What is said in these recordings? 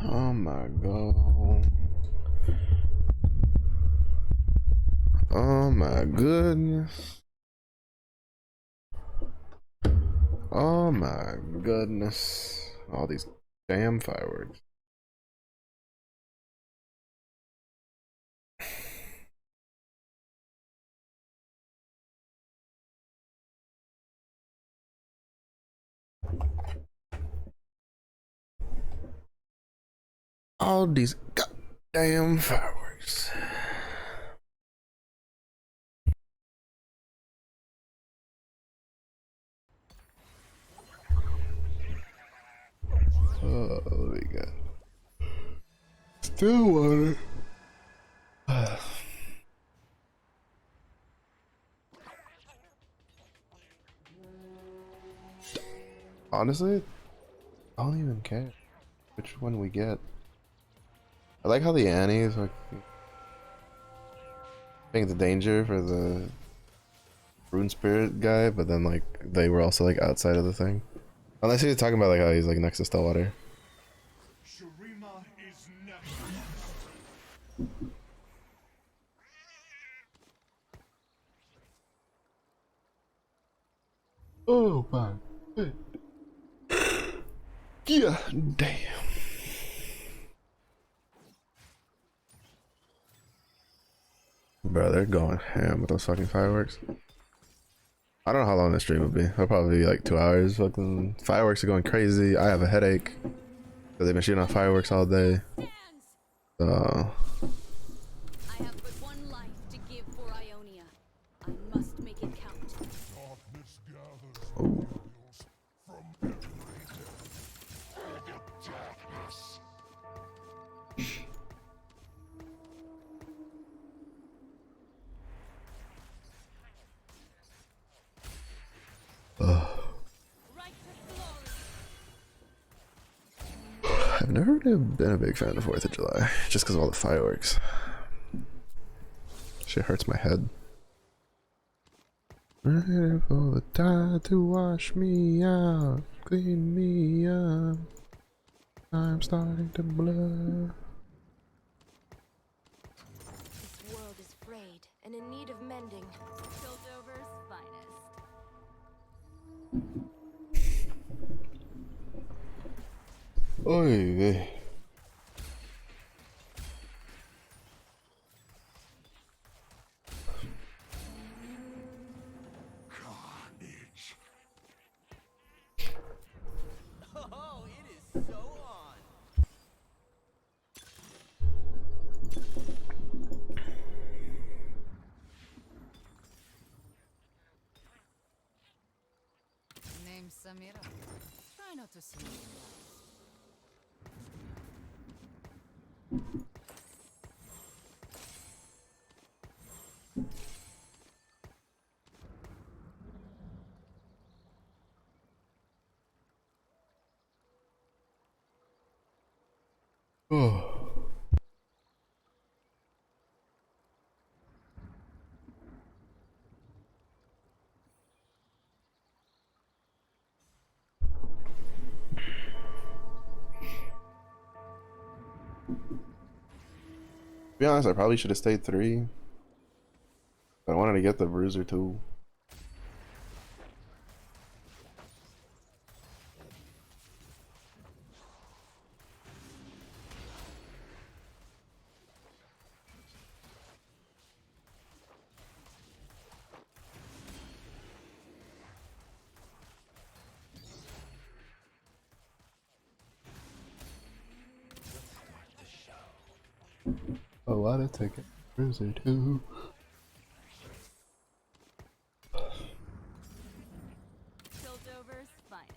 Oh my god. Oh my goodness. Oh my goodness. All these damn fireworks. All these goddamn fireworks. Oh, we got still water. Honestly, I don't even care which one we get. I like how the Annie's like being the danger for the Rune Spirit guy, but then like they were also like outside of the thing. Unless you're talking about like how he's like next to Stillwater. Shurima is next. Oh my. Yeah, damn. Bro, they're going ham with those fucking fireworks. I don't know how long this stream will be. It'll probably be like 2 hours. Fucking fireworks are going crazy. I have a headache. Cause they've been shooting off fireworks all day. So I have but one life to give for Ionia. I must make it count. Darkness gathers oh. from every darkness. Right to glory. I've never really been a big fan of the 4th of July. Just because of all the fireworks. Shit hurts my head. Ready for the tide to wash me out, clean me up. I'm starting to blur. This world is frayed and in need of mending. Piltover's finest. Oy vey. Carnage. Oh, it is so on. Name's Samira. Try not to see me. Oh. To be honest, I probably should have stayed 3. But I wanted to get the bruiser too. A lot of ticket bruiser too. Piltover's finest.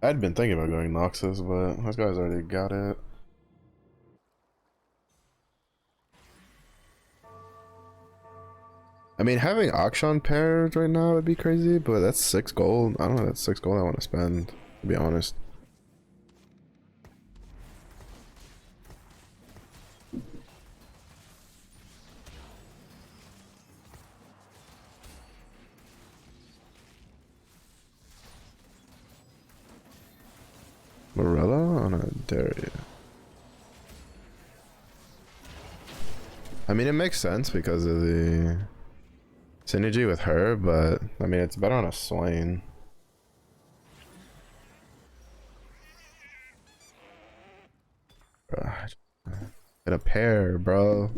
I'd been thinking about going Noxus, but those guys already got it. I mean, having Akshan paired right now would be crazy, but that's 6 gold. I don't know, that's 6 gold I want to spend, to be honest. Morella on a Daria. I mean, it makes sense because of the synergy with her, but I mean, it's better on a Swain. In a pair, bro.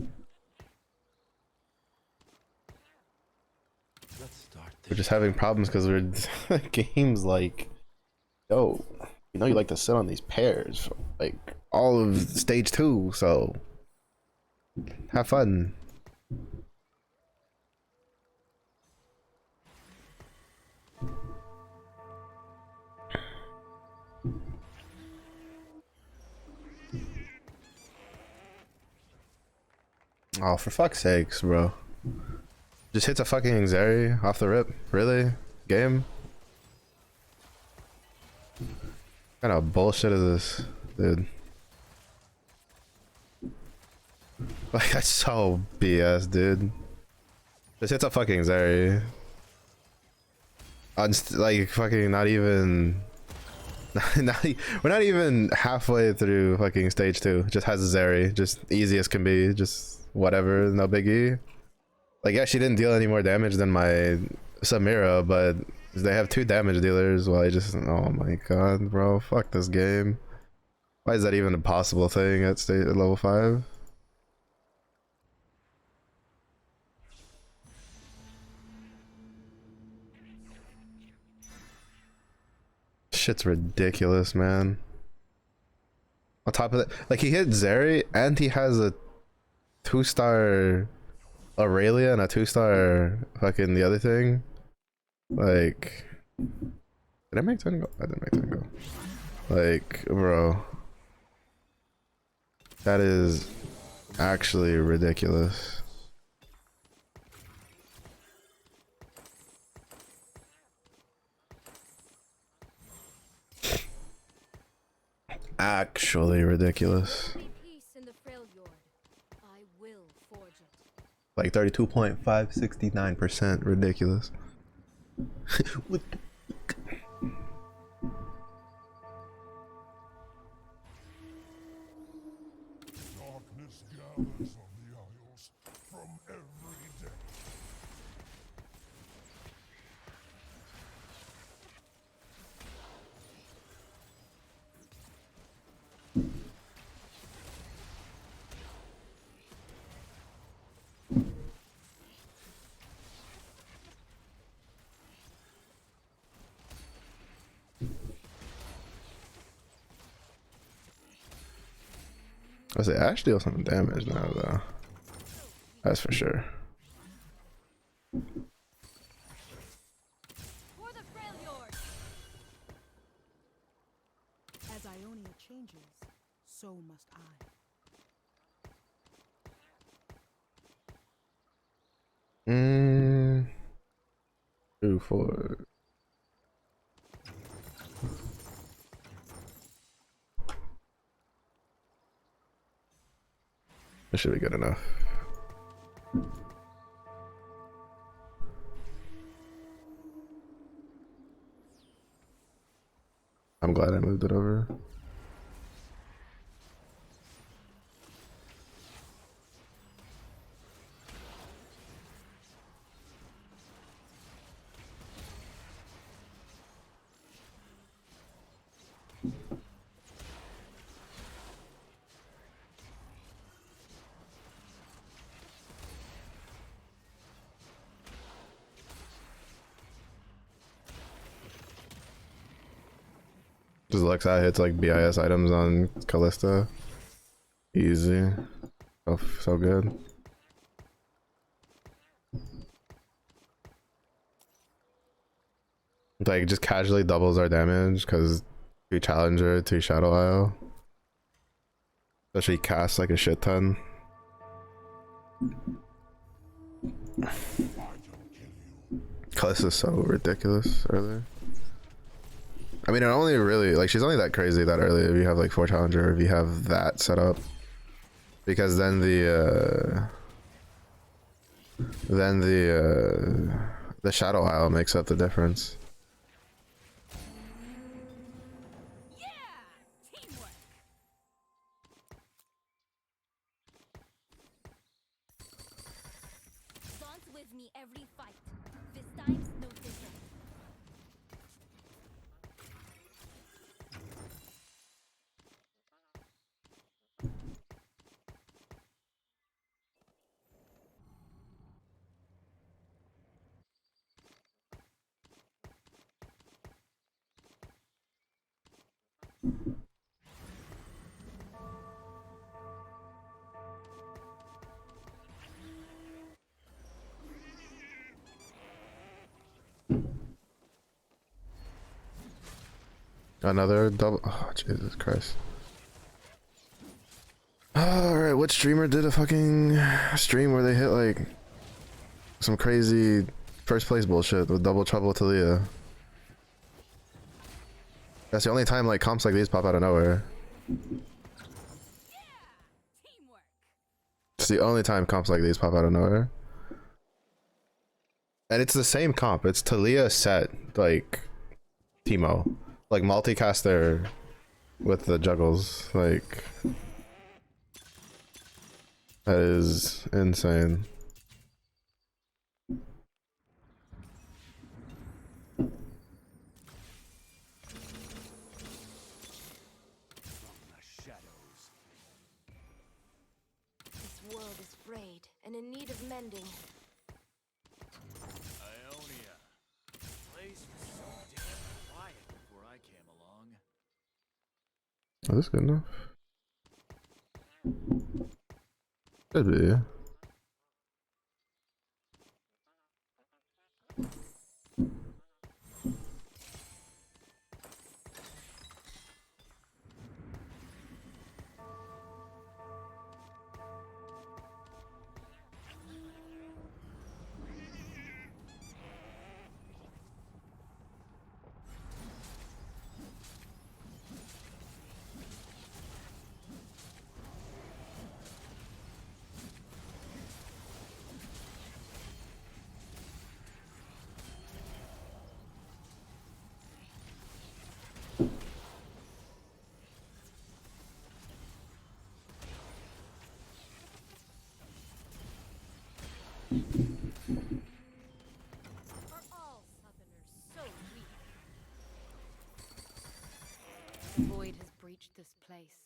We're just having problems because we're games like, yo, you know, you like to sit on these pairs like all of stage 2, so have fun. Oh, for fuck's sakes, bro. Just hits a fucking Zeri off the rip. Really? Game? What kind of bullshit is this, dude? Like, that's so BS, dude. Just hits a fucking Zeri. Like, fucking not even... we're not even halfway through fucking stage 2. Just has a Zeri. Just easy as can be. Just whatever, no biggie. Like, yeah, she didn't deal any more damage than my Samira, but they have 2 damage dealers. Well, I just, oh my god, bro, fuck this game. Why is that even a possible thing at level 5? Shit's ridiculous, man. On top of that, like, he hit Zeri and he has a 2-star Aurelia and a 2-star fucking the other thing. Like, did I make 10 go? I didn't make 10 go. Like, bro, that is actually ridiculous. Actually ridiculous. Like 32.569% ridiculous. What? Darkness gathers on the Isles from every depth. I say Ash deals some damage now, though. That's for sure. For the Freljord! As Ionia changes, so must I. 2, 4. This should be good enough. I'm glad I moved it over. Just Lexi hits like BIS items on Kalista. Easy. Oh, so good. Like, just casually doubles our damage because 2 Challenger, 2 Shadow Isle. Especially cast like a shit ton. Kalista's so ridiculous earlier. I mean, it only really, like, she's only that crazy that early if you have like 4 Challenger, if you have that set up. Because then the Shadow Isle makes up the difference. every fight. This time's no different. Another double. Oh, Jesus Christ. Alright, what streamer did a fucking stream where they hit like some crazy first place bullshit with double trouble Talia? That's the only time like comps like these pop out of nowhere. Teamwork. It's the only time comps like these pop out of nowhere. And it's the same comp. It's Talia set like Teemo. Like multicaster with the juggles. Like that is insane. This world is frayed and in need of mending. Ionia. The place was so damn quiet before I came along. Oh, that's good enough. Could be. Are all Southerners so weak? The void has breached this place.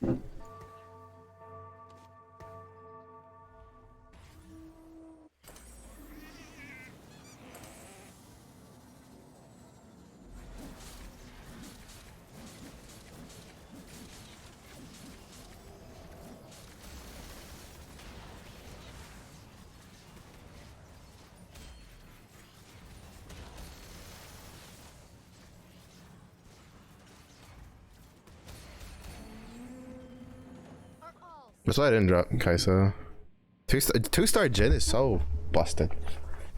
Are all That's why I didn't drop Kai'Sa. Two-star Jin is so busted.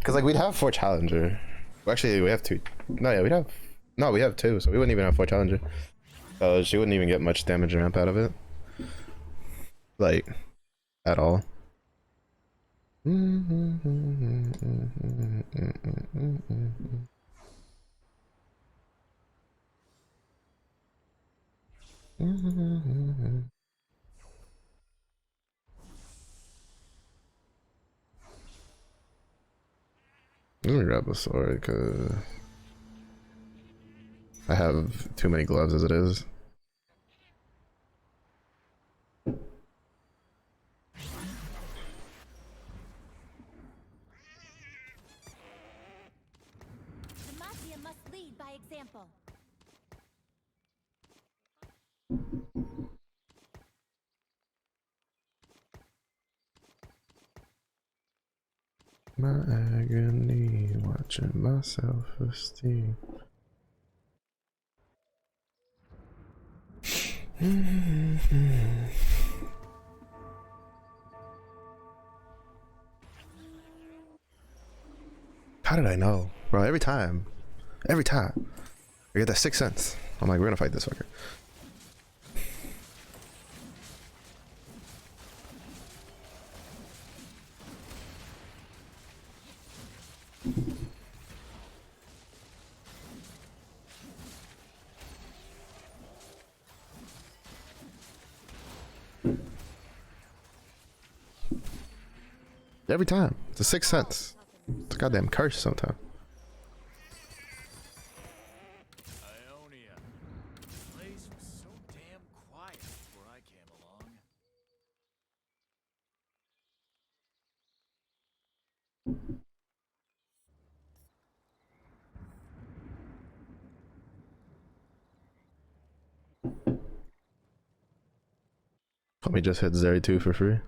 Cause like we'd have 4 Challenger. Well, actually, we have 2. No, yeah, we have 2, so we wouldn't even have 4 Challenger. So she wouldn't even get much damage ramp out of it. Like, at all. Let me grab a sword because I have too many gloves as it is. Demacia must lead by example. My agony, watching my self-esteem. How did I know? Bro, every time. I get that 6th sense. I'm like, we're gonna fight this fucker. Every time. It's a sixth sense. It's a goddamn curse sometimes. Ionia. The place was so damn quiet before I came along. Let me just hit Zeri 2 for free.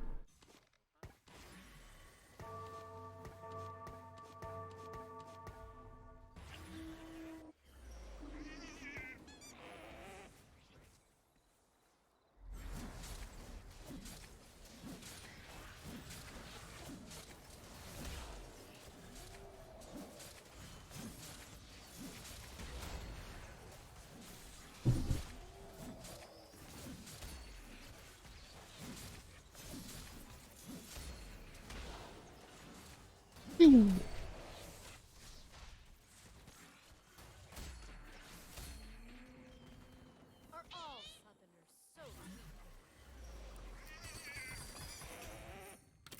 Are all Southerners so weak?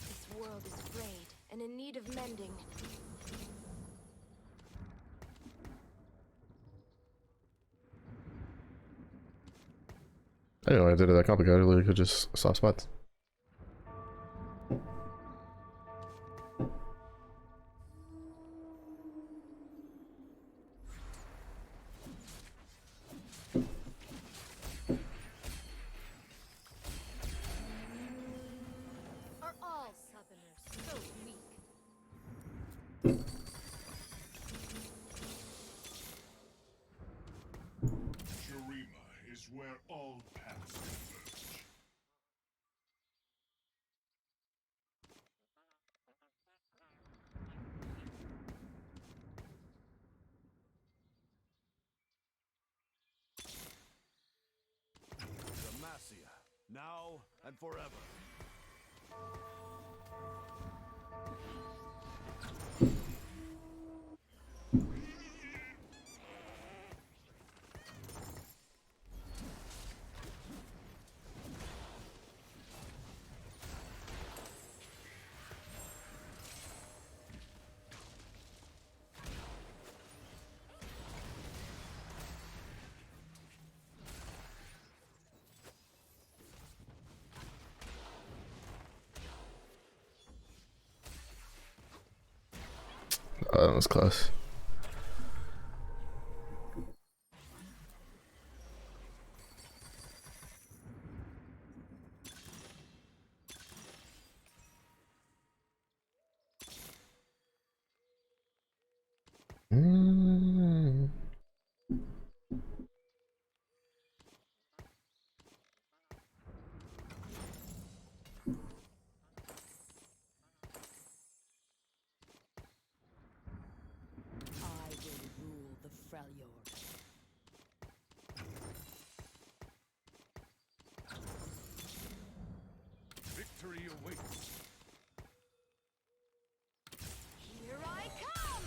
This world is frayed and in need of mending. I didn't know I did it that complicated. I literally could just swap spots. Are all Southerners so weak? Shurima is where all paths converge. Demacia, now and forever. Oh, that was close. Mm. I will rule the Freljord. Victory awaits. Here I come!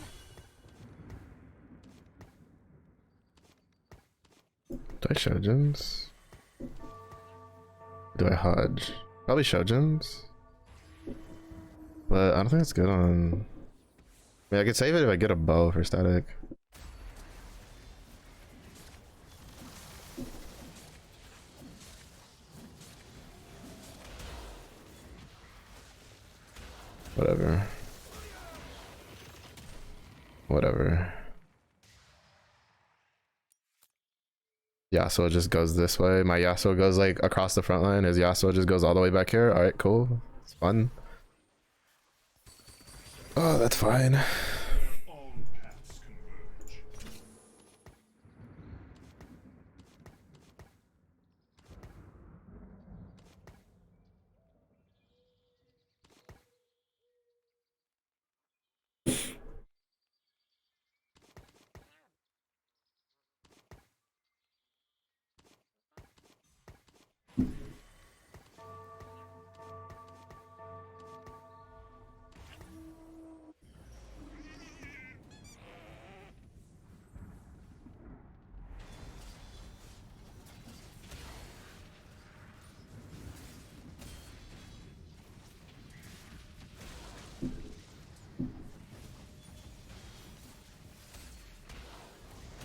Do I Shojins? Do I Hodge? Probably Shojins. But I don't think it's good on... I mean, I could save it if I get a bow for static. Whatever. Whatever. Yasuo just goes this way. My Yasuo goes like across the front line. His Yasuo just goes all the way back here. Alright, cool. It's fun. Oh, that's fine. All paths converge.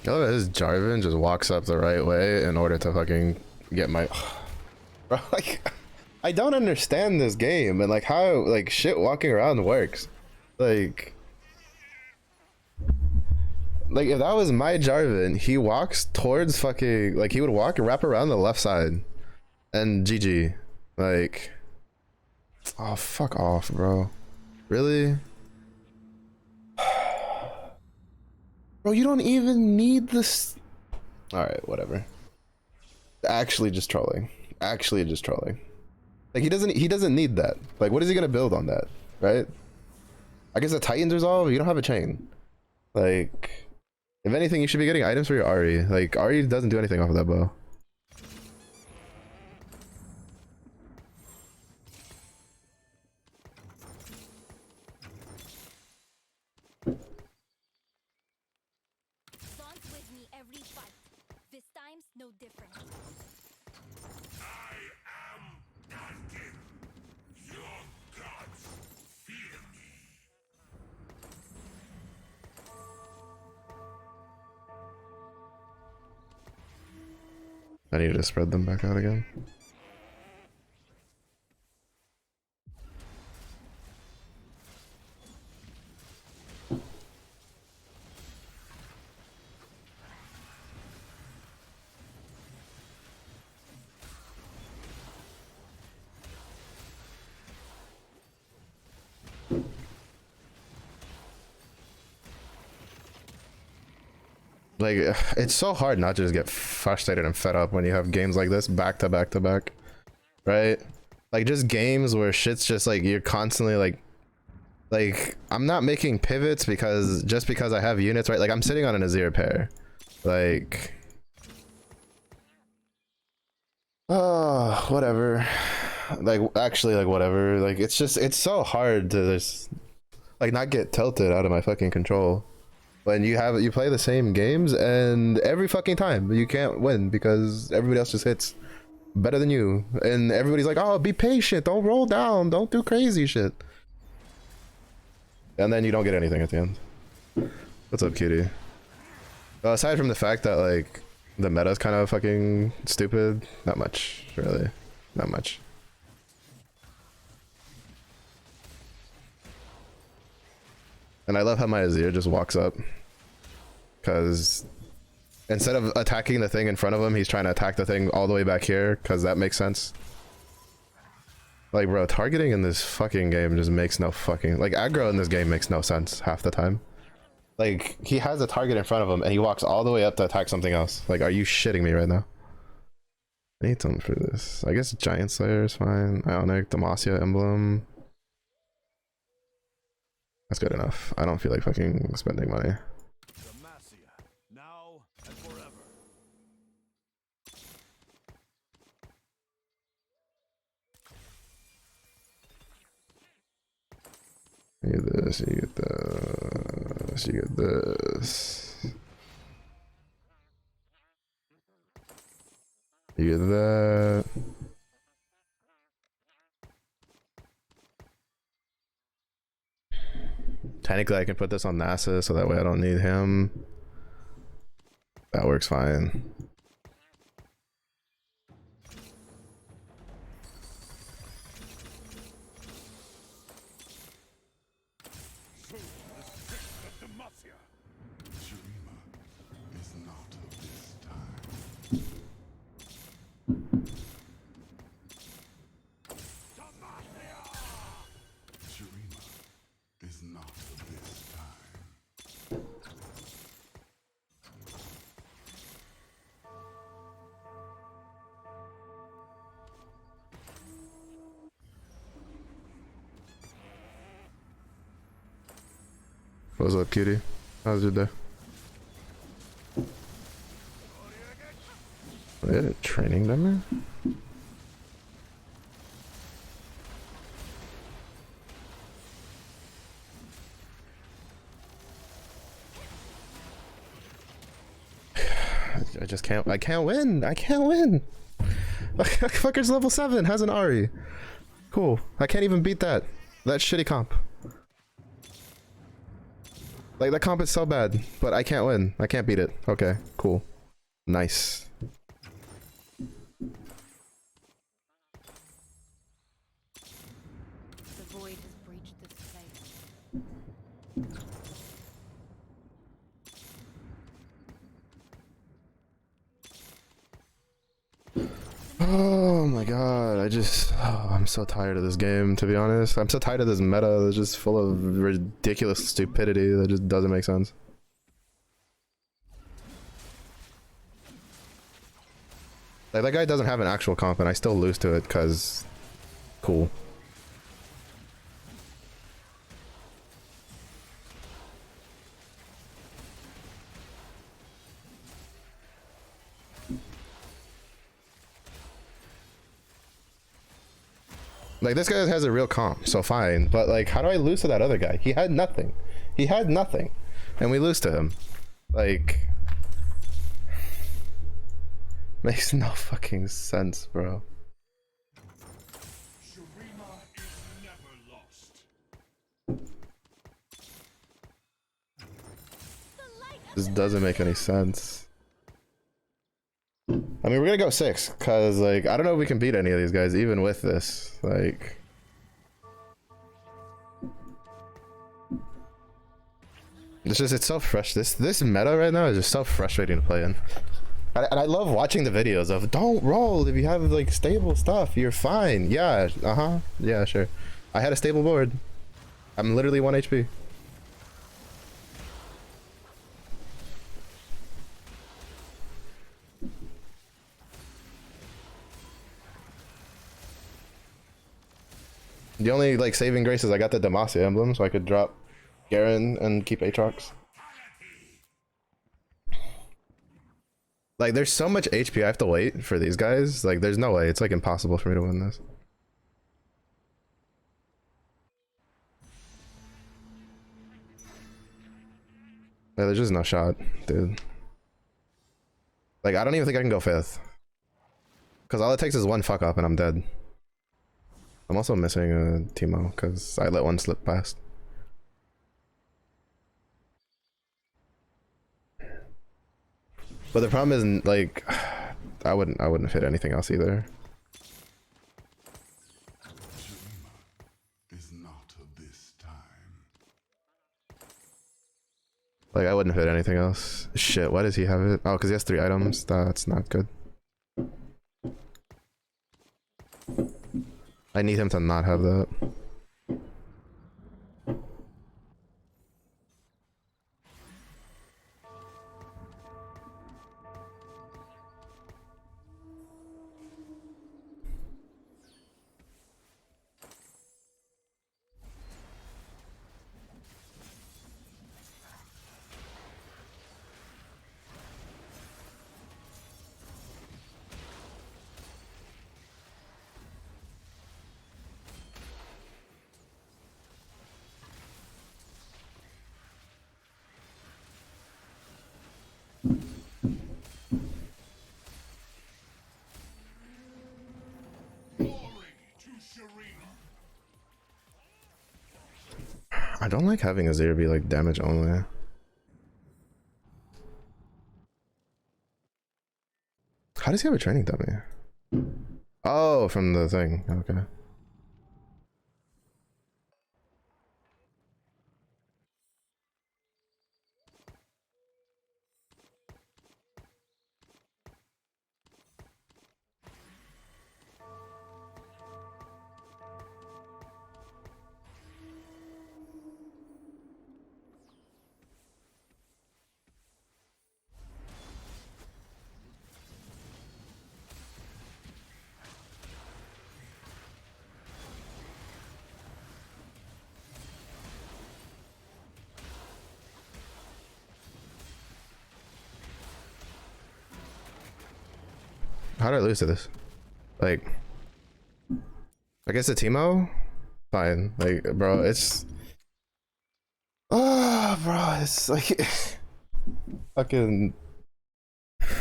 I love that his Jarvan just walks up the right way in order to fucking get my. Bro, like, I don't understand this game and like how like shit walking around works. Like if that was my Jarvan, he walks towards fucking like he would walk and wrap around the left side, and GG. Like, oh fuck off, bro. Really? Bro, you don't even need this. Alright, whatever. Actually just trolling. Actually just trolling. Like he doesn't need that. Like what is he gonna build on that? Right? I guess the Titan's resolve, you don't have a chain. Like if anything you should be getting items for your Ahri. Like Ahri doesn't do anything off of that bow. Dance with me every fight. This time's no different. I need to spread them back out again. Like, it's so hard not to just get frustrated and fed up when you have games like this back to back to back, right? Like just games where shit's just like you're constantly like I'm not making pivots because I have units, right? Like I'm sitting on an Azir pair, like oh whatever, like actually like whatever, like it's so hard to just like not get tilted out of my fucking control. When you play the same games and every fucking time you can't win because everybody else just hits better than you and everybody's like, oh, be patient, don't roll down, don't do crazy shit, and then you don't get anything at the end. What's up, cutie? Aside from the fact that like the meta's kind of fucking stupid, not much really, not much. And I love how my Azir just walks up, because instead of attacking the thing in front of him, he's trying to attack the thing all the way back here, because that makes sense. Like, bro, targeting in this fucking game just makes no fucking... Like, aggro in this game makes no sense half the time. Like, he has a target in front of him, and he walks all the way up to attack something else. Like, are you shitting me right now? I need something for this. I guess Giant Slayer is fine. Ionic, Demacia Emblem. That's good enough. I don't feel like fucking spending money. Demacia, now and forever. You get this, you get this, you get this. You get that. Technically, I can put this on NASA so that way I don't need him. That works fine. So, the sixth of Demacia. Shurima is not of this time. Demacia! Shurima is not of this time. What's up, cutie? How's your day? They had a training demo? I can't win. I can't win. Fucker's level 7, has an Ahri. Cool. I can't even beat that. That shitty comp. Like, that comp is so bad, but I can't win. I can't beat it. Okay, cool. Nice. The void has breached this place. Oh my god, I'm so tired of this game, to be honest. I'm so tired of this meta that's just full of ridiculous stupidity that just doesn't make sense. Like, that guy doesn't have an actual comp and I still lose to it because cool. Like, this guy has a real comp, so fine. But, like, how do I lose to that other guy? He had nothing. He had nothing. And we lose to him. Like... Makes no fucking sense, bro. Shurima is never lost. This doesn't make any sense. I mean, we're gonna go 6, because, like, I don't know if we can beat any of these guys, even with this. Like... It's so fresh. This meta right now is just so frustrating to play in. And I love watching the videos of, don't roll if you have, like, stable stuff, you're fine. Yeah, yeah, sure. I had a stable board. I'm literally 1 HP. The only, like, saving grace is I got the Demacia emblem, so I could drop Garen and keep Aatrox. Like, there's so much HP I have to wait for these guys. Like, there's no way. It's, like, impossible for me to win this. Yeah, there's just no shot, dude. Like, I don't even think I can go 5th. Because all it takes is one fuck up and I'm dead. I'm also missing a Teemo because I let one slip past. But the problem isn't, like, I wouldn't fit anything else either. Shurima is not of this time. Like, I wouldn't fit anything else. Shit, why does he have it? Oh, because he has 3 items. That's not good. I need him to not have that. I don't like having Azir be like damage only. How does he have a training dummy? Oh, from the thing. Okay. How did I lose to this? Like, I guess the Teemo? Fine. Like, bro, it's... Oh, bro, it's like... fucking...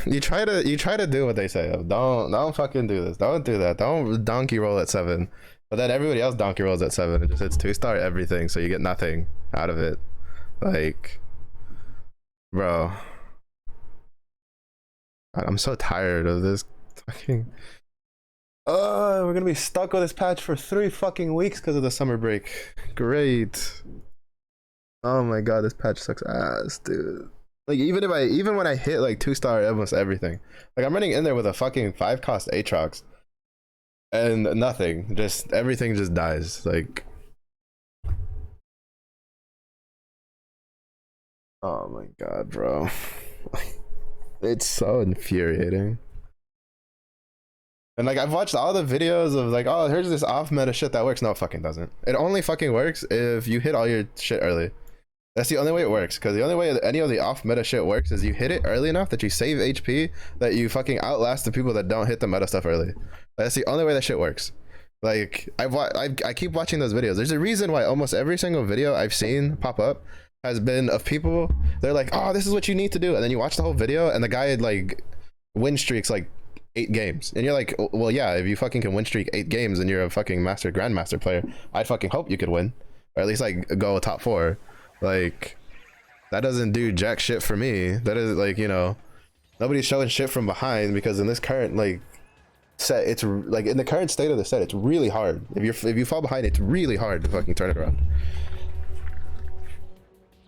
You try to do what they say. Don't fucking do this. Don't do that. Don't donkey roll at 7. But then everybody else donkey rolls at 7. It just hits 2-star everything, so you get nothing out of it. Like... Bro, I'm so tired of this fucking. We're gonna be stuck with this patch for 3 fucking weeks because of the summer break. Great. Oh my god, this patch sucks ass, dude. Like even when I hit like 2-star almost everything, like I'm running in there with a fucking 5-cost Aatrox, and nothing, just everything just dies. Like, oh my god, bro, it's so infuriating. And like I've watched all the videos of like, oh, here's this off meta shit that works. No, it fucking doesn't. It only fucking works if you hit all your shit early. That's the only way it works, because the only way any of the off meta shit works is you hit it early enough that you save HP, that you fucking outlast the people that don't hit the meta stuff early. That's the only way that shit works. Like I keep watching those videos. There's a reason why almost every single video I've seen pop up has been of people. They're like, oh, this is what you need to do, and then you watch the whole video and the guy had like win streaks like 8 games, and you're like, well, yeah, if you fucking can win streak 8 games and you're a fucking grandmaster player, I fucking hope you could win, or at least like go top 4. Like, that doesn't do jack shit for me. That is like, you know, nobody's showing shit from behind, because in this current like set, it's like in the current state of the set, it's really hard. If you fall behind, it's really hard to fucking turn it around.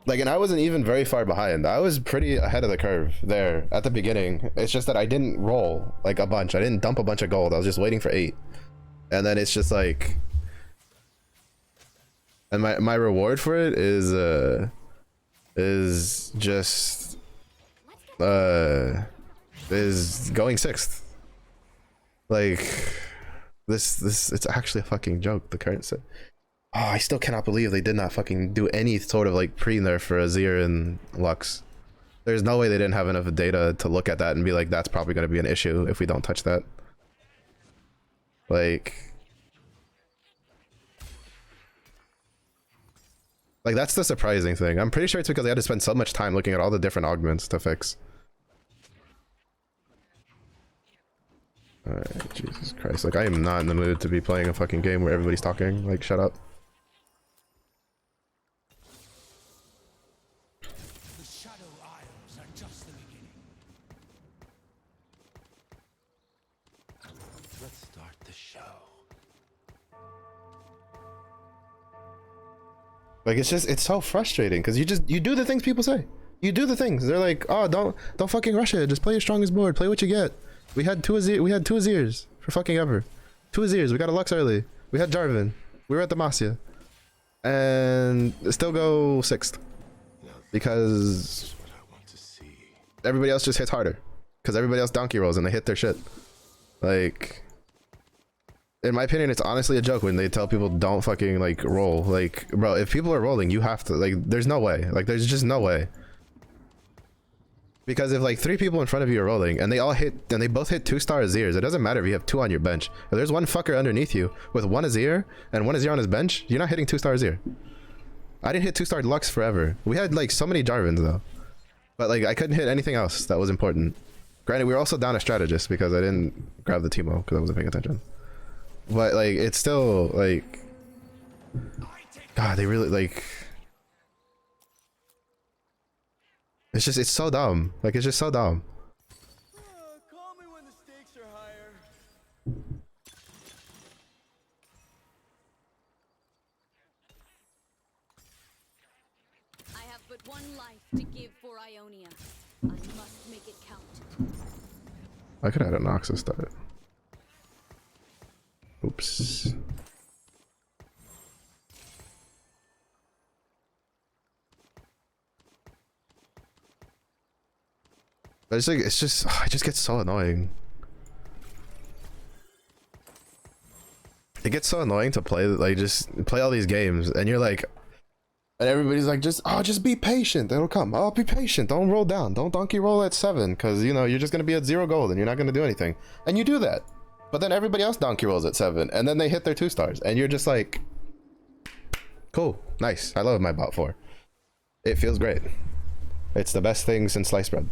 Like, and I wasn't even very far behind. I was pretty ahead of the curve there at the beginning. It's just that I didn't roll like a bunch. I didn't dump a bunch of gold. I was just waiting for 8. And then it's just like, and my reward for it is just is going 6th. Like, this it's actually a fucking joke, the current set. Oh, I still cannot believe they did not fucking do any sort of like pre-nerf for Azir and Lux. There's no way they didn't have enough data to look at that and be like, that's probably going to be an issue if we don't touch that. Like that's the surprising thing. I'm pretty sure it's because they had to spend so much time looking at all the different augments to fix. Alright, Jesus Christ. Like, I am not in the mood to be playing a fucking game where everybody's talking. Like, shut up. The Shadow Isles are just the beginning. Let's start the show. Like, it's so frustrating because you do the things people say. You do the things. They're like, oh, don't fucking rush it. Just play your strongest board. Play what you get. We had two Azirs for fucking ever. 2 Azirs. We got a Lux early. We had Jarvan. We were at the Demacia. And still go 6th. Because everybody else just hits harder. Because everybody else donkey rolls and they hit their shit. Like, in my opinion, it's honestly a joke when they tell people don't fucking like roll. Like, bro, if people are rolling, you have to, like, there's no way. Like, there's just no way. Because if like 3 people in front of you are rolling and they both hit 2-star Azirs, it doesn't matter if you have 2 on your bench. If there's one fucker underneath you with 1 Azir and 1 Azir on his bench, you're not hitting 2-star Azir. I didn't hit 2-star Lux forever. We had like so many Jarvans though, but like I couldn't hit anything else that was important. Granted, we were also down a strategist because I didn't grab the Teemo because I wasn't paying attention. But like, it's still like, God, they really like. It's so dumb. Like, it's just so dumb. Call me when the stakes are higher. I have but one life to give for Ionia. I must make it count. I could have had a Noxus start. Oops. But it's like, it just gets so annoying. It gets so annoying to play, like, just play all these games and you're like, and everybody's like, just be patient, it'll come. Oh, be patient, don't roll down, don't donkey roll at 7 because, you know, you're just gonna be at 0 gold and you're not gonna do anything. And you do that, but then everybody else donkey rolls at 7 and then they hit their 2 stars and you're just like, cool, nice, I love my bot 4. It feels great. It's the best thing since sliced bread.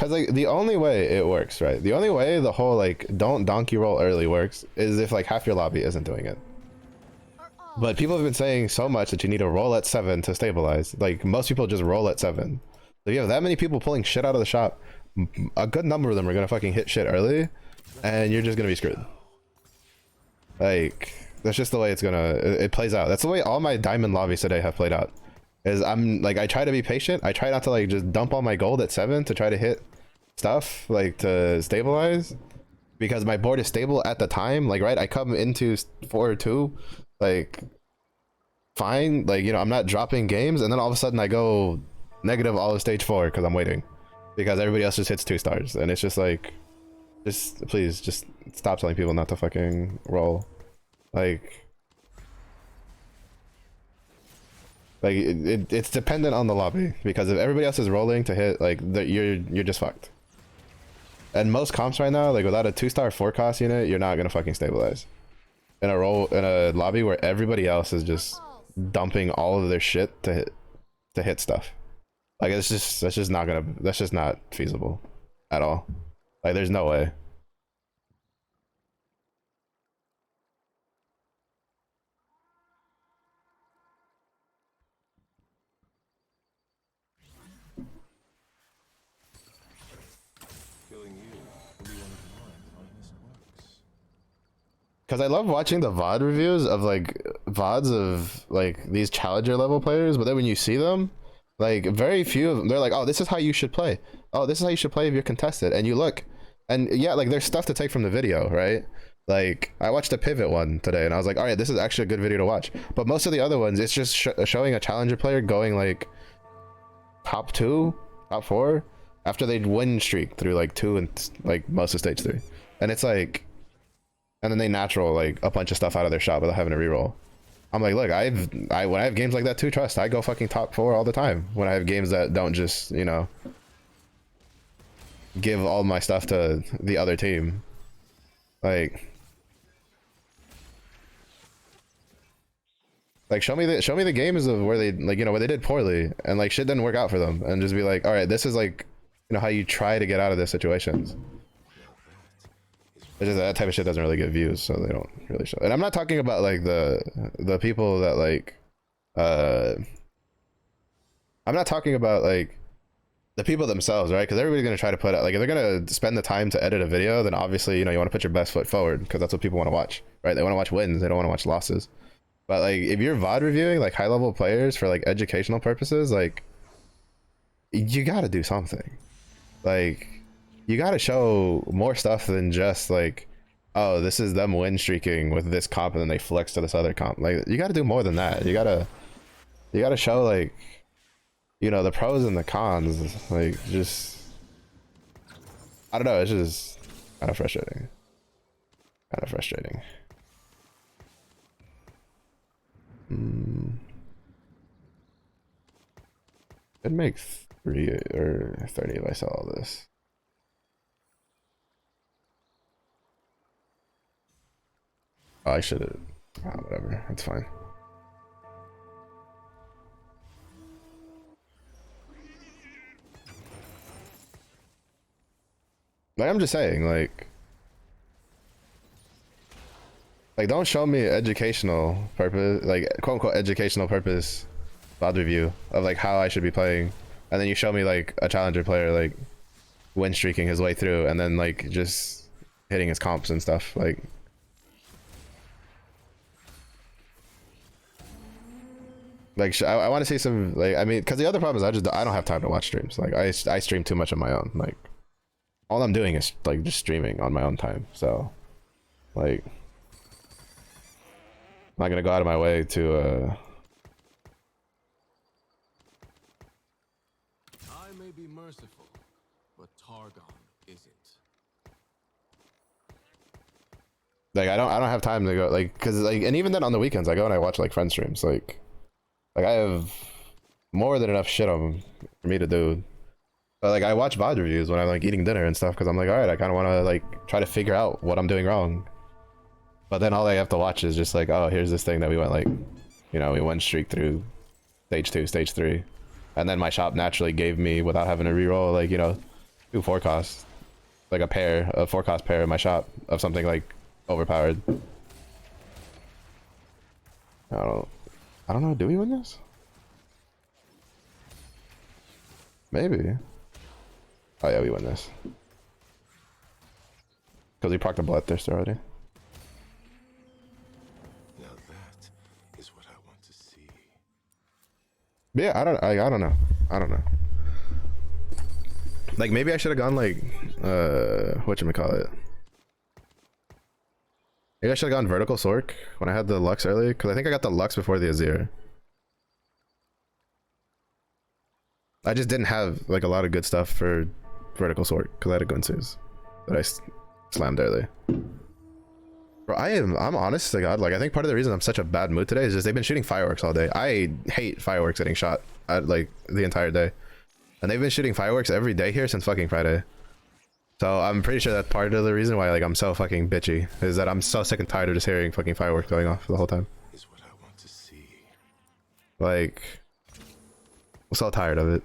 Because like the only way it works, right? The only way the whole like don't donkey roll early works is if like half your lobby isn't doing it. But people have been saying so much that you need to roll at 7 to stabilize. Like most people just roll at 7. So you have that many people pulling shit out of the shop, a good number of them are gonna fucking hit shit early, and you're just gonna be screwed. Like that's just the way it plays out. That's the way all my diamond lobbies today have played out. Is I'm like I try to be patient. I try not to like just dump all my gold at 7 to try to hit stuff like to stabilize, because my board is stable at the time. Like right, I come into 4-2, like fine, like you know I'm not dropping games, and then all of a sudden I go negative all of stage 4 because I'm waiting, because everybody else just hits 2 stars, and it's just like, just please just stop telling people not to fucking roll. Like it's dependent on the lobby, because if everybody else is rolling to hit, like you're just fucked. And most comps right now, like without a 2-star 4-cost unit, you're not gonna fucking stabilize in a lobby where everybody else is just dumping all of their shit to hit stuff. Like that's just not feasible at all. Like there's no way. Because I love watching the VOD reviews of like VODs of like these challenger level players, but then when you see them, like very few of them, they're like, oh, this is how you should play. Oh, this is how you should play if you're contested. And you look, and yeah, like there's stuff to take from the video, right? Like I watched a pivot one today and I was like, all right, this is actually a good video to watch. But most of the other ones, it's just showing a challenger player going like top 2, top 4 after they win streak through like 2 and like most of stage 3. And it's like, and then they natural like a bunch of stuff out of their shot without having to reroll. I'm like, look, when I have games like that too, trust, I go fucking top 4 all the time when I have games that don't just, you know, give all my stuff to the other team. Like show me the games of where they like, you know, where they did poorly and like shit didn't work out for them, and just be like, all right, this is like, you know, how you try to get out of those situations. It's just that type of shit doesn't really get views, so they don't really show. And I'm not talking about like the people that like I'm not talking about like the people themselves, right? Because everybody's gonna try to put out, like if they're gonna spend the time to edit a video, then obviously, you know, you want to put your best foot forward, because that's what people want to watch, right? They want to watch wins, they don't want to watch losses. But like if you're VOD reviewing like high level players for like educational purposes, like you gotta do something. Like you gotta show more stuff than just like, oh, this is them win streaking with this comp and then they flex to this other comp. Like you gotta do more than that. You gotta show like, you know, the pros and the cons. Like just, I don't know, it's just kind of frustrating. It'd make 3 or 30 if I saw all this. Oh, I should have. Whatever. It's fine. Like I'm just saying, like don't show me educational purpose, like quote unquote educational purpose VOD review of like how I should be playing, and then you show me like a challenger player like win streaking his way through and then like just hitting his comps and stuff. Like I want to see some, like, I mean, because the other problem is I don't have time to watch streams. Like I stream too much on my own. Like all I'm doing is like just streaming on my own time. So like I'm not gonna go out of my way to I may be merciful, but Targon isn't. like I don't have time to go, like, because like, and even then on the weekends I go and I watch like friend streams. Like I have more than enough shit on for me to do. But like I watch VOD reviews when I'm like eating dinner and stuff, because I'm like, all right, I kind of want to like try to figure out what I'm doing wrong. But then all I have to watch is just like, oh, here's this thing that we went like, you know, we went streak through stage 2, stage 3, and then my shop naturally gave me, without having to reroll, like, you know, Do forecast. Like a forecast pair in my shop of something like overpowered. I don't know, do we win this? Maybe. Oh yeah, we win this. Because we procced a Bloodthirst already. Now that is what I want to see. But yeah, I don't know. I don't know. Like maybe I should have gone like whatchamacallit. Maybe I should have gone Vertical Sork when I had the Lux earlier, because I think I got the Lux before the Azir. I just didn't have like a lot of good stuff for Vertical Sork because I had a Gunsuz that I slammed early. Bro, I'm honest to God, like I think part of the reason I'm such a bad mood today is just they've been shooting fireworks all day. I hate fireworks getting shot at like the entire day. And they've been shooting fireworks every day here since fucking Friday. So I'm pretty sure that's part of the reason why like I'm so fucking bitchy, is that I'm so sick and tired of just hearing fucking fireworks going off the whole time. Is what I want to see. Like, I'm so tired of it.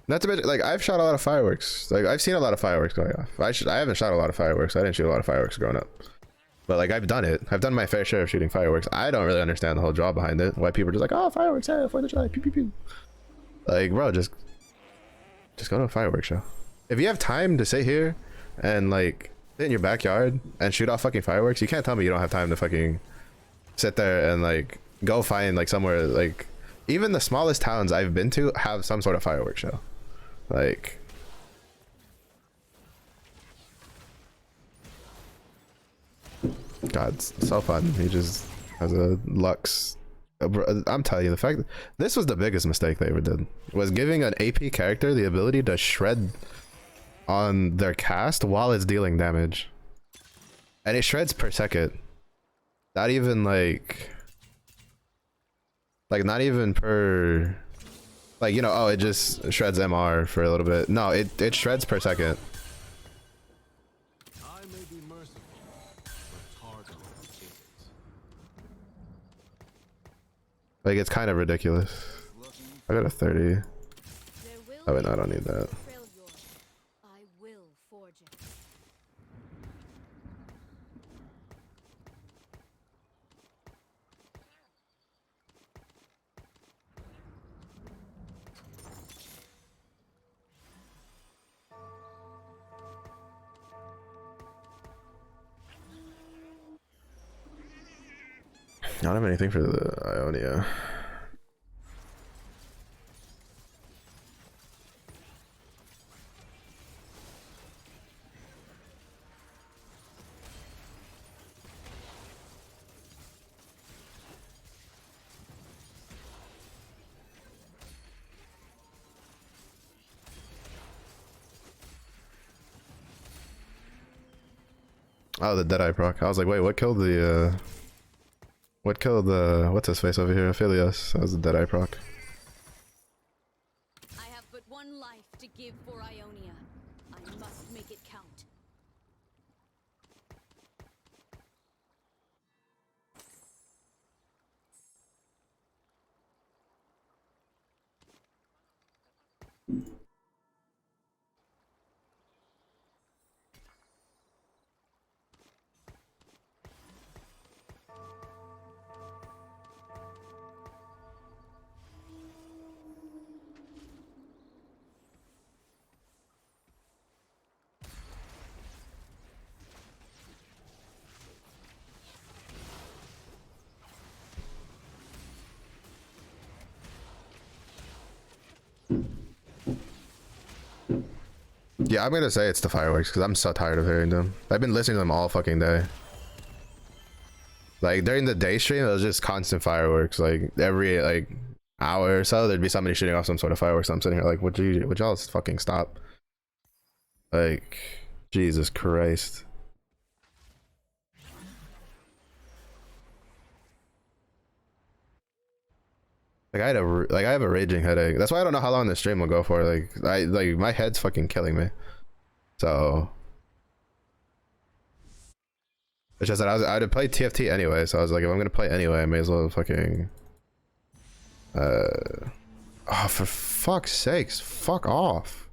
Not to mention, like, I've shot a lot of fireworks. Like, I've seen a lot of fireworks going off. I haven't shot a lot of fireworks. I didn't shoot a lot of fireworks growing up. But, like, I've done it. I've done my fair share of shooting fireworks. I don't really understand the whole draw behind it. Why people are just like, oh, fireworks, yeah, 4th of July, pew, pew, pew. Like, bro, just go to a fireworks show. If you have time to sit here and, like, sit in your backyard and shoot off fucking fireworks, you can't tell me you don't have time to fucking sit there and, like, go find, like, somewhere, like, even the smallest towns I've been to have some sort of fireworks show. Like, God, it's so fun. He just has a Lux. I'm telling you, the fact that this was the biggest mistake they ever did was giving an AP character the ability to shred on their cast while it's dealing damage, and it shreds per second. Not even like not even per. Like, you know, oh, it just shreds MR for a little bit. No, it shreds per second. I may be merciful, but Targon isn't. Like, it's kind of ridiculous. I got a 30. There will Oh, wait, be no, I don't need that. Freljord. I will forge it. I don't have anything for the Ionia. Oh, the Deadeye proc. I was like, wait, what killed the what's his face over here? Aphelios. That was the Deadeye proc. I have but one life to give for Ionia. I must make it count. Yeah, I'm gonna say it's the fireworks because I'm so tired of hearing them. I've been listening to them all fucking day. Like during the day stream, it was just constant fireworks. Like every like hour or so, there'd be somebody shooting off some sort of fireworks. I'm sitting here like, would y'all fucking stop? Like, Jesus Christ. Like I have a raging headache. That's why I don't know how long this stream will go for. Like my head's fucking killing me. So it's just that I would play TFT anyway. So I was like, if I'm gonna play anyway, I may as well fucking. Oh, for fuck's sakes, fuck off.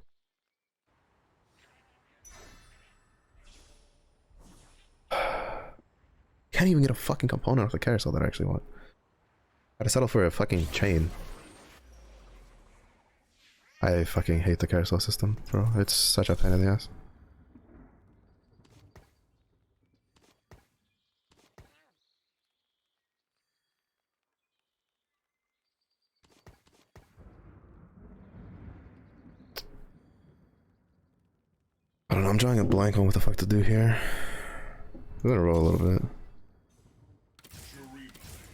Can't even get a fucking component off the carousel that I actually want. Gotta settle for a fucking chain. I fucking hate the carousel system, bro. It's such a pain in the ass. I don't know, I'm drawing a blank on what the fuck to do here. I'm gonna roll a little bit. Shurima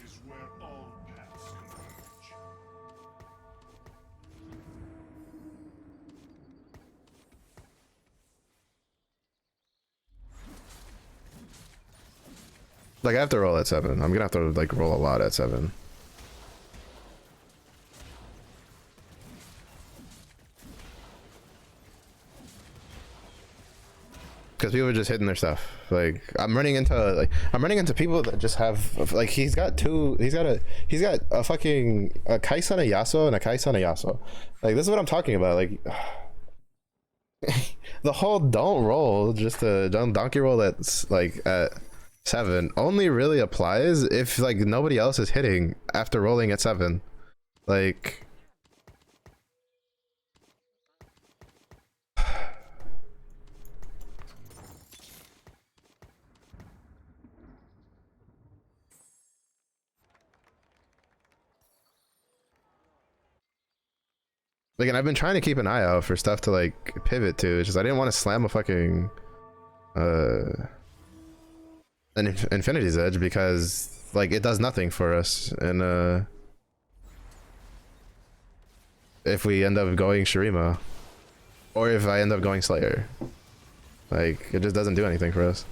is where all paths converge. Like, I have to roll at 7. I'm gonna have to, like, roll a lot at 7. Because people are just hitting their stuff. Like, I'm running into people that just have, like, he's got a fucking a Kai'Sa and a Yasuo and a Kai'Sa and a Yasuo. Like, this is what I'm talking about. Like, the whole don't donkey roll that's like at 7 only really applies if like nobody else is hitting after rolling at 7. Like, and I've been trying to keep an eye out for stuff to like pivot to. It's just I didn't want to slam a fucking an Infinity's Edge because like it does nothing for us, and if we end up going Shurima, or if I end up going Slayer, like it just doesn't do anything for us.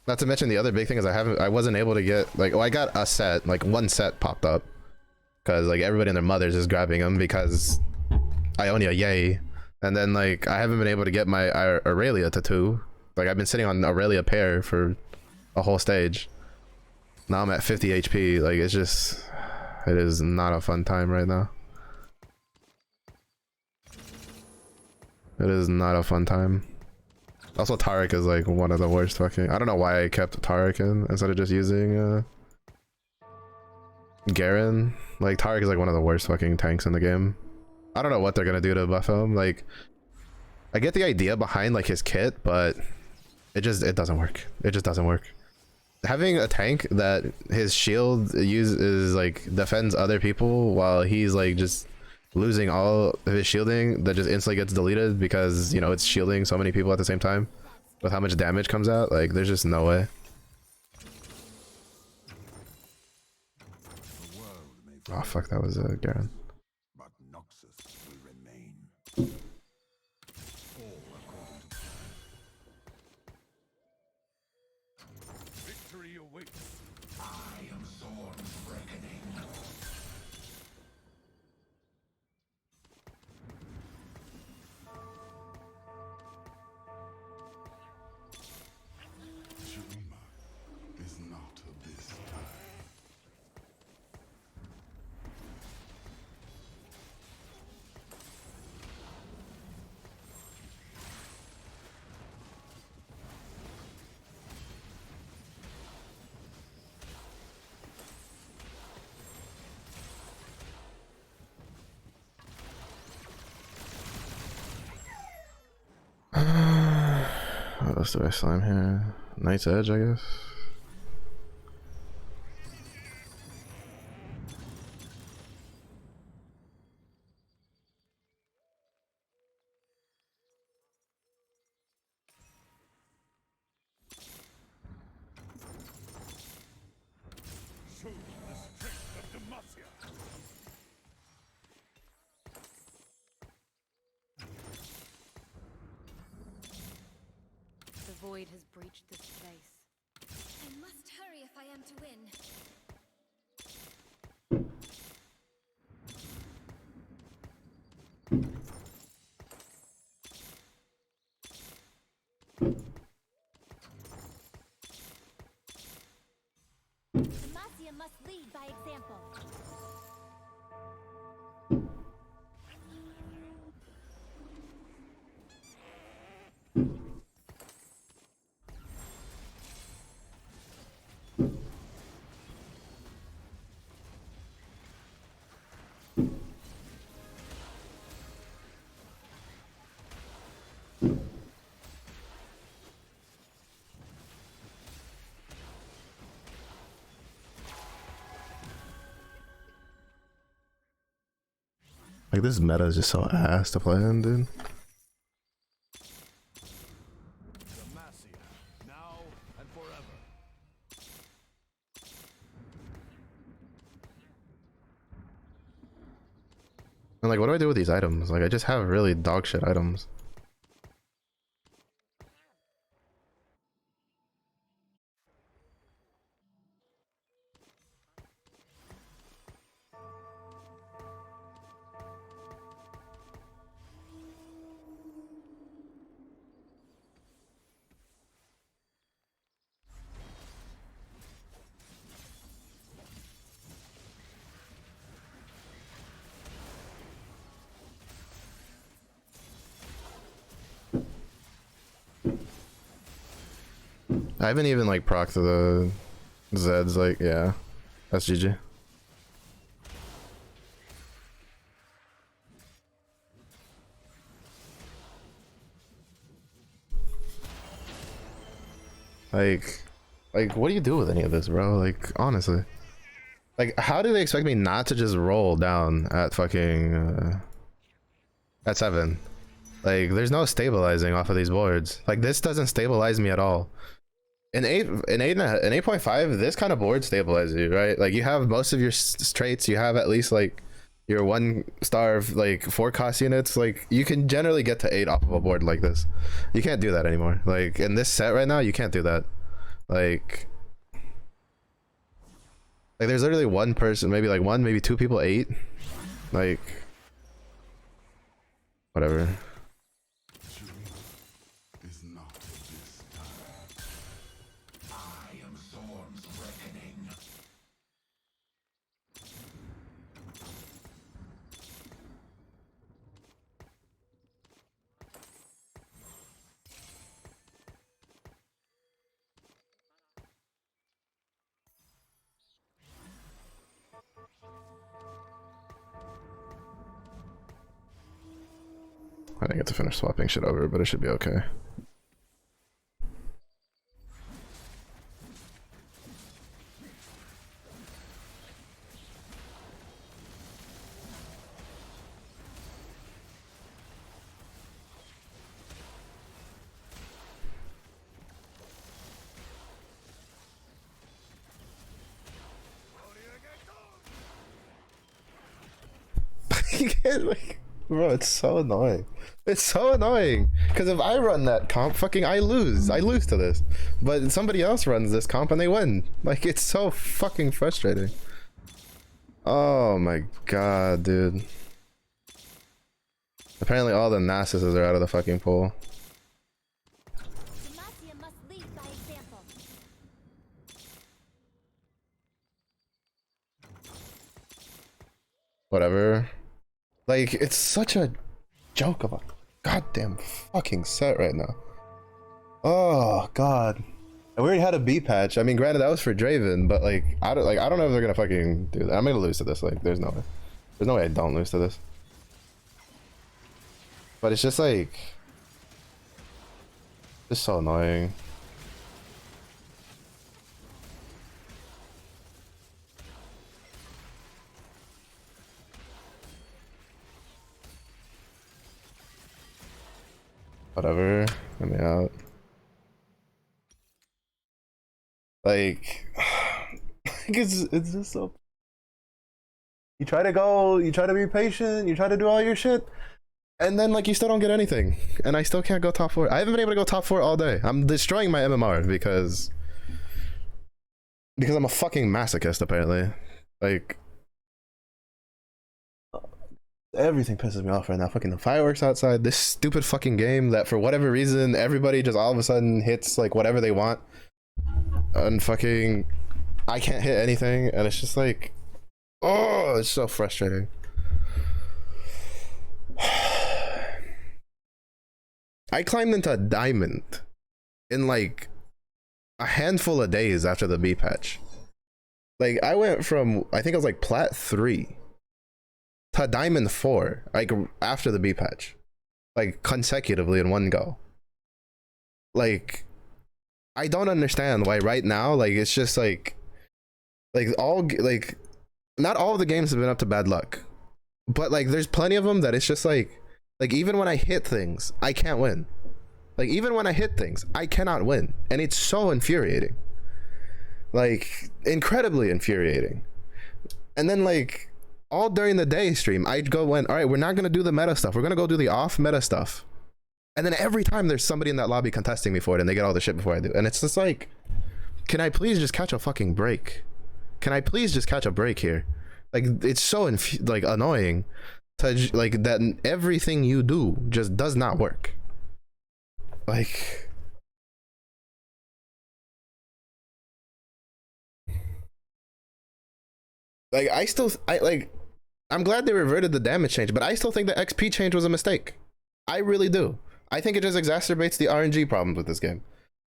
Not to mention the other big thing is I wasn't able to get like, I got a set, like one set popped up because like everybody and their mothers is grabbing them because Ionia, yay. And then like I haven't been able to get my Aurelia to 2. Like I've been sitting on Aurelia pair for a whole stage. Now I'm at 50 HP. Like it's just, it is not a fun time right now. It is not a fun time. Also, Taric is like one of the worst fucking. I don't know why I kept Taric in instead of just using Garen. Like Taric is like one of the worst fucking tanks in the game. I don't know what they're gonna do to buff him. Like, I get the idea behind like his kit, but it doesn't work. It just doesn't work. Having a tank that his shield is like defends other people while he's like just losing all of his shielding that just instantly gets deleted because, you know, it's shielding so many people at the same time with how much damage comes out. Like there's just no way. Oh fuck, that was Garen. But Noxus will remain. All according to plan. Victory awaits. I am Thorn's reckoning. Shurima is not of this time. What else do I slime here? Knight's Edge, I guess. Show them the strength of Demacia. The void has breached this place. I must hurry if if I am to win. Demacia must lead by example. Like, this meta is just so ass to play in, dude. Demacia, now and forever. And like, what do I do with these items? Like, I just have really dog shit items. I haven't even like procced the Zeds, like, yeah. That's GG. Like, what do you do with any of this, bro? Like, honestly. Like, how do they expect me not to just roll down at fucking, at 7? Like, there's no stabilizing off of these boards. Like, this doesn't stabilize me at all. In 8.5, this kind of board stabilizes you, right? Like, you have most of your traits, you have at least like your 1 star of like 4 cost units. Like, you can generally get to 8 off of a board like this. You can't do that anymore. Like, in this set right now, you can't do that. Like there's literally 1 person, maybe like 1, maybe 2 people 8. Like, whatever. Is not this time. I am Storm's reckoning. I didn't get to finish swapping shit over, but it should be okay. You can't, like, bro, it's so annoying. It's so annoying because if I run that comp, fucking I lose to this, but somebody else runs this comp and they win. Like, it's so fucking frustrating. Oh my god, dude. Apparently all the Narcissus are out of the fucking pool. Demacia must lead by example. Whatever. Like, it's such a joke of a goddamn fucking set right now. Oh god. And we already had a B patch. I mean, granted that was for Draven, but like I don't know if they're gonna fucking do that. I'm gonna lose to this. Like, there's no way. There's no way I don't lose to this. But it's just like, just so annoying. Whatever, let me out. Like, it's just so. You try to be patient, you try to do all your shit, and then like you still don't get anything, and I still can't go top 4. I haven't been able to go top 4 all day. I'm destroying my MMR because Because I'm a fucking masochist, apparently. Like, everything pisses me off right now. Fucking the fireworks outside, this stupid fucking game that for whatever reason everybody just all of a sudden hits like whatever they want, and fucking I can't hit anything, and it's just like, oh, it's so frustrating. I climbed into a diamond in like a handful of days after the B patch. Like I went from, I think I was like plat 3 to diamond 4 like after the B patch, like consecutively in one go. Like I don't understand why right now, like it's just like all, like not all of the games have been up to bad luck, but like there's plenty of them that it's just like even when I hit things I can't win. Like even when I hit things I cannot win, and it's so infuriating, like incredibly infuriating. And then like all during the day stream I'd go, all right, we're not gonna do the meta stuff, we're gonna go do the off meta stuff, and then every time there's somebody in that lobby contesting me for it and they get all the shit before I do, and it's just like, can I please just catch a fucking break? Can I please just catch a break here? Like it's so like annoying to like that everything you do just does not work. Like I'm glad they reverted the damage change, but I still think the XP change was a mistake. I really do. I think it just exacerbates the RNG problems with this game.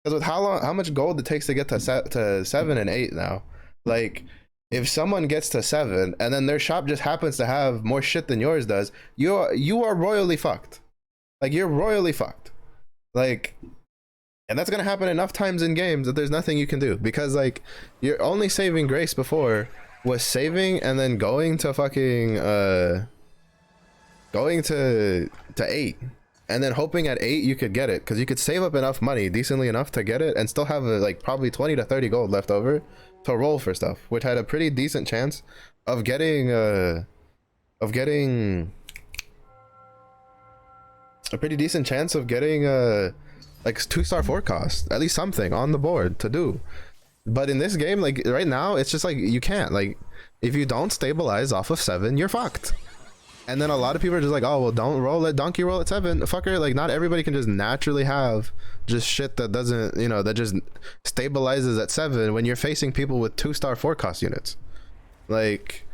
Because with how much gold it takes to get to 7 and 8 now, like if someone gets to 7 and then their shop just happens to have more shit than yours does, you are royally fucked. Like you're royally fucked. Like, and that's gonna happen enough times in games that there's nothing you can do, because like your only saving grace before was saving and then going to fucking going to 8 and then hoping at 8 you could get it, because you could save up enough money decently enough to get it and still have like probably 20 to 30 gold left over to roll for stuff, which had a pretty decent chance of getting a pretty decent chance of getting like 2-star forecast, at least something on the board to do. But in this game, like right now, it's just like you can't, like if you don't stabilize off of 7, you're fucked. And then a lot of people are just like, oh well, don't roll it, donkey roll at 7, fucker. Like not everybody can just naturally have just shit that doesn't, you know, that just stabilizes at 7 when you're facing people with 2-star forecast units. Like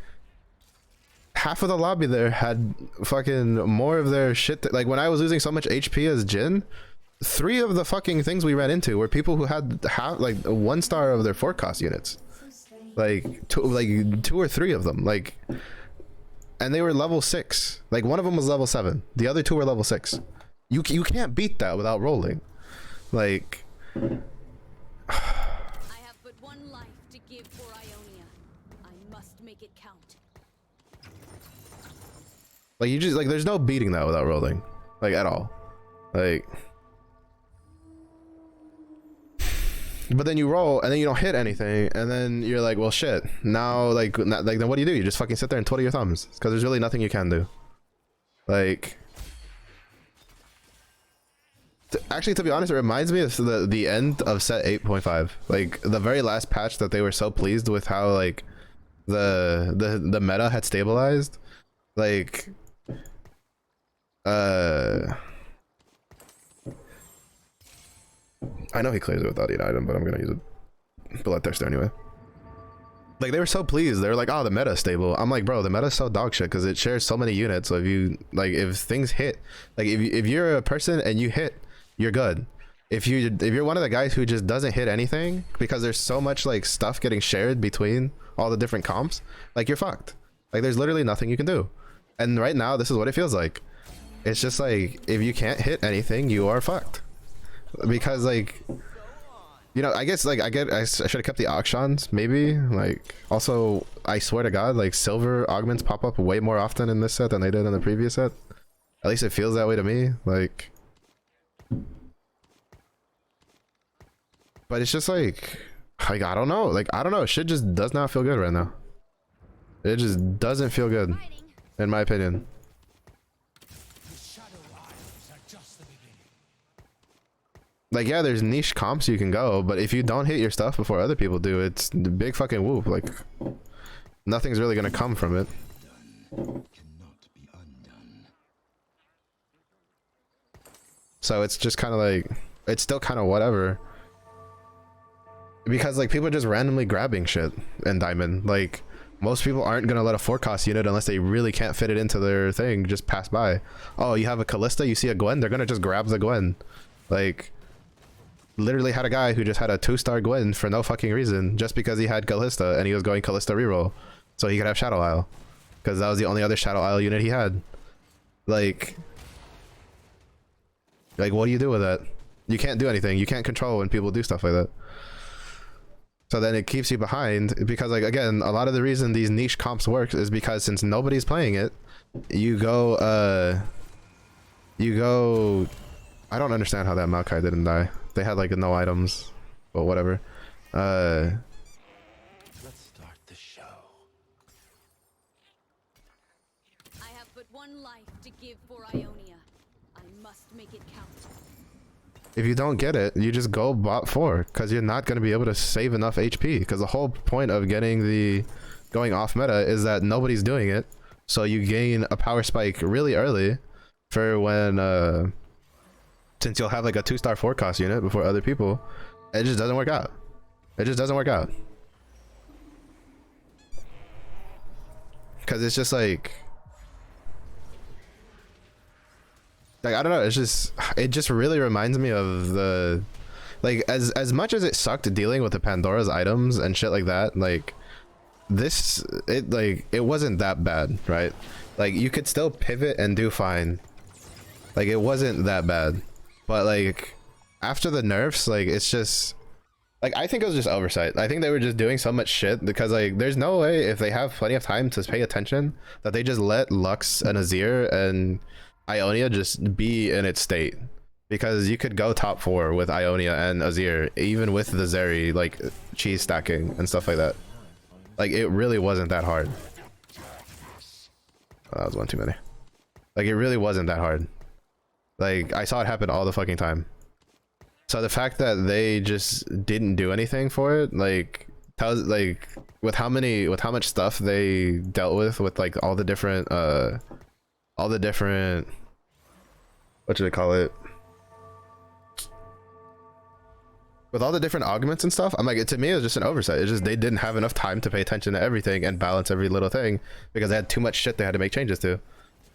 half of the lobby there had fucking more of their shit like when I was losing so much HP as Jhin, 3 of the fucking things we ran into were people who had like 1 star of their forecast units, like 2 or 3 of them, like, and they were level 6. Like one of them was level 7, the other 2 were level 6. You can't beat that without rolling. Like I have but one life to give for Ionia. I must make it count. like you just like there's no beating that without rolling, like at all. Like but then you roll and then you don't hit anything, and then you're like, well shit, now like then what do? You just fucking sit there and twiddle your thumbs, because there's really nothing you can do. Like actually, to be honest, it reminds me of the end of set 8.5, like the very last patch that they were so pleased with how like the meta had stabilized. Like I know he clears it without the item, but I'm gonna use it. Bloodthirster anyway. Like they were so pleased. They were like, "Oh, the meta's stable." I'm like, "Bro, the meta's so dog shit because it shares so many units. So if you like, if things hit, like if you're a person and you hit, you're good. If you're one of the guys who just doesn't hit anything because there's so much like stuff getting shared between all the different comps, like you're fucked. Like there's literally nothing you can do. And right now, this is what it feels like. It's just like if you can't hit anything, you are fucked. Because like, you know, I guess like I should have kept the auctions maybe. Like also, I swear to God, like silver augments pop up way more often in this set than they did in the previous set. At least it feels that way to me. Like, but it's just like I don't know. Like I don't know. Shit just does not feel good right now. It just doesn't feel good, in my opinion. The Shadow Isles are just the beginning. like, yeah, there's niche comps you can go, but if you don't hit your stuff before other people do, it's the big fucking whoop. Like, nothing's really gonna come from it. So it's just kind of like, it's still kind of whatever. Because like people are just randomly grabbing shit in Diamond. Like most people aren't gonna let a forecast unit unless they really can't fit it into their thing just pass by. Oh, you have a Callista, you see a Gwen, they're gonna just grab the Gwen. Like literally had a guy who just had a 2-star Gwen for no fucking reason just because he had Callista and he was going Callista reroll so he could have Shadow Isle because that was the only other Shadow Isle unit he had. Like what do you do with that? You can't do anything. You can't control when people do stuff like that. So then it keeps you behind because, like, again, a lot of the reason these niche comps work is because since nobody's playing it, you go I don't understand how that Maokai didn't die. They had like no items, but whatever. Let's start the show. I have but one life to give for Ionia. I must make it count. If you don't get it, you just go bot 4 because you're not going to be able to save enough HP because the whole point of getting the going off meta is that nobody's doing it, so you gain a power spike really early for when since you'll have like a 2-star forecast unit before other people. It just doesn't work out. It just doesn't work out because it's just like I don't know, it just really reminds me of the, like, as much as it sucked dealing with the Pandora's items and shit like that, like this, it wasn't that bad, right? Like you could still pivot and do fine. Like it wasn't that bad. But like after the nerfs, like it's just like, I think it was just oversight. I think they were just doing so much shit because like there's no way if they have plenty of time to pay attention that they just let Lux and Azir and Ionia just be in its state, because you could go top 4 with Ionia and Azir even with the Zeri like cheese stacking and stuff like that. Like it really wasn't that hard. Oh, that was one too many. Like it really wasn't that hard. Like I saw it happen all the fucking time. So the fact that they just didn't do anything for it, like tells, like with how much stuff they dealt with like all the different what should I call it, with all the different augments and stuff. I'm like, to me it was just an oversight. It's just they didn't have enough time to pay attention to everything and balance every little thing because they had too much shit they had to make changes to.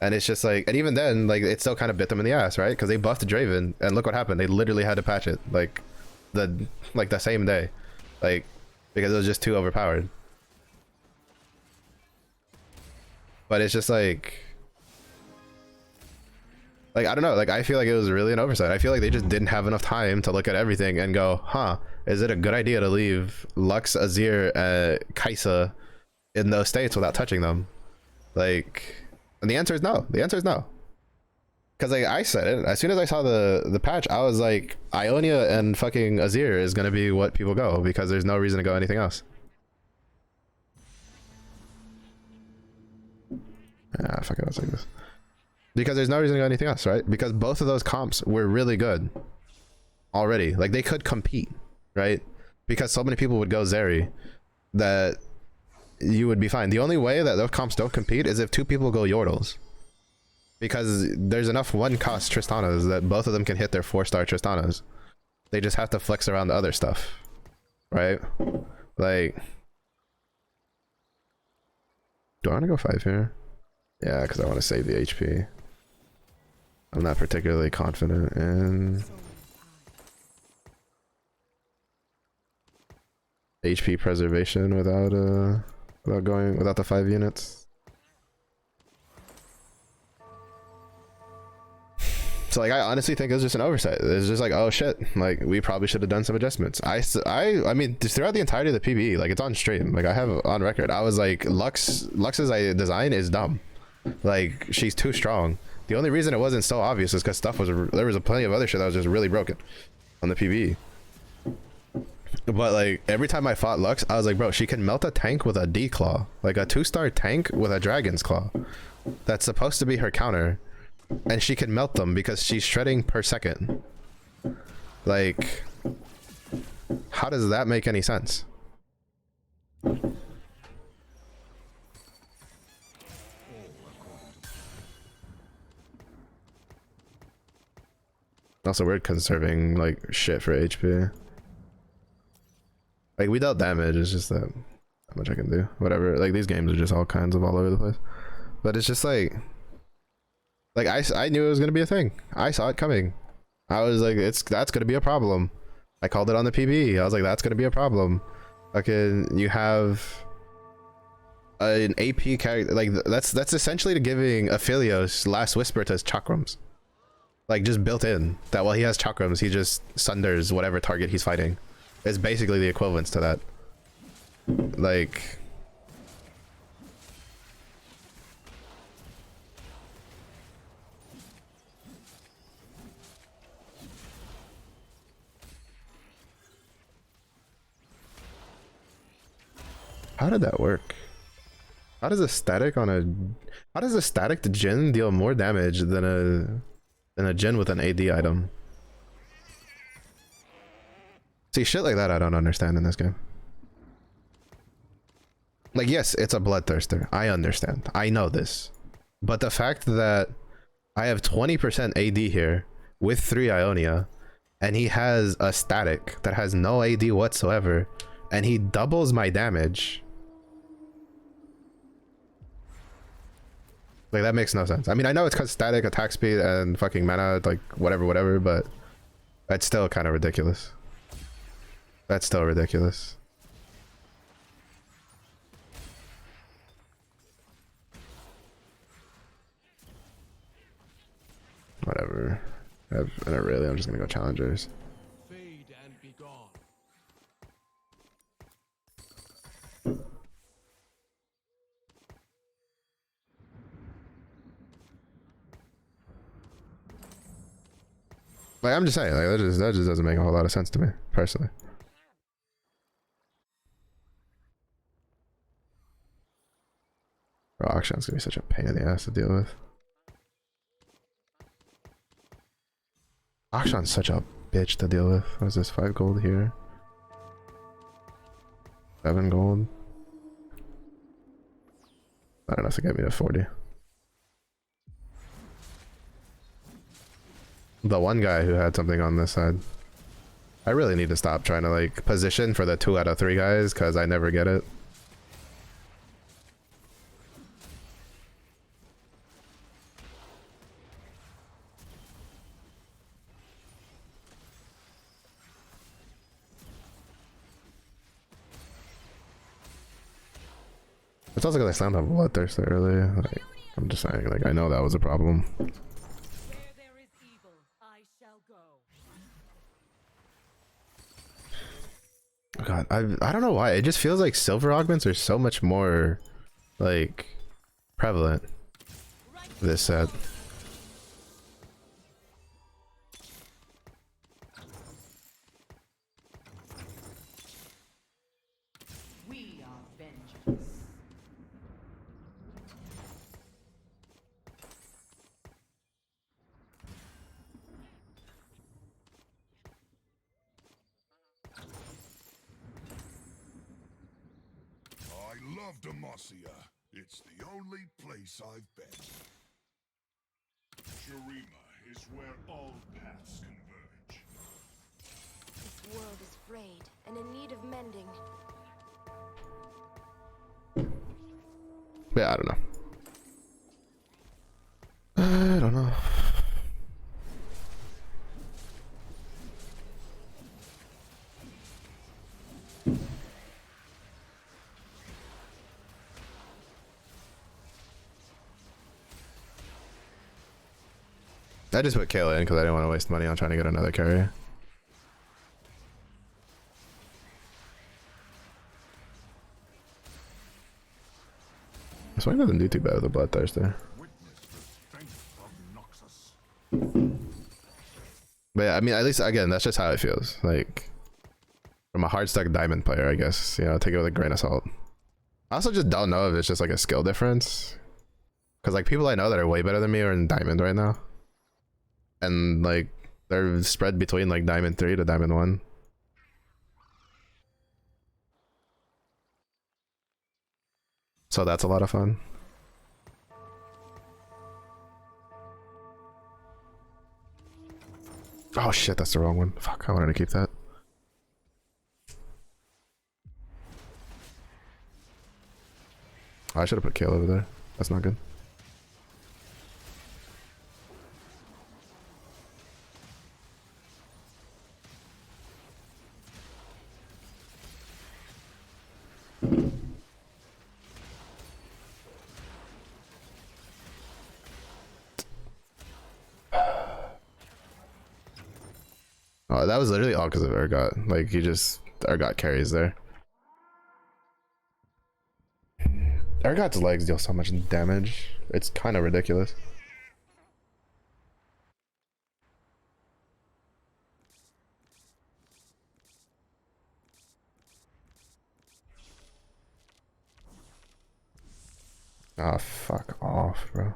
And it's just like, and even then, like it still kind of bit them in the ass, right? Because they buffed Draven and look what happened. They literally had to patch it like the same day, like because it was just too overpowered. But it's just like I don't know, like I feel like it was really an oversight. I feel like they just didn't have enough time to look at everything and go, huh, is it a good idea to leave Lux, Azir, Kai'Sa in those states without touching them? Like, and the answer is no. The answer is no. Because like I said it, as soon as I saw the patch, I was like, Ionia and fucking Azir is gonna be what people go because there's no reason to go anything else. Ah, fuck it, let's like this. Because there's no reason to go anything else, right? Because both of those comps were really good already. Like they could compete, right? Because so many people would go Zeri that you would be fine. The only way that those comps don't compete is if 2 people go Yordles. Because there's enough 1-cost Tristanas that both of them can hit their 4-star Tristanas. They just have to flex around the other stuff, right? Like, do I want to go 5 here? Yeah, because I want to save the HP. I'm not particularly confident in HP preservation without the 5 units. So like I honestly think it was just an oversight. It's just like, oh shit, like we probably should have done some adjustments. I mean just throughout the entirety of the PvE, like it's on stream, like I have it on record, I was like, Lux's design is dumb. Like she's too strong. The only reason it wasn't so obvious is because there was plenty of other shit that was just really broken on the PvE. But like every time I fought Lux, I was like, bro, she can melt a tank with a D-Claw, like a 2-star tank with a Dragon's Claw. That's supposed to be her counter, and she can melt them because she's shredding per second. Like, how does that make any sense? Also, we're conserving like shit for HP. Like, we dealt damage, it's just that how much I can do. Whatever. Like, these games are just all kinds of all over the place. But it's just like I knew it was gonna be a thing. I saw it coming. I was like, that's gonna be a problem. I called it on the PB. I was like, that's gonna be a problem. Okay, you have an AP character, like that's essentially giving Aphelios Last Whisper to his chakrams. Like, just built in that while he has chakrams, he just sunders whatever target he's fighting. It's basically the equivalence to that. Like, how did that work? How does a static to Jhin deal more damage than a Jhin with an AD item? See, shit like that I don't understand in this game. Like, yes, it's a bloodthirster. I understand. I know this. But the fact that I have 20% AD here with 3 Ionia, and he has a static that has no AD whatsoever, and he doubles my damage. Like, that makes no sense. I mean, I know it's because static, attack speed, and fucking mana, like, whatever, but that's still kind of ridiculous. That's still ridiculous. Whatever. I'm just gonna go challengers. Fade and be gone. Like, I'm just saying, like, that just doesn't make a whole lot of sense to me, personally. Bro, Akshan's gonna be such a pain in the ass to deal with. Akshan's such a bitch to deal with. What is this? 5 gold here. 7 gold. Not enough to get me to 40. The one guy who had something on this side. I really need to stop trying to like position for the 2 out of 3 guys because I never get it. It's also because I slammed on Bloodthirster earlier. Like, I'm just saying, like, I know that was a problem. Where there is evil, I shall go. Oh God, I don't know why. It just feels like silver augments are so much more, like, prevalent this set. We are vengeance. I love Demacia. It's the only place I've been. Shurima is where all paths converge. This world is frayed and in need of mending. Yeah, I don't know. I don't know. I just put Kayla in because I didn't want to waste money on trying to get another carrier. This one doesn't do too bad with the Bloodthirster. Witness the strength of Noxus. But yeah, I mean, at least, again, that's just how it feels. Like, from a hard stuck diamond player, I guess, you know, take it with a grain of salt. I also just don't know if it's just like a skill difference. Because, like, people I know that are way better than me are in diamond right now. And, like, They're spread between like Diamond 3 to Diamond 1. So that's a lot of fun. Oh shit, that's the wrong one. Fuck, I wanted to keep that. Oh, I should have put Kale over there. That's not good. Oh, that was literally all because of Urgot. Like, he just... Urgot carries there. Urgot's legs deal so much damage. It's kind of ridiculous. Ah, fuck off, bro.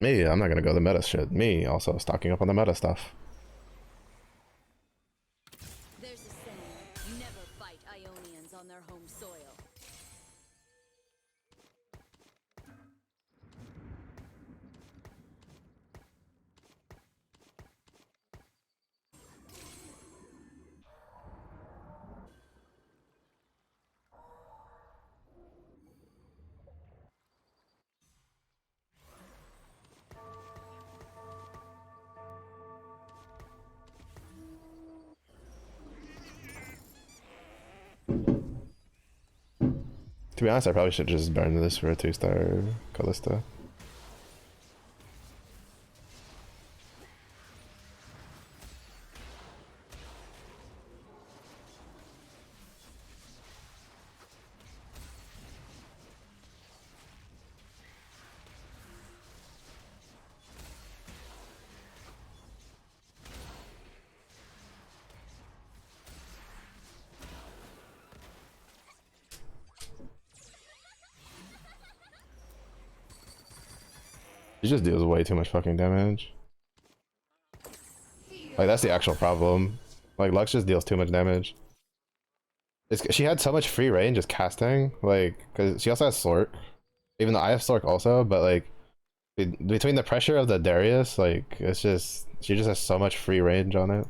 Me, I'm not gonna go the meta shit. Me, also stocking up on the meta stuff. There's a saying, never fight Ionians on their home soil. To be honest, I probably should just burn this for a 2-star Callista. He just deals way too much fucking damage. Like, that's the actual problem. Like, Lux just deals too much damage. She had so much free range just casting, like, because she also has Slork. Even though I have Slork also, but like, between the pressure of the Darius, like, it's just, she just has so much free range on it.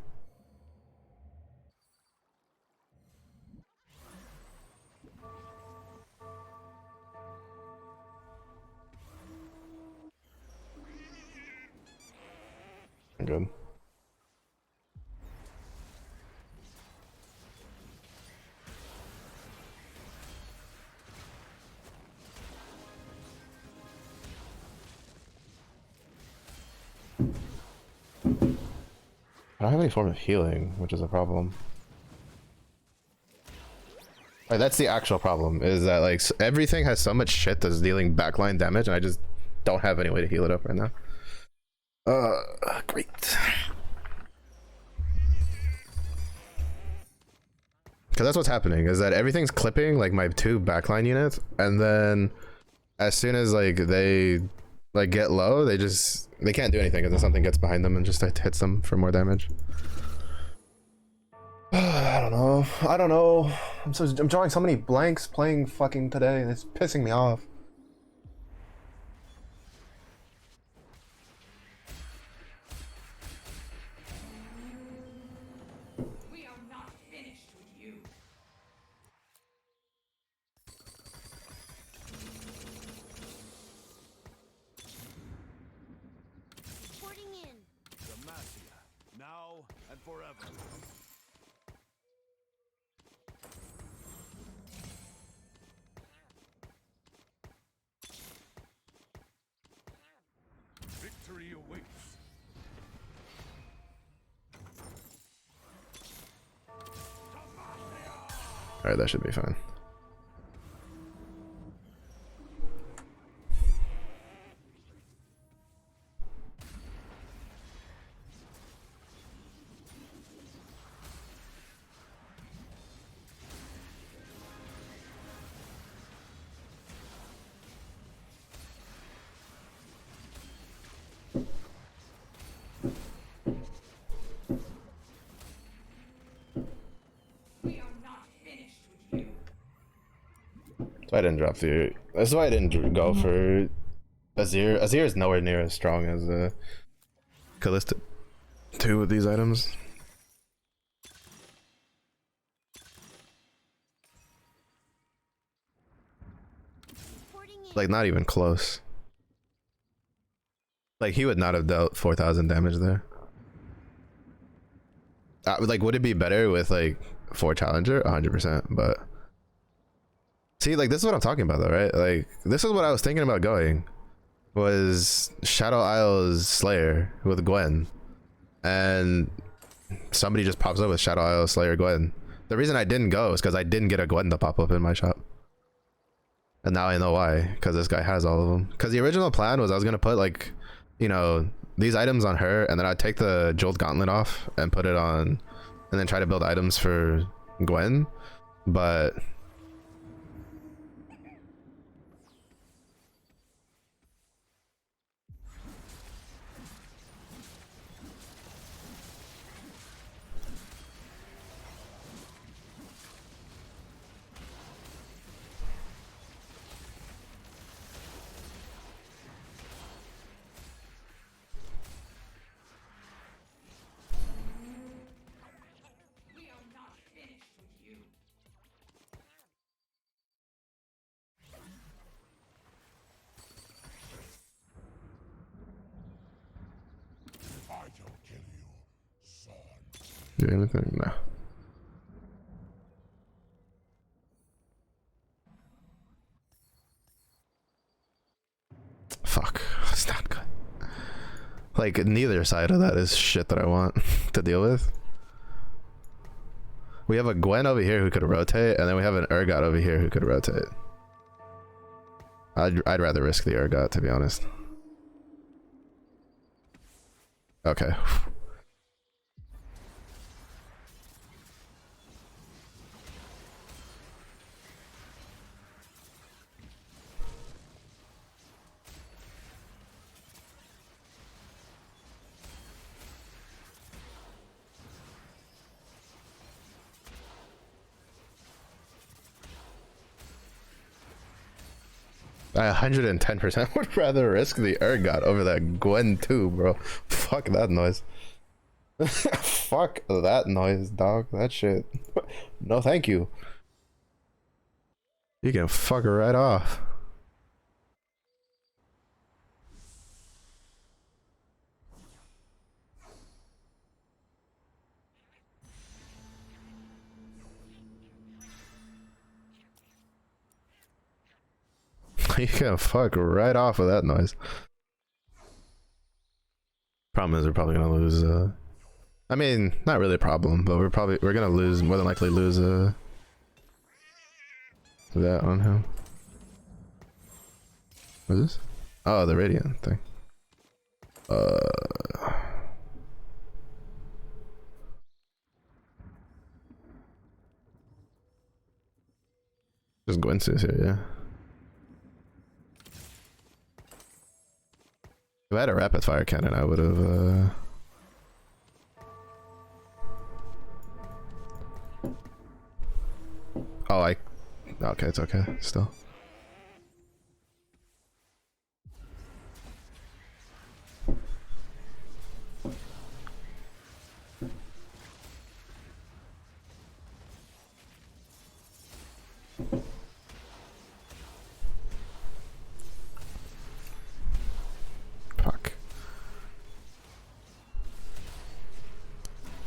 I'm good. I don't have any form of healing, which is a problem. Like, that's the actual problem, is that like everything has so much shit that's dealing backline damage, and I just don't have any way to heal it up right now. Great. Because that's what's happening, is that everything's clipping like my 2 backline units, and then as soon as like they like get low, they can't do anything, because then something gets behind them and just hits them for more damage. I don't know. I'm drawing so many blanks playing fucking today, and it's pissing me off. We are not finished with you. Reporting in. Demacia, now and forever. Victory awaits. Alright, that should be fine. I didn't drop the. That's why I didn't go for Azir. Azir is nowhere near as strong as Callista 2 with these items. Like, not even close. Like, he would not have dealt 4,000 damage there. Like, would it be better with, like, 4 Challenger? 100%, but... See, like, this is what I'm talking about, though, right? Like, this is what I was thinking about going. Was Shadow Isles Slayer with Gwen. And somebody just pops up with Shadow Isles Slayer Gwen. The reason I didn't go is because I didn't get a Gwen to pop up in my shop. And now I know why, because this guy has all of them. Because the original plan was I was going to put, like, you know, these items on her, and then I'd take the Jeweled Gauntlet off and put it on, and then try to build items for Gwen. But... If I don't kill you, Zon. do anything? No. Fuck. It's not good. Like, neither side of that is shit that I want to deal with. We have a Gwen over here who could rotate, and then we have an Urgot over here who could rotate. I'd rather risk the Urgot, to be honest. Okay. I 110% would rather risk the Urgot over that Gwen too, bro. Fuck that noise. Fuck that noise, dog. That shit. No, thank you. You can fuck her right off. You can fuck right off with that noise. Problem is, we're probably gonna lose. I mean, not really a problem, but we're gonna lose. More than likely, lose that on him. What is this? Oh, the Radiant thing. Just Gwen's here, yeah. If I had a rapid fire cannon, I would have. Oh, okay, it's okay. Still. Fuck.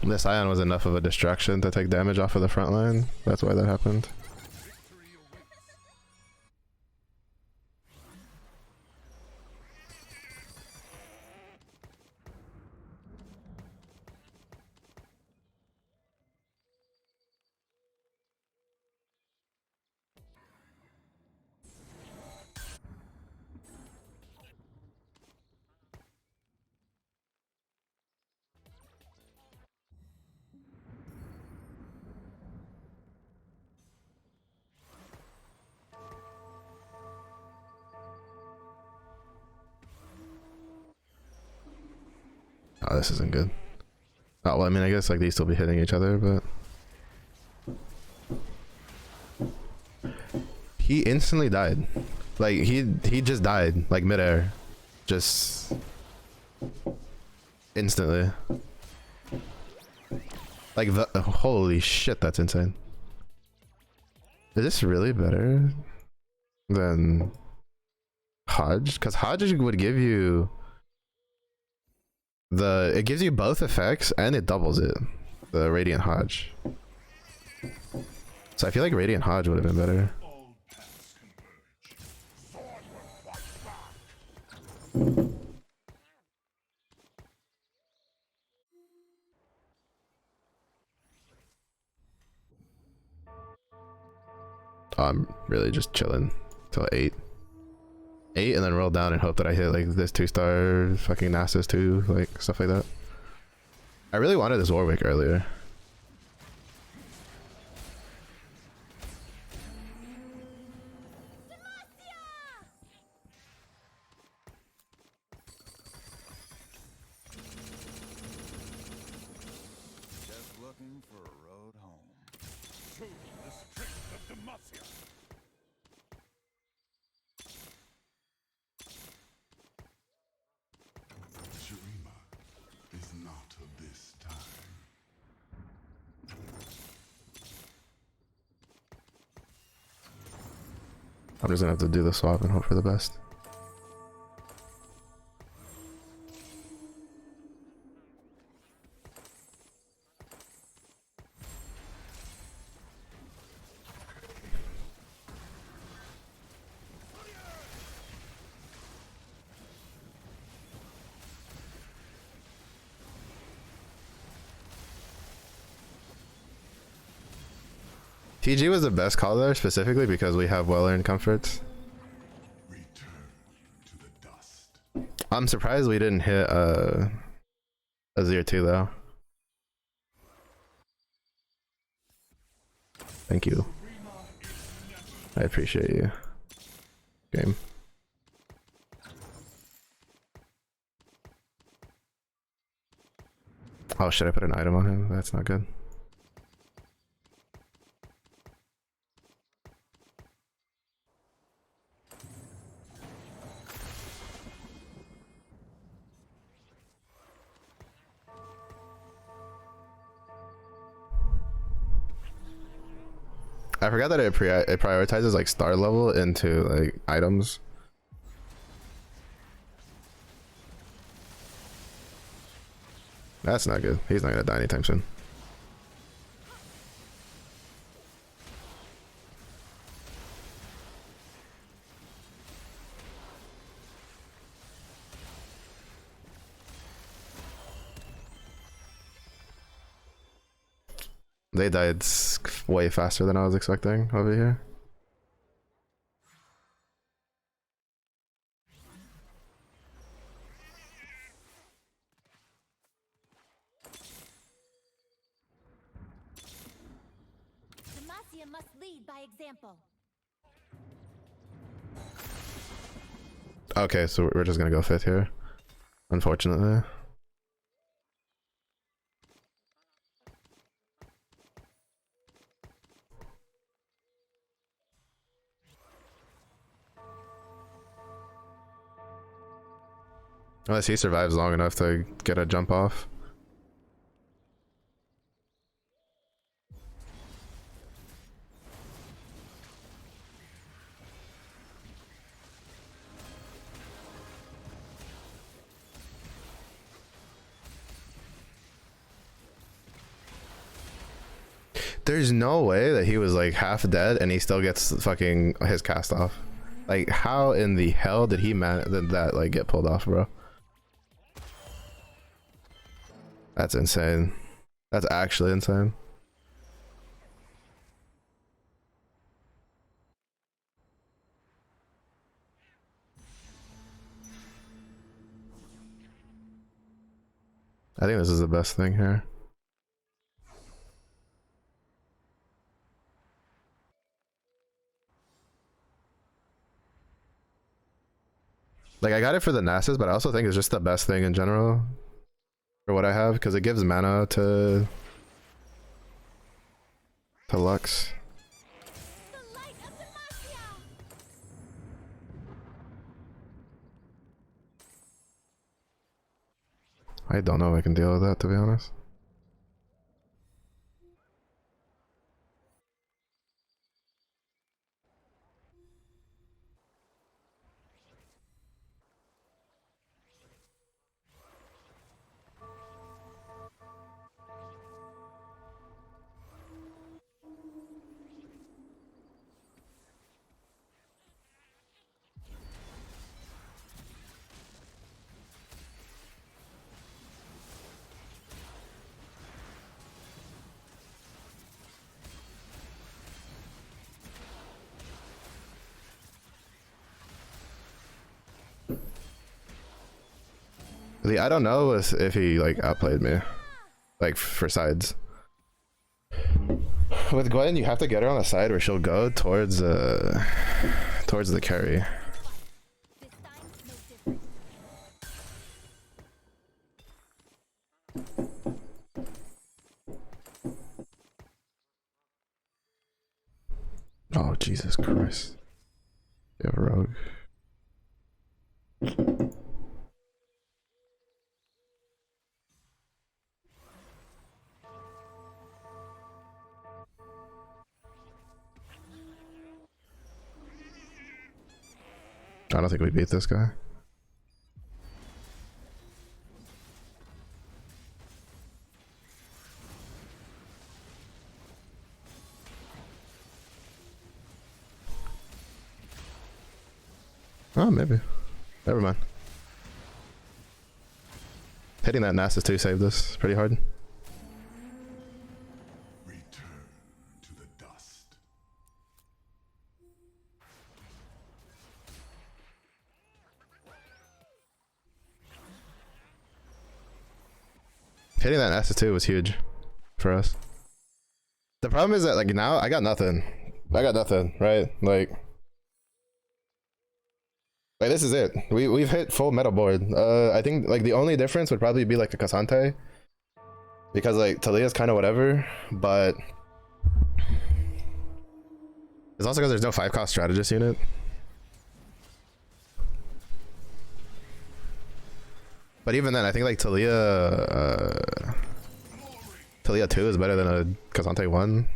This Ion was enough of a distraction to take damage off of the front line. That's why that happened. Oh, this isn't good. Oh, well, I mean, I guess like these still be hitting each other, but He instantly died. Like he just died like midair, just instantly. Like the holy shit, that's insane. Is this really better than Hodge? Because Hodge would give you it gives you both effects and it doubles it. The Radiant Hodge. So I feel like Radiant Hodge would have been better. All paths converge. Sword will fight back. I'm really just chilling till 8 and then roll down and hope that I hit like this 2-star fucking Nasus too, like stuff like that. I really wanted this Warwick earlier. Just looking for a road home. To the strength of Demacia. Shurima is not of this time. I'm just gonna have to do the swap and hope for the best. TG was the best call there specifically because we have well-earned comforts. Return to the dust. I'm surprised we didn't hit Azir 2 though. Thank you. I appreciate you. Game. Oh, should I put an item on him? That's not good. I forgot that it prioritizes like star level into like items. That's not good. He's not gonna die anytime soon. They died way faster than I was expecting over here. Demacia must lead by example. Okay, so we're just gonna go 5th here, unfortunately. Unless he survives long enough to get a jump off. There's no way that he was like half dead and he still gets fucking his cast off. Like, how in the hell did he that like get pulled off, bro? That's insane. That's actually insane. I think this is the best thing here. Like, I got it for the Nasus, but I also think it's just the best thing in general for what I have, because it gives mana to Lux. The light of Demacia! I don't know if I can deal with that, to be honest. I don't know if he like outplayed me, like for sides. With Gwen, you have to get her on a side where she'll go towards the carry. This time, no different. Oh Jesus Christ! You have a rogue. I don't think we beat this guy. Oh, maybe. Never mind. Hitting that Nasus 2 saved us pretty hard. Return to the dust. Hitting that Nasus 2 was huge for us. The problem is that like now I got nothing. I got nothing, right? Like this is it. We've hit full meta board. I think like the only difference would probably be like the K'Sante, because like Talia's kind of whatever, but it's also because there's no 5-cost strategist unit. But even then, I think like Talia 2 is better than a K'Sante 1.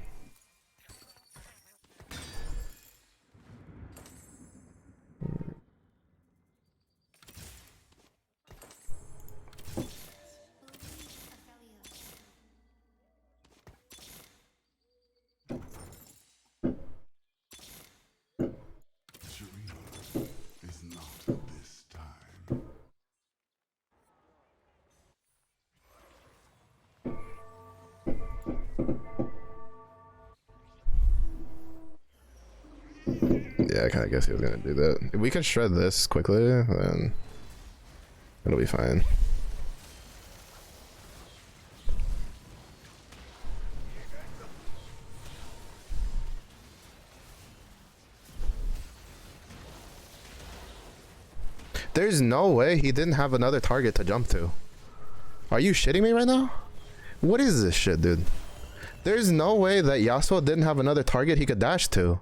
Shurima is not this time. Yeah, I kind of guess he was gonna do that. If we can shred this quickly, then it'll be fine. There's no way he didn't have another target to jump to. Are you shitting me right now? What is this shit, dude? There's no way that Yasuo didn't have another target he could dash to.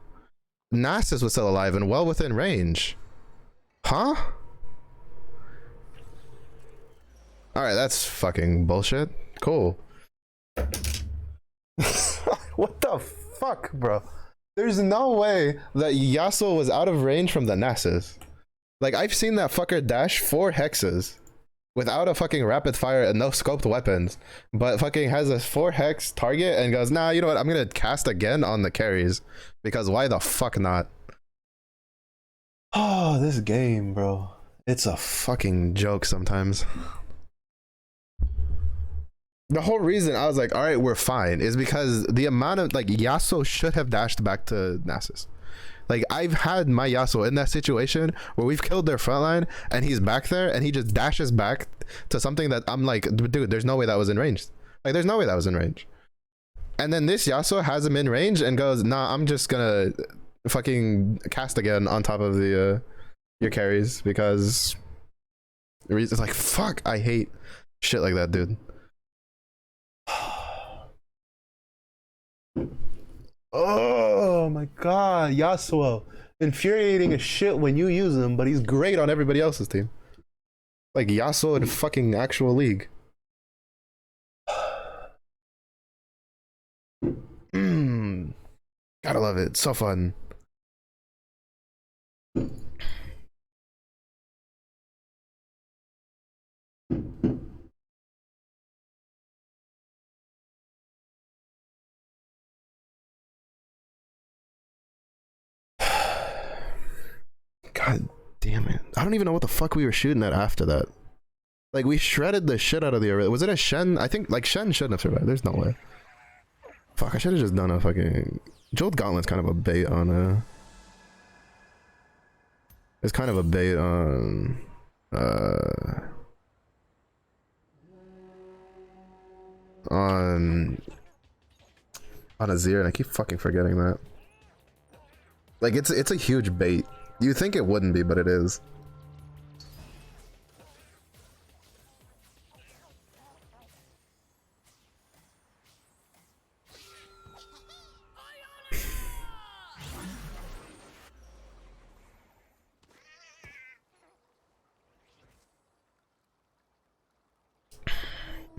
Nasus was still alive and well within range. Huh? Alright, that's fucking bullshit. Cool. What the fuck, bro? There's no way that Yasuo was out of range from the Nasus. Like, I've seen that fucker dash 4 hexes without a fucking rapid fire and no scoped weapons, but fucking has a 4 hex target and goes, nah, you know what, I'm gonna cast again on the carries, because why the fuck not? Oh, this game, bro. It's a fucking joke sometimes. The whole reason I was like, all right, we're fine, is because the amount of, like, Yasuo should have dashed back to Nasus. Like, I've had my Yasuo in that situation where we've killed their frontline and he's back there and he just dashes back to something that I'm like, dude, there's no way that was in range. Like, there's no way that was in range. And then this Yasuo has him in range and goes, nah, I'm just gonna fucking cast again on top of the your carries, because it's like, fuck, I hate shit like that, dude. Oh my god, Yasuo. Infuriating as shit when you use him, but he's great on everybody else's team. Like Yasuo in fucking actual league. Gotta love it. It's so fun. God damn it. I don't even know what the fuck we were shooting at after that. Like, we shredded the shit out of the array. Was it a Shen? I think, like, Shen shouldn't have survived. There's no way. Fuck, I should have just done a fucking... Jeweled Gauntlet's kind of a bait on a... It's kind of a bait on... On Azir, and I keep fucking forgetting that. Like, it's a huge bait. You think it wouldn't be, but it is.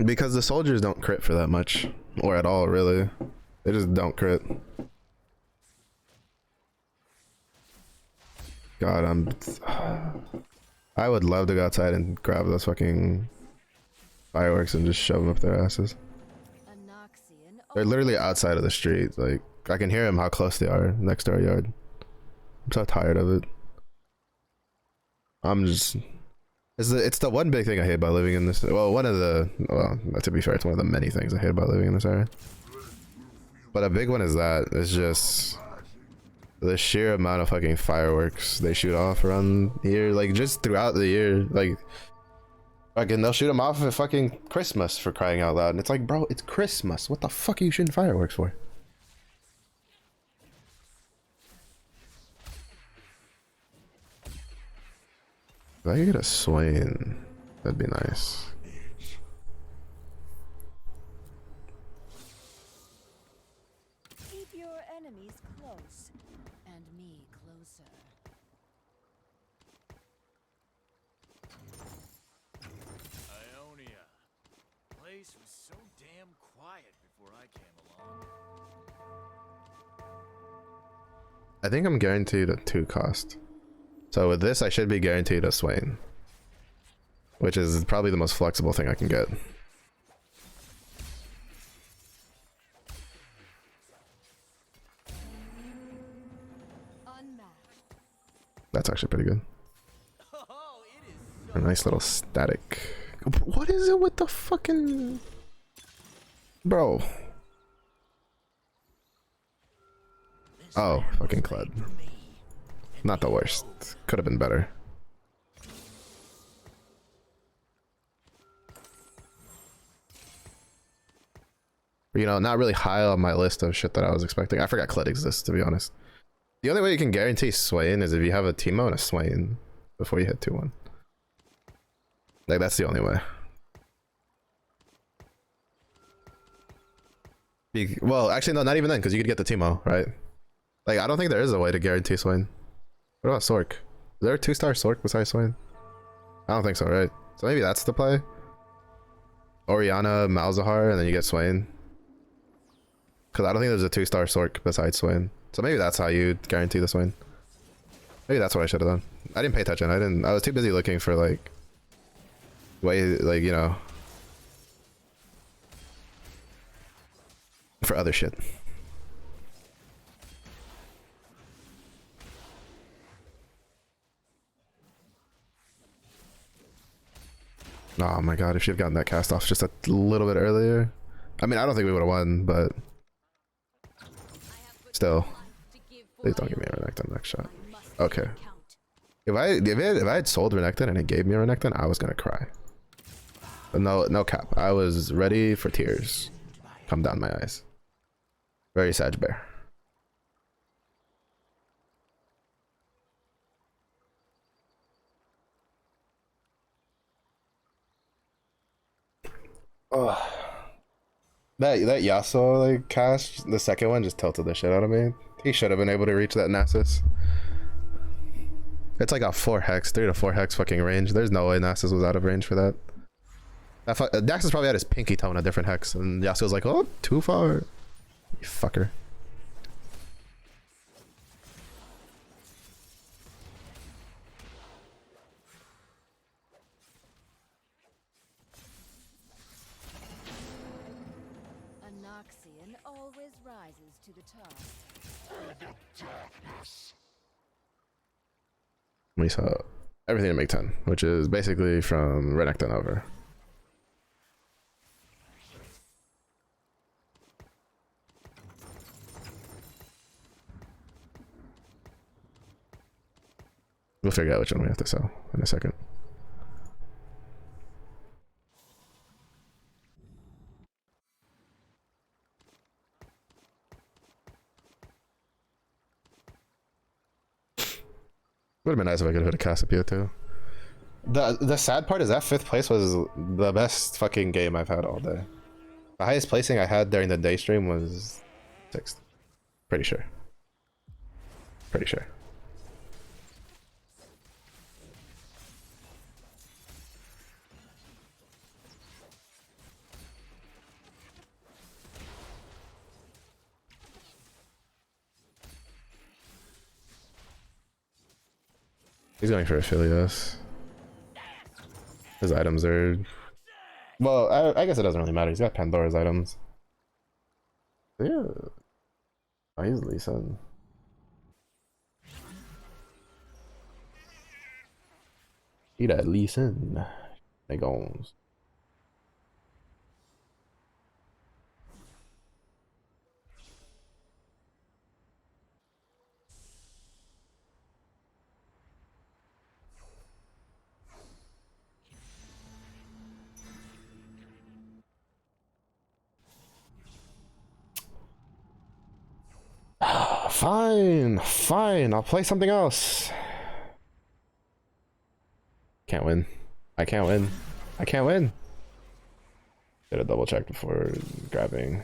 Because the soldiers don't crit for that much, or at all, really. They just don't crit. God, I would love to go outside and grab those fucking fireworks and just shove them up their asses. They're literally outside of the street. Like, I can hear them how close they are next to our yard. I'm so tired of it. I'm just... It's the one big thing I hate about living in this... Well, to be fair, it's one of the many things I hate about living in this area. But a big one is that. It's just... the sheer amount of fucking fireworks they shoot off around here, like, just throughout the year. Like, fucking, they'll shoot them off at fucking Christmas, for crying out loud. And it's like, bro, it's Christmas. What the fuck are you shooting fireworks for? If I could get a Swain, that'd be nice. Keep your enemies close, and me closer. Ionia. Place was so damn quiet before I came along. I think I'm guaranteed a 2 cost. So with this, I should be guaranteed a Swain, which is probably the most flexible thing I can get. That's actually pretty good. A nice little static. What is it with the fucking... Bro. Oh, fucking Kled. Not the worst. Could have been better. You know, not really high on my list of shit that I was expecting. I forgot Kled exists, to be honest. The only way you can guarantee Swain is if you have a Teemo and a Swain before you hit 2-1. Like, that's the only way. Well, actually, no, not even then, because you could get the Teemo, right? Like, I don't think there is a way to guarantee Swain. What about Sork? Is there a 2-star Sork besides Swain? I don't think so, right? So maybe that's the play. Orianna, Malzahar, and then you get Swain. Because I don't think there's a 2-star Sork besides Swain. So maybe that's how you guarantee the Swain. Maybe that's what I should have done. I didn't pay attention. I was too busy looking for, like... like, you know... for other shit. Oh my god, if she had gotten that cast off just a little bit earlier. I mean, I don't think we would have won, but still. Please don't give me a Renekton next shot. Okay. If I had sold Renekton and it gave me a Renekton, I was gonna cry. But no cap. I was ready for tears come down my eyes. Very Sag Bear. Oh, that Yasuo like cast, the second one just tilted the shit out of me. He should have been able to reach that Nasus. It's like a 4 hex, 3 to 4 hex fucking range. There's no way Nasus was out of range for that. Nasus probably had his pinky toe in a different hex, and Yasuo's like, oh, too far. You fucker. always rises to the top. We saw everything to make 10, which is basically from Renekton over. We'll figure out which one we have to sell in a second. Would have been nice if I could have hit a Cassiopeia too. The sad part is that 5th place was the best fucking game I've had all day. The highest placing I had during the day stream was 6th. Pretty sure. Pretty sure. He's going for Aphelios. His items are... Well, I guess it doesn't really matter. He's got Pandora's items. Yeah. Oh, he's Lee Sin. He that Lee Sin. They goes. Fine, I'll play something else. Can't win. I can't win. I can't win. Gotta double check before grabbing.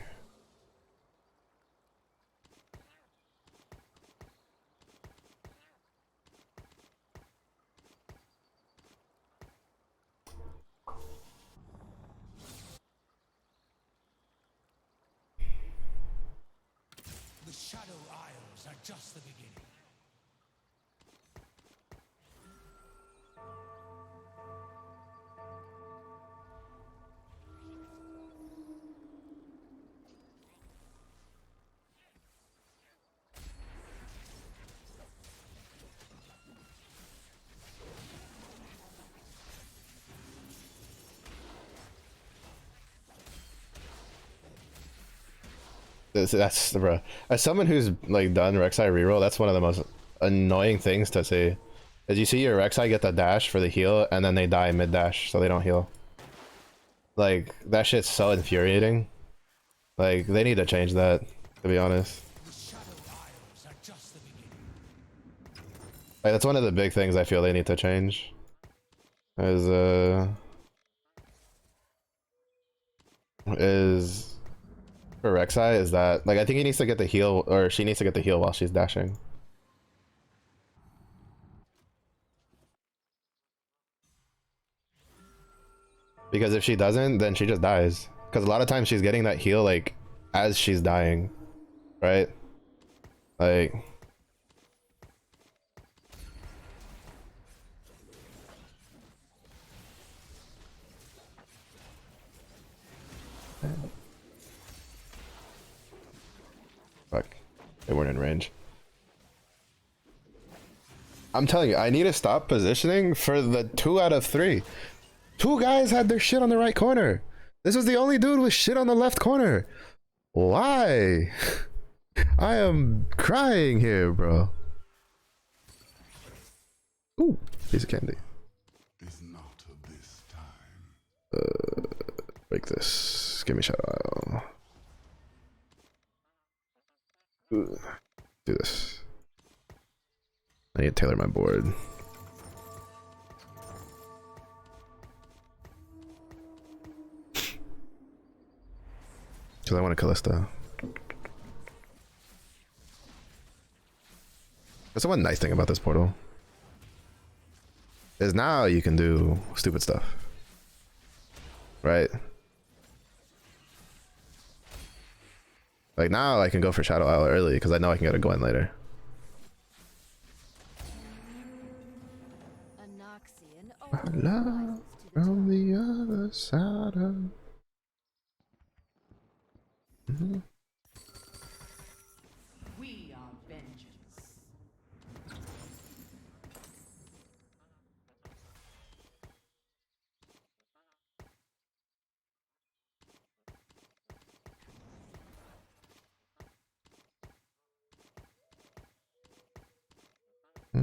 The Shadow Isles are just the beginning. That's bro. As someone who's like done Rek'Sai reroll, that's one of the most annoying things to see. Is you see your Rek'Sai get the dash for the heal, and then they die mid dash, so they don't heal. Like that shit's so infuriating. Like they need to change that, to be honest. The Shadow Isles are just the beginning. Like that's one of the big things I feel they need to change. Is for Rek'Sai is that like I think he needs to get the heal, or she needs to get the heal while she's dashing. Because if she doesn't, then she just dies. Because a lot of times she's getting that heal like as she's dying, right? Like fuck, they weren't in range. I'm telling you, I need to stop positioning for the 2 out of 3. 2 guys had their shit on the right corner. This was the only dude with shit on the left corner. Why? I am crying here, bro. Ooh, piece of candy. Is not of this time. Break this. Give me Shadow Isle. Do this. I need to tailor my board. Because I want a Callista. That's the one nice thing about this portal. Is now you can do stupid stuff. Right? Like now I can go for Shadow Isle early because I know I can get a Gwen later. Anoxian I always love rises to the from top. the other side of...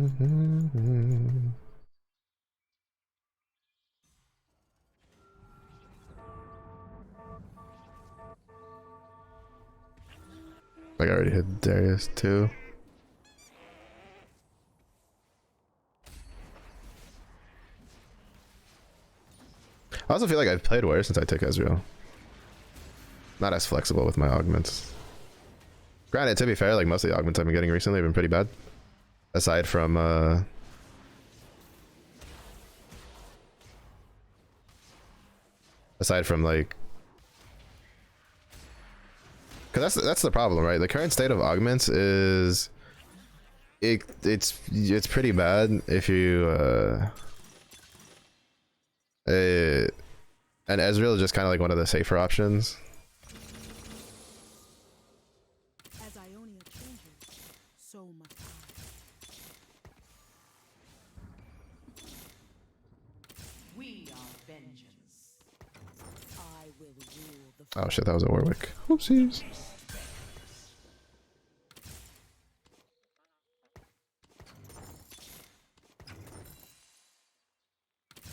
Like I already hit Darius too. I also feel like I've played worse since I took Ezreal. Not as flexible with my augments. Granted, to be fair, like most of the augments I've been getting recently have been pretty bad. Aside from like, because that's the problem, right? The current state of augments is it's pretty bad if you and Ezreal is just kind of like one of the safer options. As Ionia changes, so must I. We are vengeance. I will rule the Oh shit, that was a Warwick. Oopsies.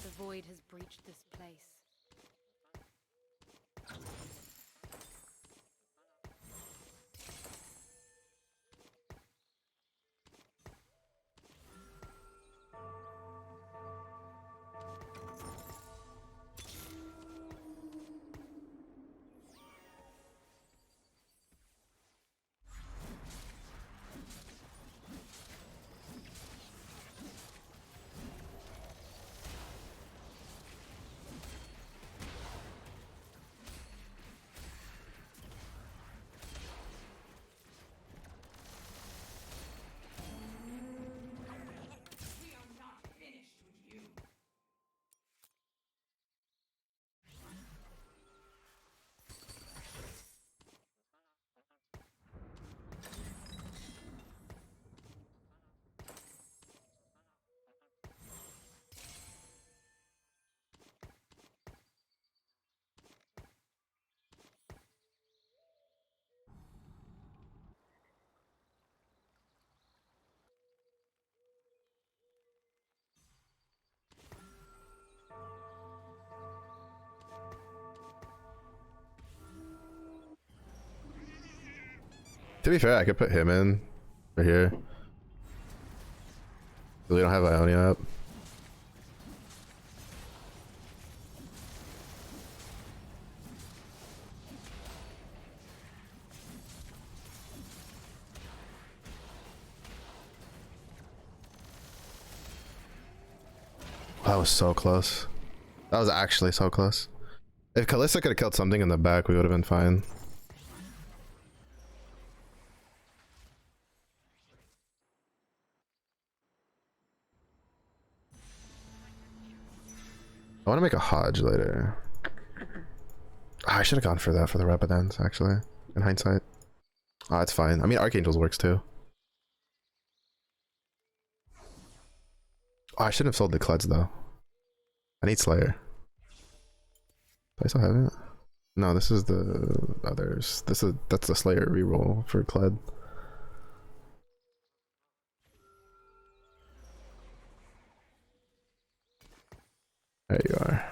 The void has breached this place. To be fair, I could put him in right here. We don't have Ionia up. That was so close. That was actually so close. If Kalista could have killed something in the back, we would have been fine. I want to make a Hodge later. I should have gone for that for the Repidans, actually, in hindsight. Ah, it's fine. I mean, Archangels works too. Oh, I shouldn't have sold the Kleds though. I need Slayer. Do I still have it? No, this is the others. That's the Slayer reroll for Kled. There you are.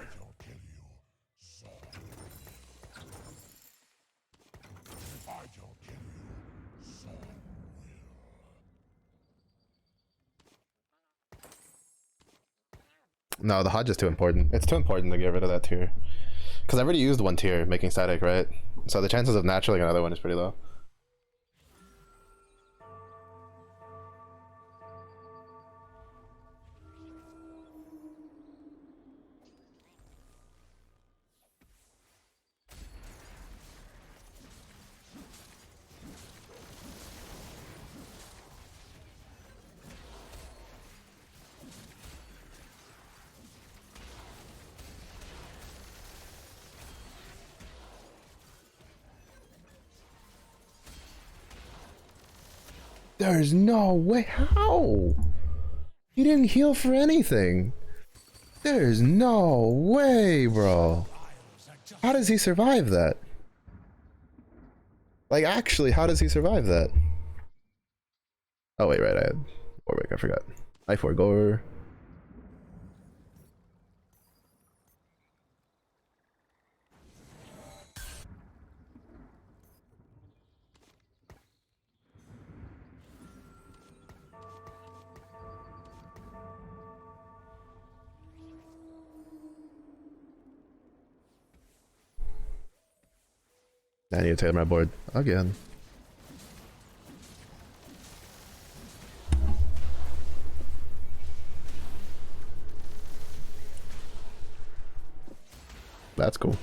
No, the Hodge is too important. It's too important to get rid of that tier. Because I've already used one tier making static, right? So the chances of naturally another one is pretty low. There's no way. How? He didn't heal for anything. There's no way, bro. How does he survive that? Like, actually, how does he survive that? Oh, wait, right. I had Warwick. I forgot. I4 Gore. I need to tailor my board again. That's cool.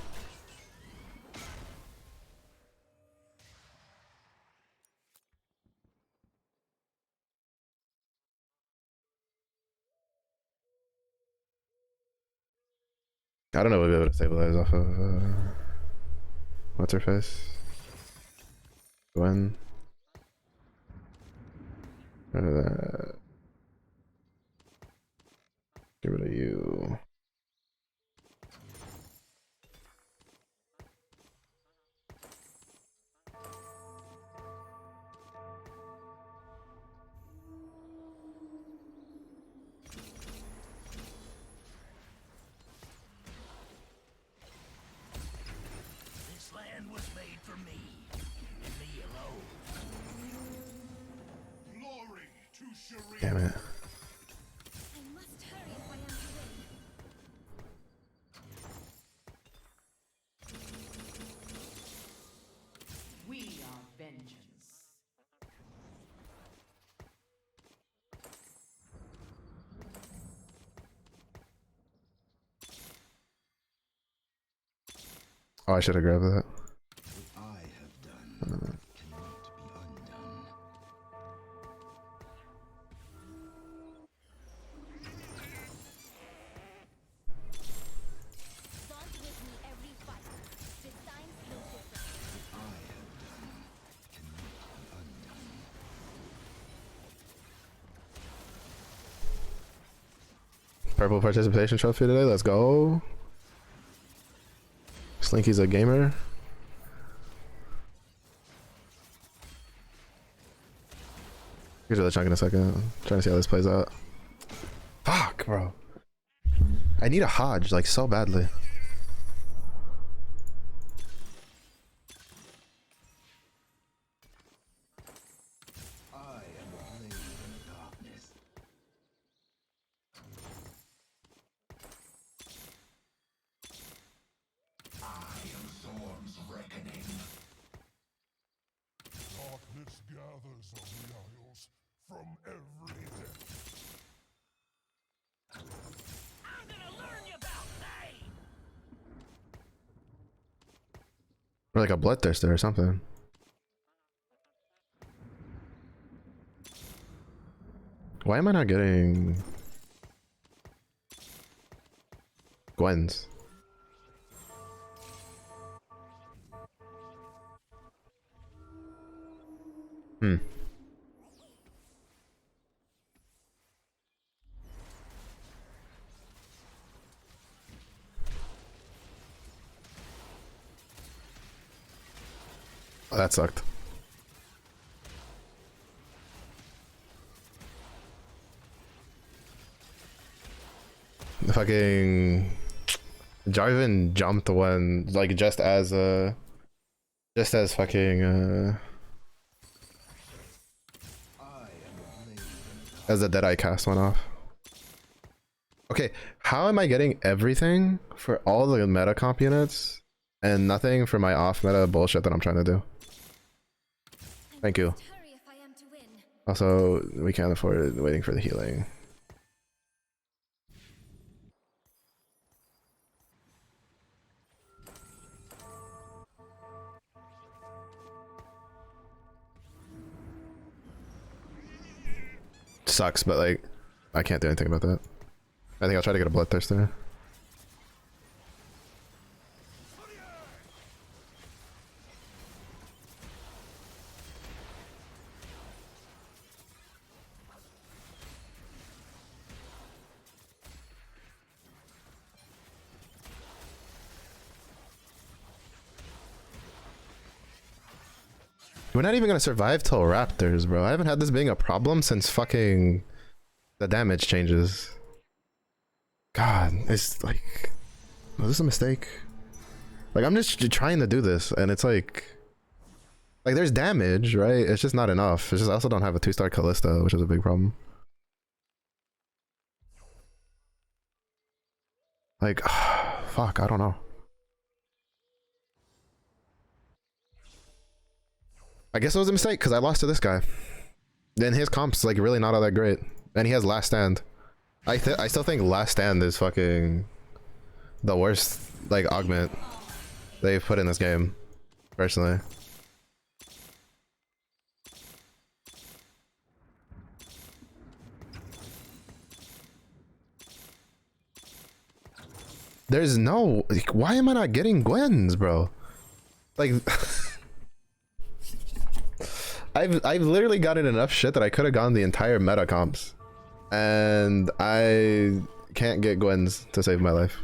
I don't know if we'll be able to stabilize off of what's her face? Gwen. Get rid of that. Get rid of you. This land was made for me, and me alone. Glory to Shari. Damn it. I must hurry if I am to win. We are vengeance. Oh, I should have grabbed that. What I have done cannot be undone. Don't with me every fight. The signs no different. What I have done cannot be undone. Purple participation trophy today. Let's go. Slinky's a gamer. Here's the chunk in a second. Trying to see how this plays out. Fuck, bro. I need a Hodge like so badly. I am a blade in the darkness. I am Zorm's reckoning. Darkness gathers on the Isles from every depth. I'm gonna learn you about pain. Or like a bloodthirster or something. Why am I not getting Gwen's? Hmm. Oh, that sucked. The fucking Jarvan jumped when like just as fucking as the Deadeye cast went off. Okay, how am I getting everything for all the meta comp units and nothing for my off meta bullshit that I'm trying to do? Thank you. Hurry if I am to win. Also, we can't afford waiting for the healing. Sucks, but like, I can't do anything about that. I think I'll try to get a bloodthirster. We're not even gonna survive till Raptors, bro. I haven't had this being a problem since fucking the damage changes. God, it's like, was this a mistake? Like, I'm just trying to do this, and it's like there's damage, right? It's just not enough. It's just I also don't have a 2-star Callista, which is a big problem. Like, fuck, I don't know. I guess it was a mistake because I lost to this guy. Then his comp's like really not all that great, and he has Last Stand. I still think Last Stand is fucking the worst like augment they've put in this game, personally. There's no, like, why am I not getting Gwens, bro? Like, I've literally gotten enough shit that I could have gone the entire meta comps, and I can't get Gwens to save my life.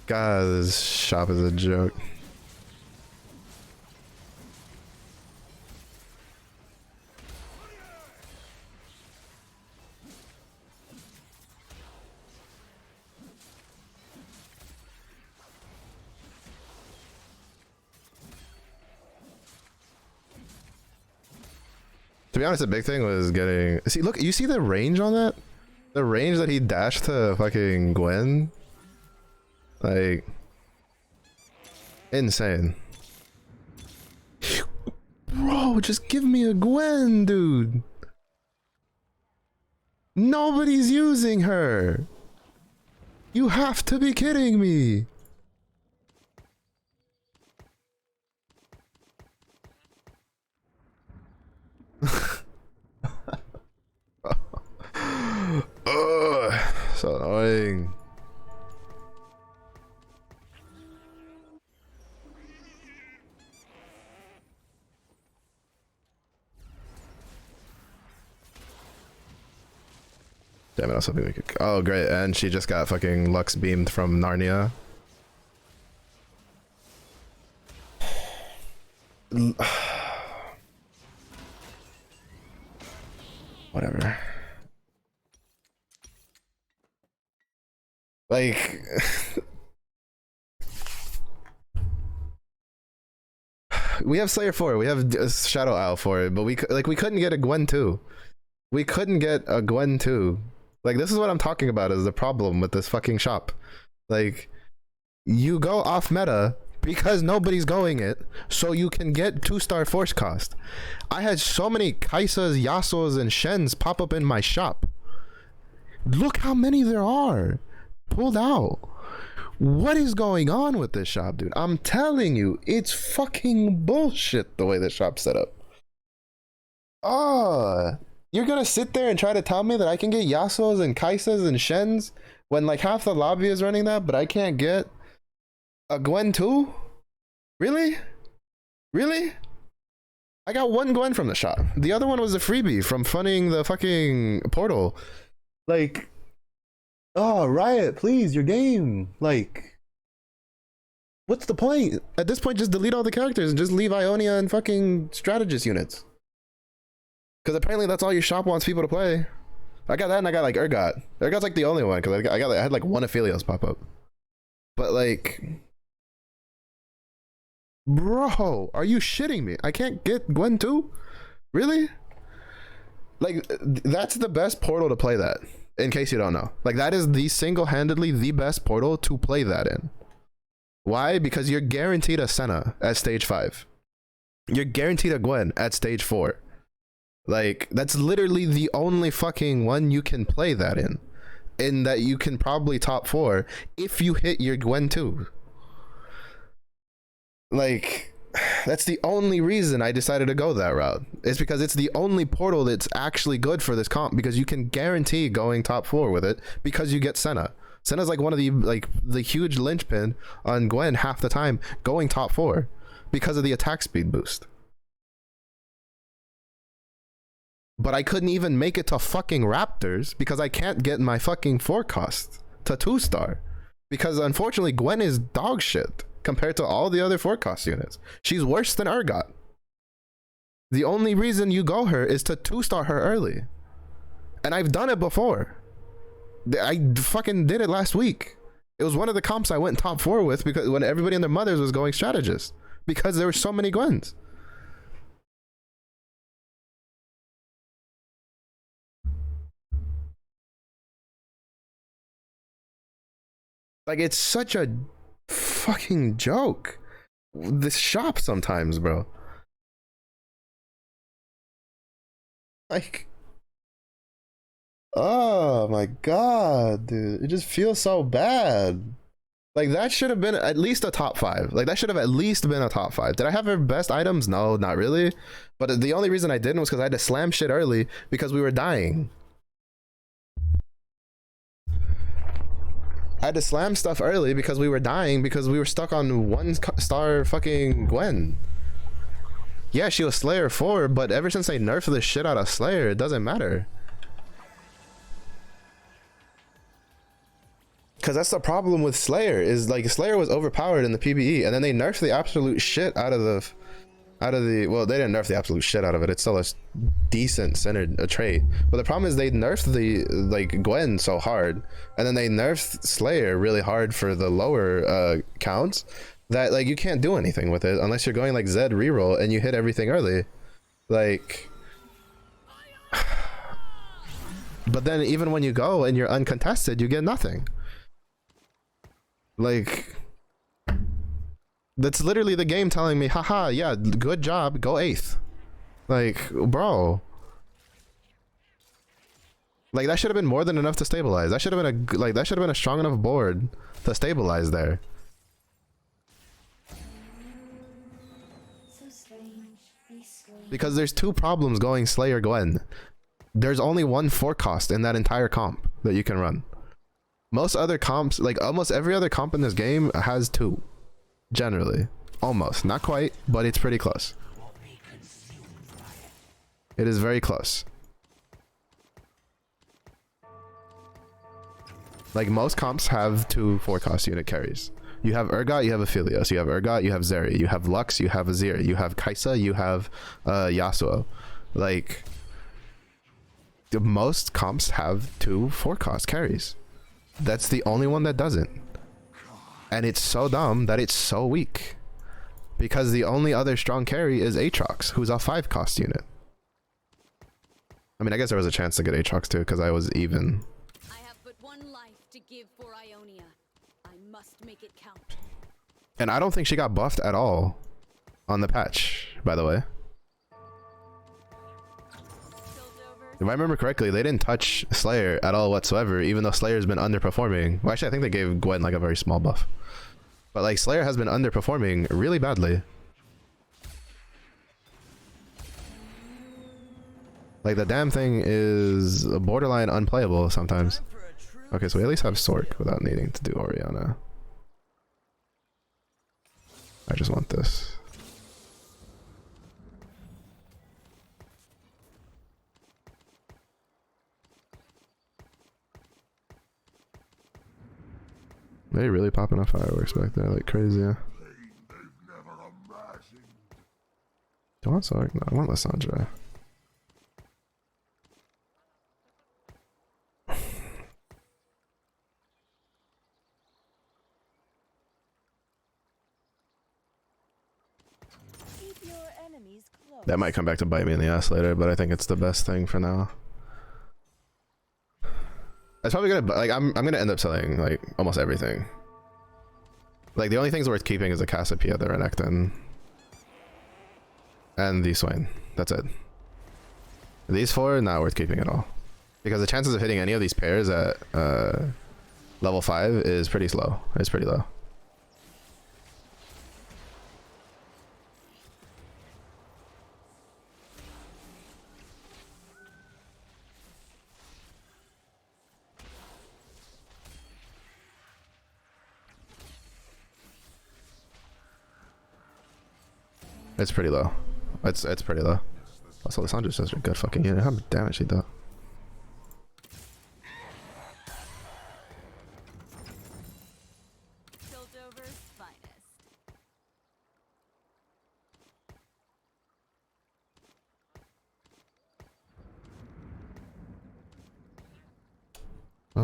God, this shop is a joke. To be honest, the big thing was getting... See, look, you see the range on that? The range that he dashed to fucking Gwen? Like... insane. Bro, just give me a Gwen, dude. Nobody's using her. You have to be kidding me. Ugh, so annoying. Damn it, I was hoping we could... Oh, great, and she just got fucking Lux beamed from Narnia. Whatever. Like... we have Slayer 4, we have Shadow Owl for it, but we couldn't get a Gwen 2. We couldn't get a Gwen 2. Like, this is what I'm talking about, is the problem with this fucking shop. Like, you go off meta because nobody's going it, so you can get 2-star force cost. I had so many Kaisas, Yasuos, and Shens pop up in my shop. Look how many there are pulled out. What is going on with this shop, dude? I'm telling you, it's fucking bullshit the way this shop's set up. You're gonna sit there and try to tell me that I can get Yasuos and Kaisas and Shens when like half the lobby is running that, but I can't get a Gwen 2? Really? Really? I got one Gwen from the shop. The other one was a freebie from funding the fucking portal. Like, oh, Riot, please, your game. Like, what's the point? At this point, just delete all the characters and just leave Ionia and fucking strategist units. Because apparently that's all your shop wants people to play. I got that, and I got like Urgot. Urgot's like the only one, because I had like one Aphelios pop up. But like, bro, are you shitting me? I can't get Gwen 2? Really? Like, that's the best portal to play that, in case you don't know. Like, that is the single-handedly the best portal to play that in. Why? Because you're guaranteed a Senna at stage 5. You're guaranteed a Gwen at stage 4. Like, that's literally the only fucking one you can play that in that you can probably top 4 if you hit your Gwen 2. Like, that's the only reason I decided to go that route. It's because it's the only portal that's actually good for this comp, because you can guarantee going top 4 with it because you get Senna. Senna's like one of the huge linchpin on Gwen half the time going top 4 because of the attack speed boost. But I couldn't even make it to fucking Raptors because I can't get my fucking forecast to 2-star. Because unfortunately, Gwen is dog shit compared to all the other forecast units. She's worse than Urgot. The only reason you go her is to 2-star her early. And I've done it before. I fucking did it last week. It was one of the comps I went top 4 with because when everybody and their mothers was going strategist. Because there were so many Gwens. Like, it's such a fucking joke. This shop sometimes, bro. Like, oh my god, dude. It just feels so bad. Like, that should have been at least a top 5. Like, that should have at least been a top 5. Did I have her best items? No, not really. But the only reason I didn't was because I had to slam shit early because we were dying. I had to slam stuff early because we were dying because we were stuck on 1-star fucking Gwen. Yeah, she was Slayer 4, but ever since they nerfed the shit out of Slayer, it doesn't matter. Because that's the problem with Slayer, is like Slayer was overpowered in the PvE, and then they nerfed the absolute shit out of the well, they didn't nerf the absolute shit out of it. It's still a decent centered trait, but the problem is they nerfed the like Gwen so hard, and then they nerfed Slayer really hard for the lower counts, that like you can't do anything with it unless you're going like Zed reroll and you hit everything early. Like, but then even when you go and you're uncontested, you get nothing. Like, that's literally the game telling me, haha, yeah, good job, go 8th. Like, bro. Like, that should have been more than enough to stabilize. That should have been that should have been a strong enough board to stabilize there. Because there's 2 problems going Slayer Gwen. There's only 1 forecast in that entire comp that you can run. Most other comps, like almost every other comp in this game, has 2. Generally. Almost. Not quite, but it's pretty close. It is very close. Like, most comps have 2 forecast unit carries. You have Urgot, you have Aphelios. You have Urgot, you have Zeri. You have Lux, you have Azir. You have Kai'Sa, you have Yasuo. Like, most comps have 2 forecast carries. That's the only one that doesn't. And it's so dumb that it's so weak. Because the only other strong carry is Aatrox, who's a 5 cost unit. I mean, I guess there was a chance to get Aatrox too, because I was even. I have but 1 life to give for Ionia. I must make it count. And I don't think she got buffed at all on the patch, by the way. If I remember correctly, they didn't touch Slayer at all whatsoever, even though Slayer's been underperforming. Well, actually, I think they gave Gwen like a very small buff. But like, Slayer has been underperforming really badly. Like, the damn thing is borderline unplayable sometimes. Okay, so we at least have Sork without needing to do Orianna. I just want this. They really popping off fireworks back there like crazy. Yeah. Do I want Sork? No, I want Lissandra. That might come back to bite me in the ass later, but I think it's the best thing for now. It's probably gonna, like, I'm gonna end up selling like almost everything. Like, the only things worth keeping is the Cassiopeia, the Renekton, and the Swain. That's it. These 4 not worth keeping at all, because the chances of hitting any of these pairs at level 5 is pretty slow. It's pretty low. It's pretty low. It's pretty low. Also, Lissandra's just a good fucking unit. How much damage she does? Piltover's finest. I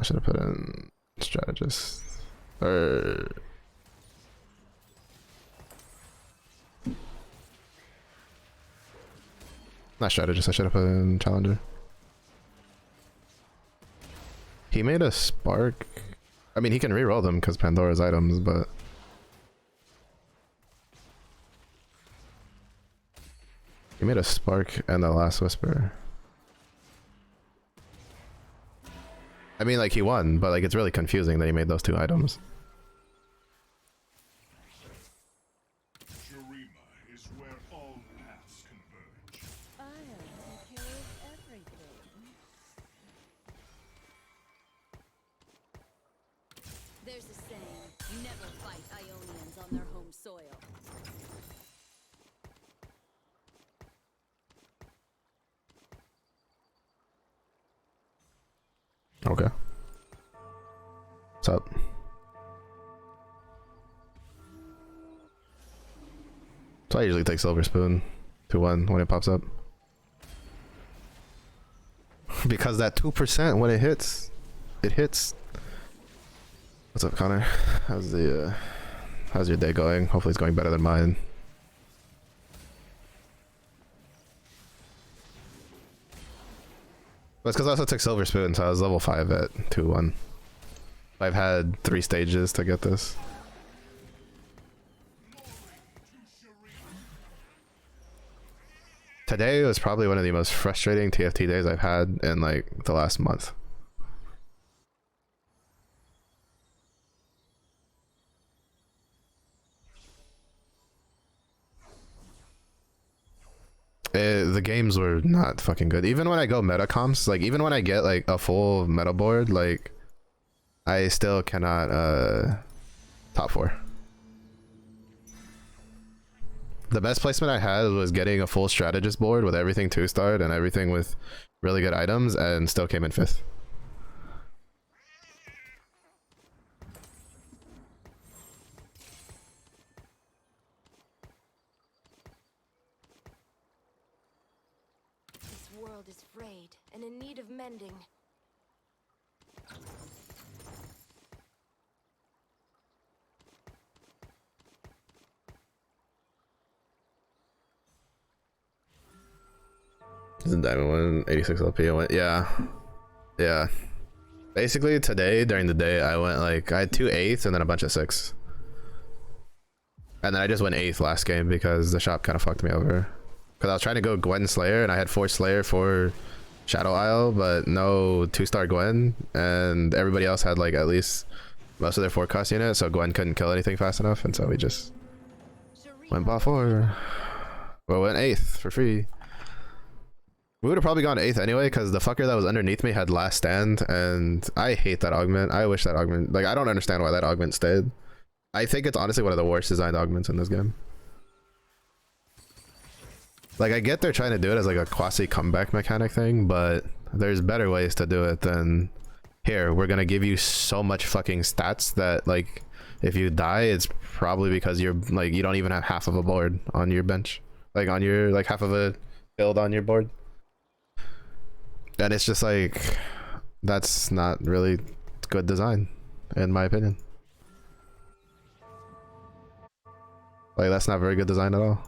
should have put in strategist or not strategist. I should have put in challenger. He made a spark. I mean, he can reroll them because Pandora's items, but he made a spark and the last whisper. I mean, like, he won, but like it's really confusing that he made those two items. Shurima is where all paths converge. I'll take care of everything. There's a saying, never fight Ionians on their home soil. Okay. What's up? So I usually take Silver Spoon 2-1 when it pops up. Because that 2% when it hits, it hits. What's up, Connor? How's your day going? Hopefully it's going better than mine. But it's because I also took Silver Spoon, so I was level 5 at 2-1. I've had 3 stages to get this. Today was probably one of the most frustrating TFT days I've had in like the last month. The games were not fucking good. Even when I go meta comps, like even when I get like a full meta board, like I still cannot top 4. The best placement I had was getting a full strategist board with everything 2-starred and everything with really good items, and still came in 5th. This world is frayed and in need of mending. This is Diamond 1, 86 LP. I went, yeah. Basically, today, during the day, I went like, I had 2 8s and then a bunch of 6. And then I just went 8th last game because the shop kind of fucked me over. Because I was trying to go Gwen Slayer and I had 4 Slayer for Shadow Isle, but no 2-star Gwen. And everybody else had like at least most of their forecast unit, so Gwen couldn't kill anything fast enough. And so we just went bot 4. Well, went 8th for free. We would have probably gone 8th anyway, because the fucker that was underneath me had last stand, and I hate that augment. I wish that augment, like, I don't understand why that augment stayed. I think it's honestly one of the worst designed augments in this game. Like, I get they're trying to do it as like a quasi comeback mechanic thing, but there's better ways to do it than, here, we're gonna give you so much fucking stats that, like, if you die, it's probably because you're, like, you don't even have half of a board on your bench. Like, on your, like, half of a build on your board. And it's just like, that's not really good design, in my opinion. Like, that's not very good design at all.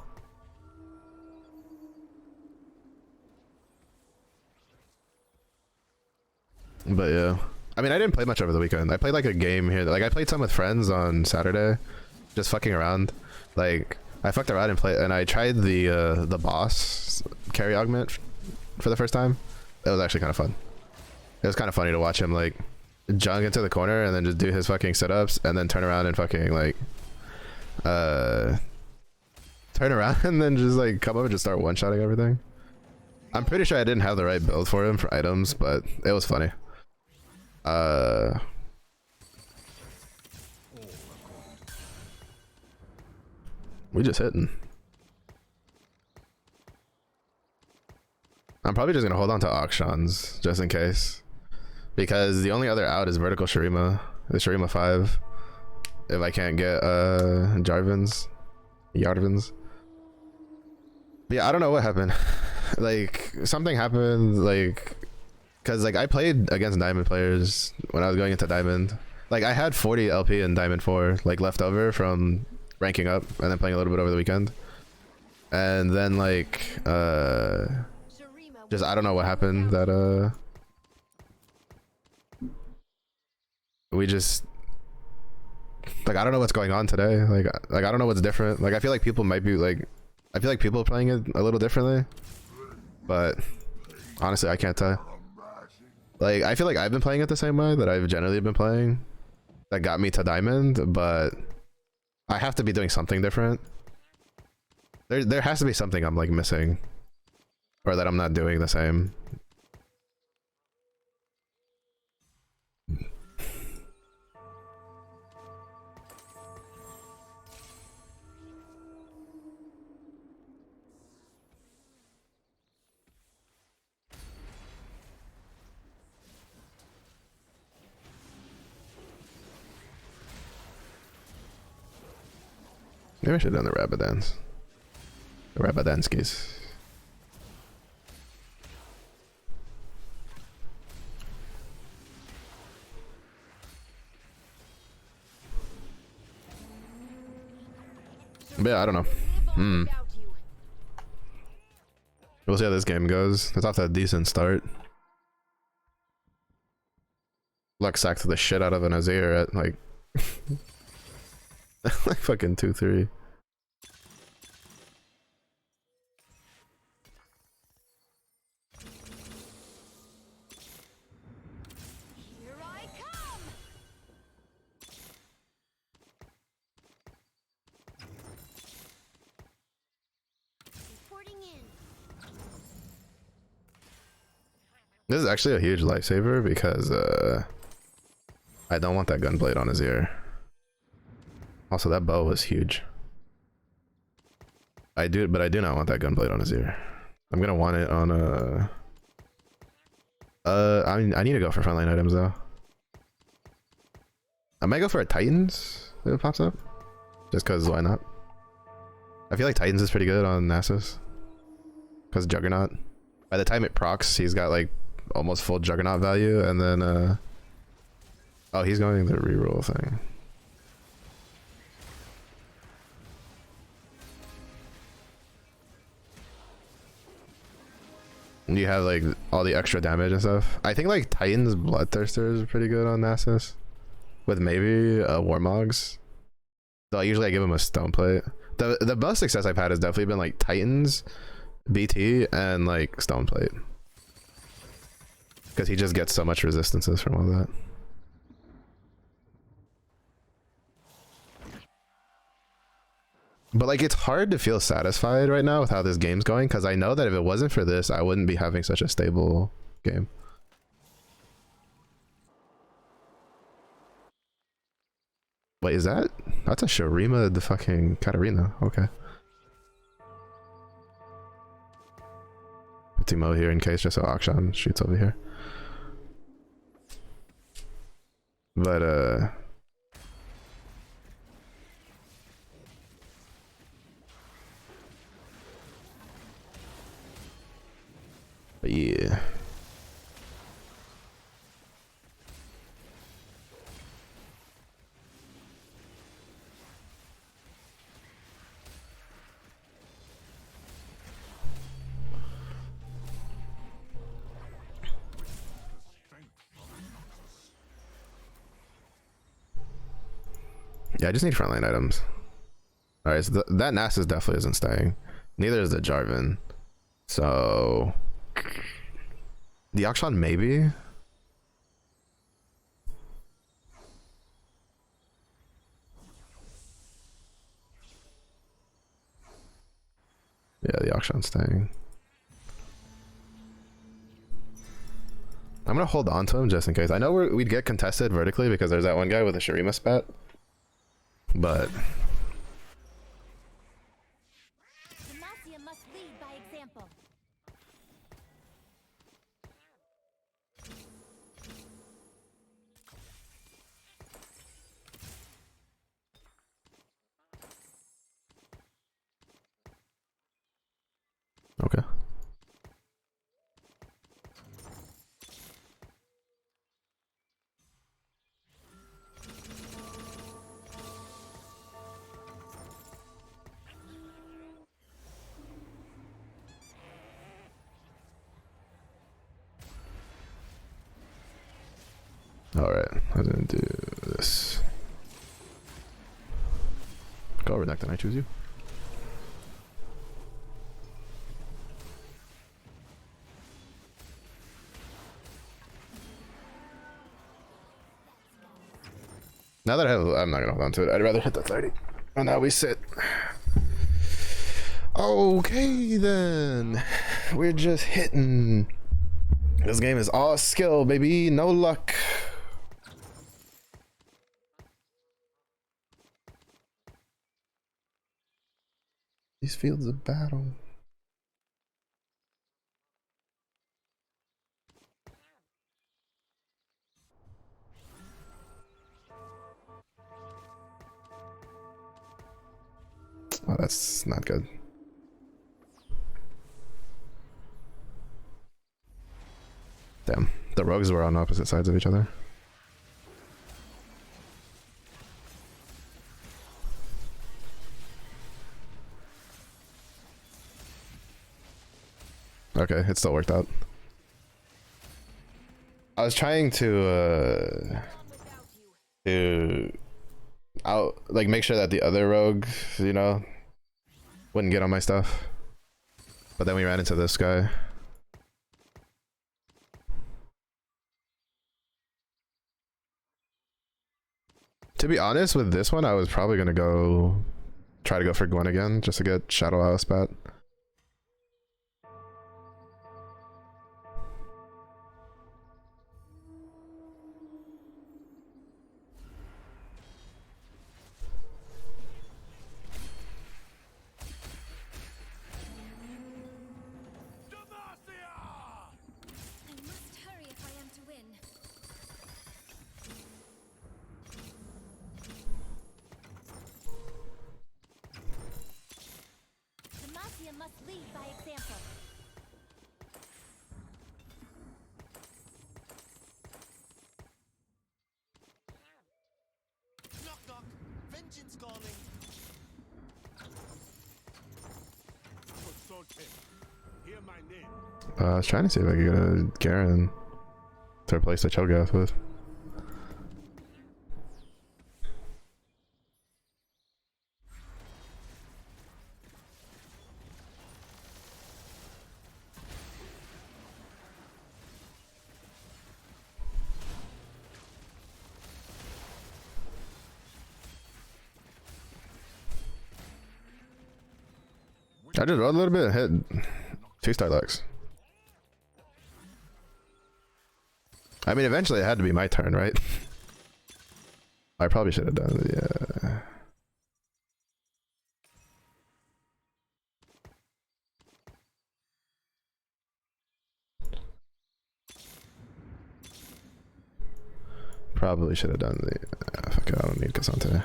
But yeah, I mean, I didn't play much over the weekend. I played like a game here. Like, I played some with friends on Saturday, just fucking around. Like, I fucked around and I tried the boss carry augment for the first time. It was actually kind of fun. It was kind of funny to watch him like jump into the corner and then just do his fucking sit-ups and then turn around and fucking like turn around and then just like come up and just start one-shotting everything. I'm pretty sure I didn't have the right build for him for items, but it was funny. We just hitting. I'm probably just gonna hold on to auctions just in case. because the only other out is vertical Shurima, the Shurima 5. If I can't get Jarvans. But yeah, I don't know what happened. Like something happened, like because like I played against Diamond players when I was going into Diamond. Like I had 40 LP in Diamond 4 like left over from ranking up and then playing a little bit over the weekend. And then like just I don't know what happened that we just like I don't know what's going on today. Like I don't know what's different. Like I feel like people might be like I feel like people are playing it a little differently. But honestly, I can't tell. Like I feel like I've been playing it the same way that I've generally been playing. That got me to Diamond, but I have to be doing something different. There has to be something I'm like missing. Or that I'm not doing the same. Maybe I should have done the Rabadans. The Rabadanskis. But yeah, I don't know. We'll see how this game goes. It's off to a decent start. Lux sacked the shit out of an Azir at like like fucking 2-3. Here I come. Reporting in. This is actually a huge lifesaver because I don't want that gunblade on his ear. Also, that bow was huge. But I do not want that gunblade on his ear. I'm gonna want it on I need to go for frontline items though. I might go for a Titans if it pops up. Just cause why not? I feel like Titans is pretty good on Nasus. Cause Juggernaut. By the time it procs, he's got like almost full Juggernaut value, and then oh, he's going the reroll thing. You have like all the extra damage and stuff. I think like Titan's Bloodthirster is pretty good on Nasus. With maybe Warmogs. Though usually I give him a stone plate. The most success I've had has definitely been like Titans, BT, and like stone plate. Because he just gets so much resistances from all that. But like it's hard to feel satisfied right now with how this game's going, because I know that if it wasn't for this, I wouldn't be having such a stable game. Wait, is that? That's a Shurima, the fucking Katarina. Okay. Put Timo here in case just so Akshan shoots over here. But yeah. Yeah, I just need frontline items. Alright, so that Nasus definitely isn't staying. Neither is the Jarvan. So the Akshan maybe? Yeah, the Akshan's staying. I'm gonna hold on to him just in case. I know we'd get contested vertically because there's that one guy with a Shurima spat. But Demacia must lead by example. Alright, I'm gonna do this. Go over, Necton, I choose you. Now that I have, I'm not gonna hold on to it. I'd rather hit the 30. And now we sit. Okay, then. We're just hitting. This game is all skill, baby. No luck. These fields of battle. Oh, that's not good. Damn, the rogues were on opposite sides of each other. Okay, it still worked out. I was trying to like make sure that the other rogue, you know, wouldn't get on my stuff. But then we ran into this guy. To be honest, with this one, I was probably gonna try to go for Gwen again, just to get Shadow House bat. Must lead by example. Knock knock. Vengeance calling. Hear my name. I was trying to see if I could get a Garen to replace the Cho'Gath with. I just rode a little bit and hit 2-star Lux. I mean, eventually it had to be my turn, right? I probably should have done the probably should have done the fuck it, I don't need Cassante.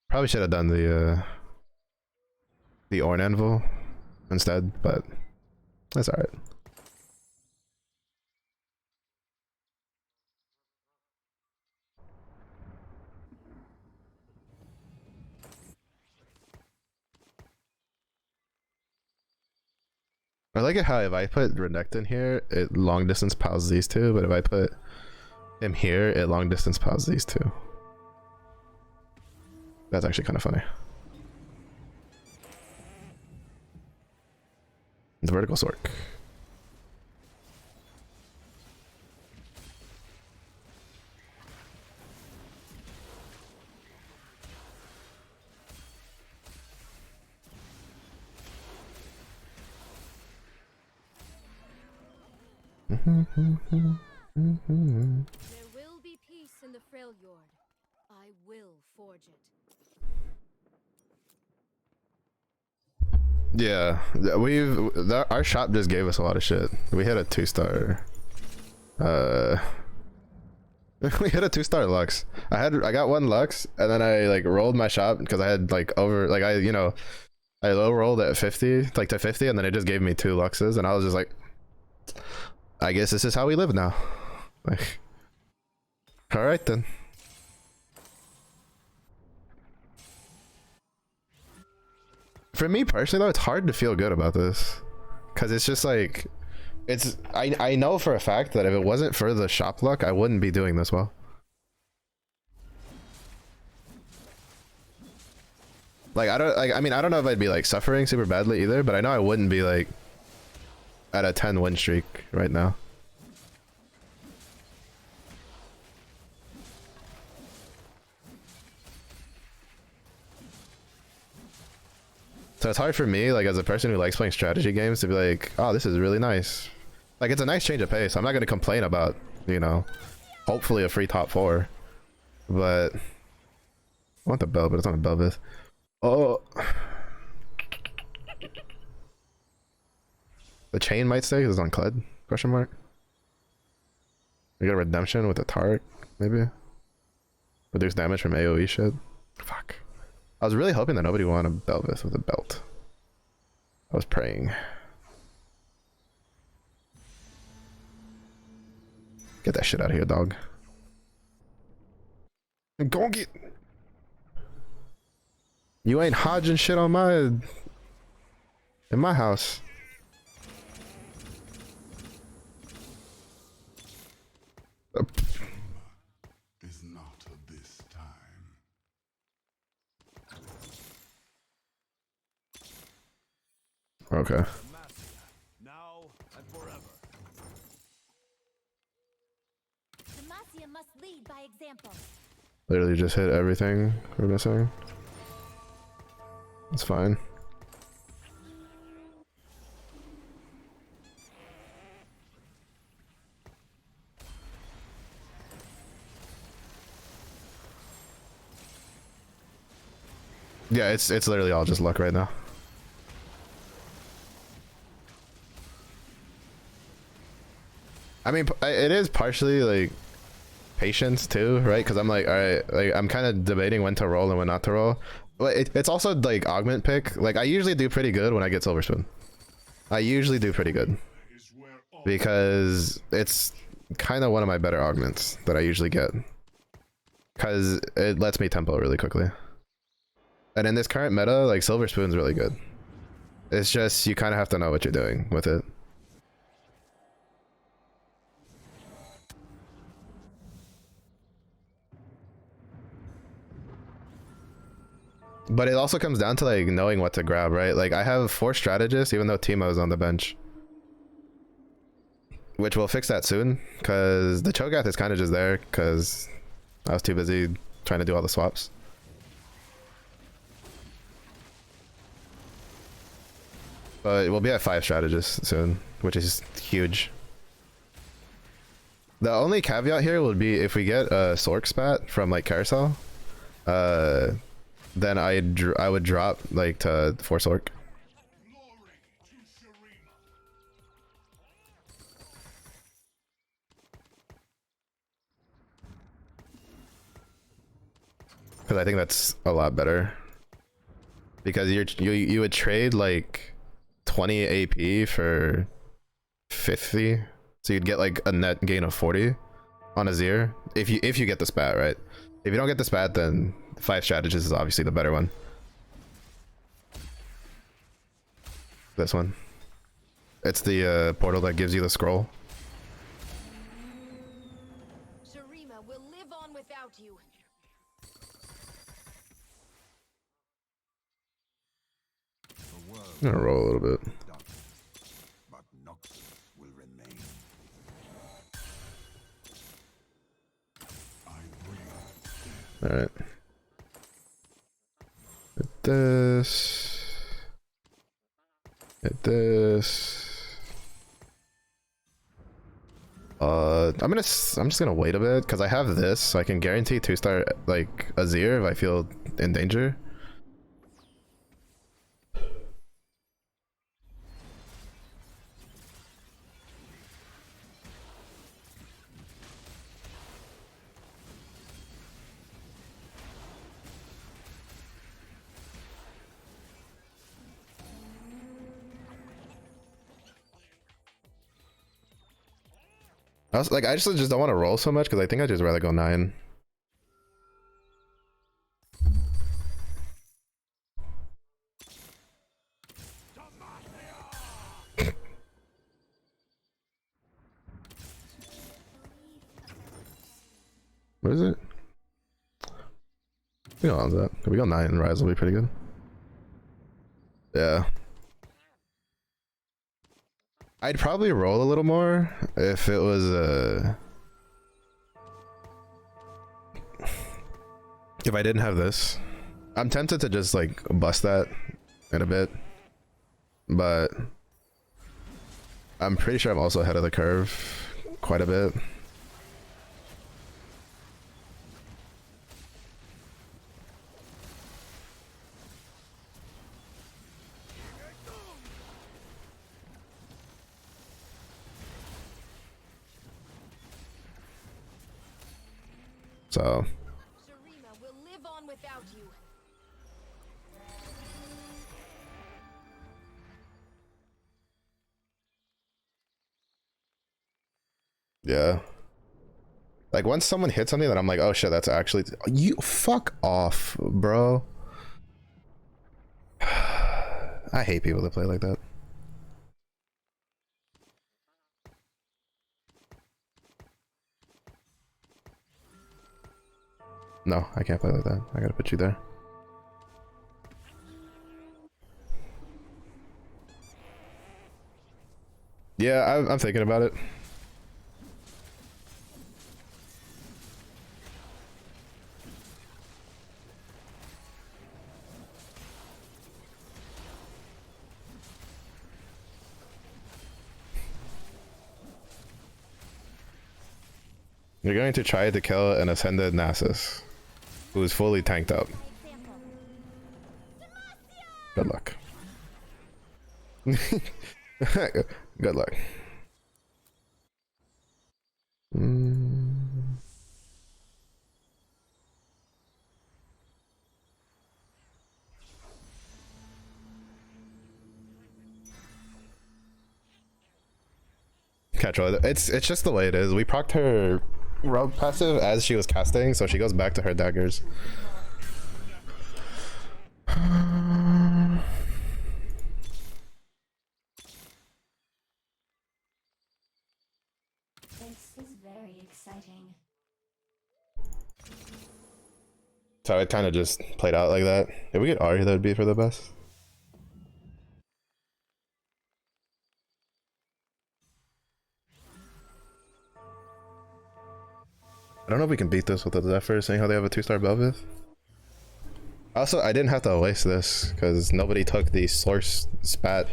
Probably should have done the Ornn Anvil instead, but that's alright. I like it how if I put Renekton here, it long distance pals these two, but if I put him here, it long distance pals these two. That's actually kind of funny. The vertical sork. There will be peace in the Freljord. I will forge it. Yeah, our shop just gave us a lot of shit. We hit a 2-star. We hit a 2-star Lux. I got 1 Lux, and then I like rolled my shop because I had like I low rolled at 50, like to 50, and then it just gave me 2 Luxes, and I was just like, I guess this is how we live now. Like, all right then. For me personally though, it's hard to feel good about this, because it's just like It's I know for a fact that if it wasn't for the shop luck, I wouldn't be doing this well. Like I mean I don't know if I'd be like suffering super badly either, but I know I wouldn't be like at a 10 win streak right now. So it's hard for me, like as a person who likes playing strategy games, to be like, oh, this is really nice. Like it's a nice change of pace. I'm not gonna complain about, you know, hopefully a free top 4. But I want the bell, but it's not a Bel'Veth. Oh, the chain might stay because it's on Kled? Question mark. We got a redemption with a Tark, maybe. Reduce damage from AoE shit. Fuck. I was really hoping that nobody wanted a Bel'Veth with a belt. I was praying. Get that shit out of here, dog. Go get. You ain't hodging shit on my in my house. Is not of this time. Okay. Now and forever. Demacia must lead by example. Literally just hit everything we're missing. It's fine. Yeah, it's literally all just luck right now. I mean, it is partially like patience too, right? Because I'm like, all right, like I'm kind of debating when to roll and when not to roll. But it's also like augment pick. Like I usually do pretty good when I get Silver Spoon. I usually do pretty good because it's kind of one of my better augments that I usually get because it lets me tempo really quickly. And in this current meta, like Silver Spoon's really good. It's just you kind of have to know what you're doing with it. But it also comes down to like knowing what to grab, right? Like I have 4 strategists, even though Teemo's on the bench, which we'll fix that soon because the Cho'Gath is kind of just there because I was too busy trying to do all the swaps. But we'll be at 5 strategists soon, which is huge. The only caveat here would be if we get a Sork spat from like Carousel, then I would drop like to Force Orc. Because I think that's a lot better. Because you would trade like 20 AP for 50, so you'd get like a net gain of 40 on Azir if you get the spat, right? If you don't get the spat, then 5 strategists is obviously the better one. This one. It's the portal that gives you the scroll. Shurima will live on without you. I'm gonna roll a little bit. But Noxus will remain. I bring Alright. Hit this. Hit this. I'm just gonna wait a bit because I have this, so I can guarantee 2-star like Azir if I feel in danger. I was like, I just don't want to roll so much because I think I'd just rather go 9. What is it? We go on that. We go 9 and Rise will be pretty good. Yeah. I'd probably roll a little more if it was if I didn't have this. I'm tempted to just like bust that in a bit, but I'm pretty sure I'm also ahead of the curve quite a bit. So Shurima will live on without you. yeah, like once someone hits something that I'm like, oh shit, that's actually you. Fuck off, bro. I hate people that play like that. No, I can't play like that. I gotta put you there. Yeah, I'm thinking about it. You're going to try to kill an Ascended Nasus, who is fully tanked up. Good luck. Good luck. Catch all. It's just the way it is. We procced her rogue passive as she was casting, so she goes back to her daggers. This is very exciting. So it kind of just played out like that. If we get Ahri, that would be for the best. I don't know if we can beat this with the Zephyr, seeing how they have a 2-star Belvith. Also, I didn't have to waste this, because nobody took the Source Spat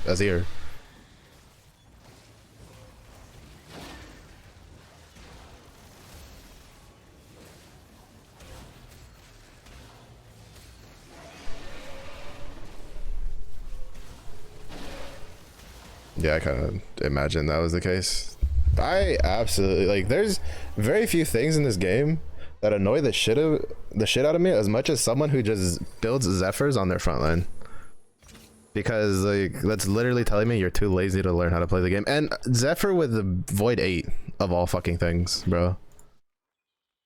Azir. Yeah, I kind of imagined that was the case. I absolutely, like, there's very few things in this game that annoy the shit out of me as much as someone who just builds Zephyrs on their front line. Because, like, that's literally telling me you're too lazy to learn how to play the game. And Zephyr with the Void 8 of all fucking things, bro.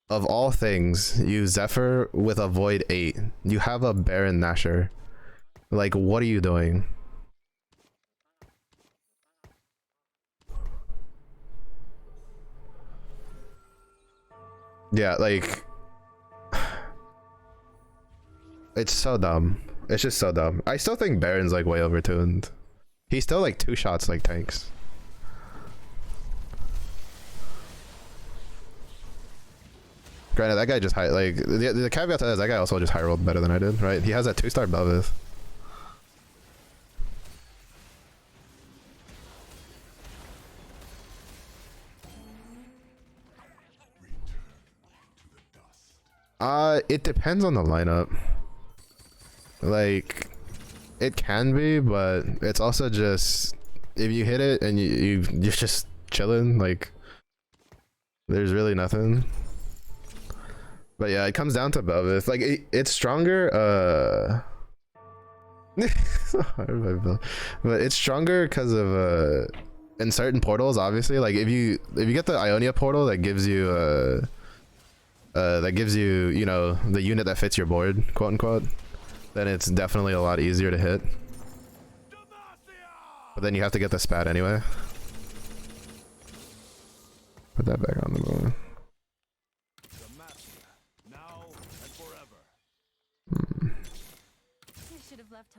Of all things, you Zephyr with a Void 8. You have a Baron Nashor. Like, what are you doing? Yeah, like, it's so dumb. It's just so dumb. I still think Baron's like way overtuned. He's still like 2 shots like tanks. Granted, that guy just high, like, the caveat to that is that guy also just high rolled better than I did, right? He has that 2-star Belvith. It depends on the lineup. Like, it can be, but it's also just, if you hit it and you're just chilling, like, there's really nothing. But yeah, it comes down to Belvith. Like, it's stronger, but it's stronger because of in certain portals, obviously. Like, if you get the Ionia portal that gives you you know, the unit that fits your board, quote unquote, then it's definitely a lot easier to hit. But then you have to get the spat anyway. Put that back on the board.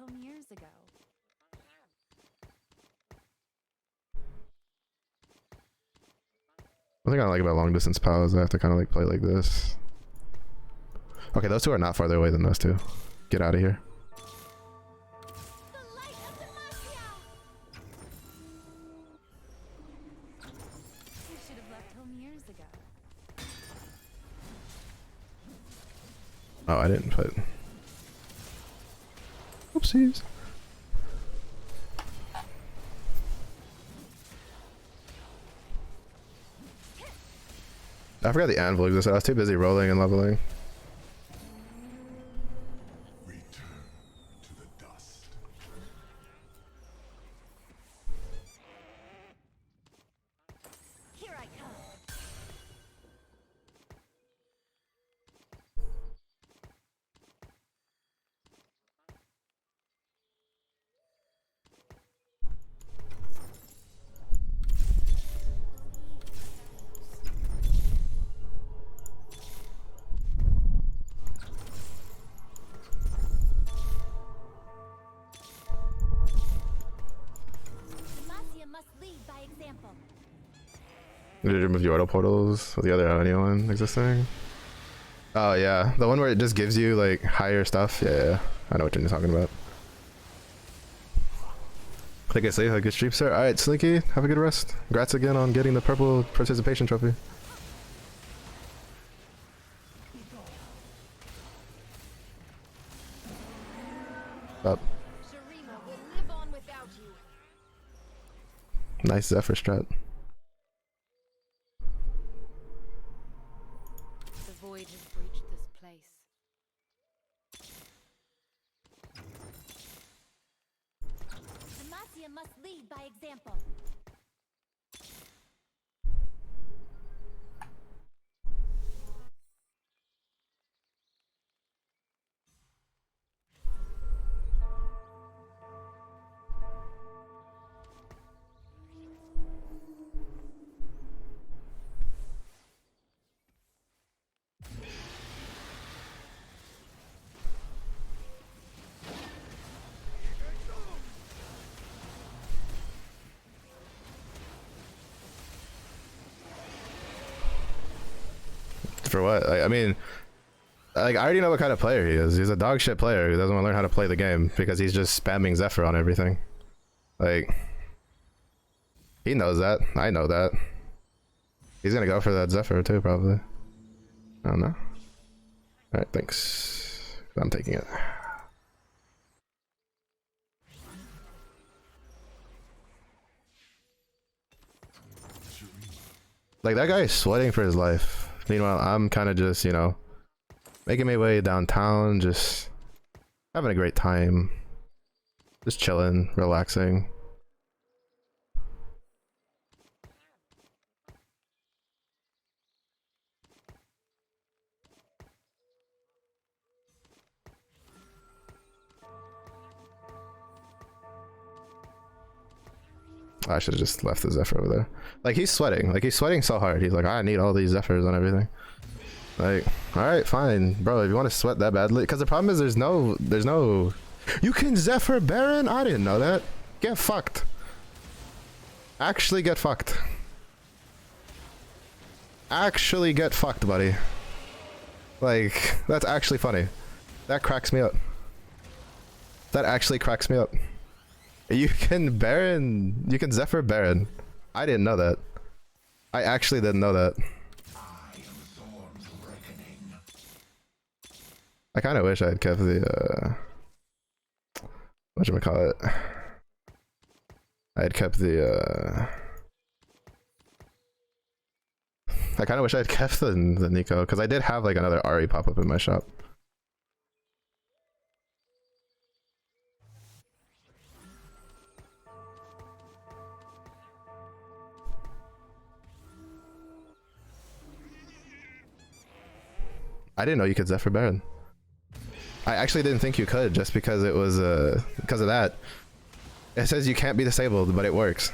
home years ago. One thing I like about long distance PoW is I have to kind of like play like this. Okay, those two are not farther away than those two. Get out of here. You should have left home years ago. Oh, I didn't put. Oopsies. I forgot the anvil existed. I was too busy rolling and leveling. Return to the dust. Here I come. Demacia must lead by example. Did you remove the auto portals with the other Ionia one existing? Oh yeah, the one where it just gives you like higher stuff. Yeah, I know what you're talking about. Like I say, have a good stream, sir. All right, Slinky, have a good rest. Congrats again on getting the purple participation trophy. Up. Shurima will live on without you. Nice Zephyr strat. The void has breached this place. Demacia must lead by example. For what? I mean, like, I already know what kind of player he is. He's a dog shit player who doesn't want to learn how to play the game because he's just spamming Zephyr on everything. Like, he knows that. I know that. He's gonna go for that Zephyr too, probably. I don't know. Alright, thanks. I'm taking it. Like, that guy is sweating for his life. Meanwhile, I'm kind of just, you know, making my way downtown, just having a great time. Just chilling, relaxing. I should have just left the Zephyr over there. Like, he's sweating. Like, he's sweating so hard. He's like, I need all these Zephyrs and everything. Like, alright, fine. Bro, if you want to sweat that badly. Because the problem is there's no... You can Zephyr Baron? I didn't know that. Get fucked. Actually get fucked. Actually get fucked, buddy. Like, that's actually funny. That cracks me up. That actually cracks me up. You can Baron... You can Zephyr Baron. I didn't know that. I actually didn't know that. I kind of wish I had kept the, whatchamacallit. I had kept the, I kind of wish I had kept the Nico, because I did have, like, another Ari pop up in my shop. I didn't know you could Zephyr Baron. I actually didn't think you could, just because it was, because of that. It says you can't be disabled, but it works.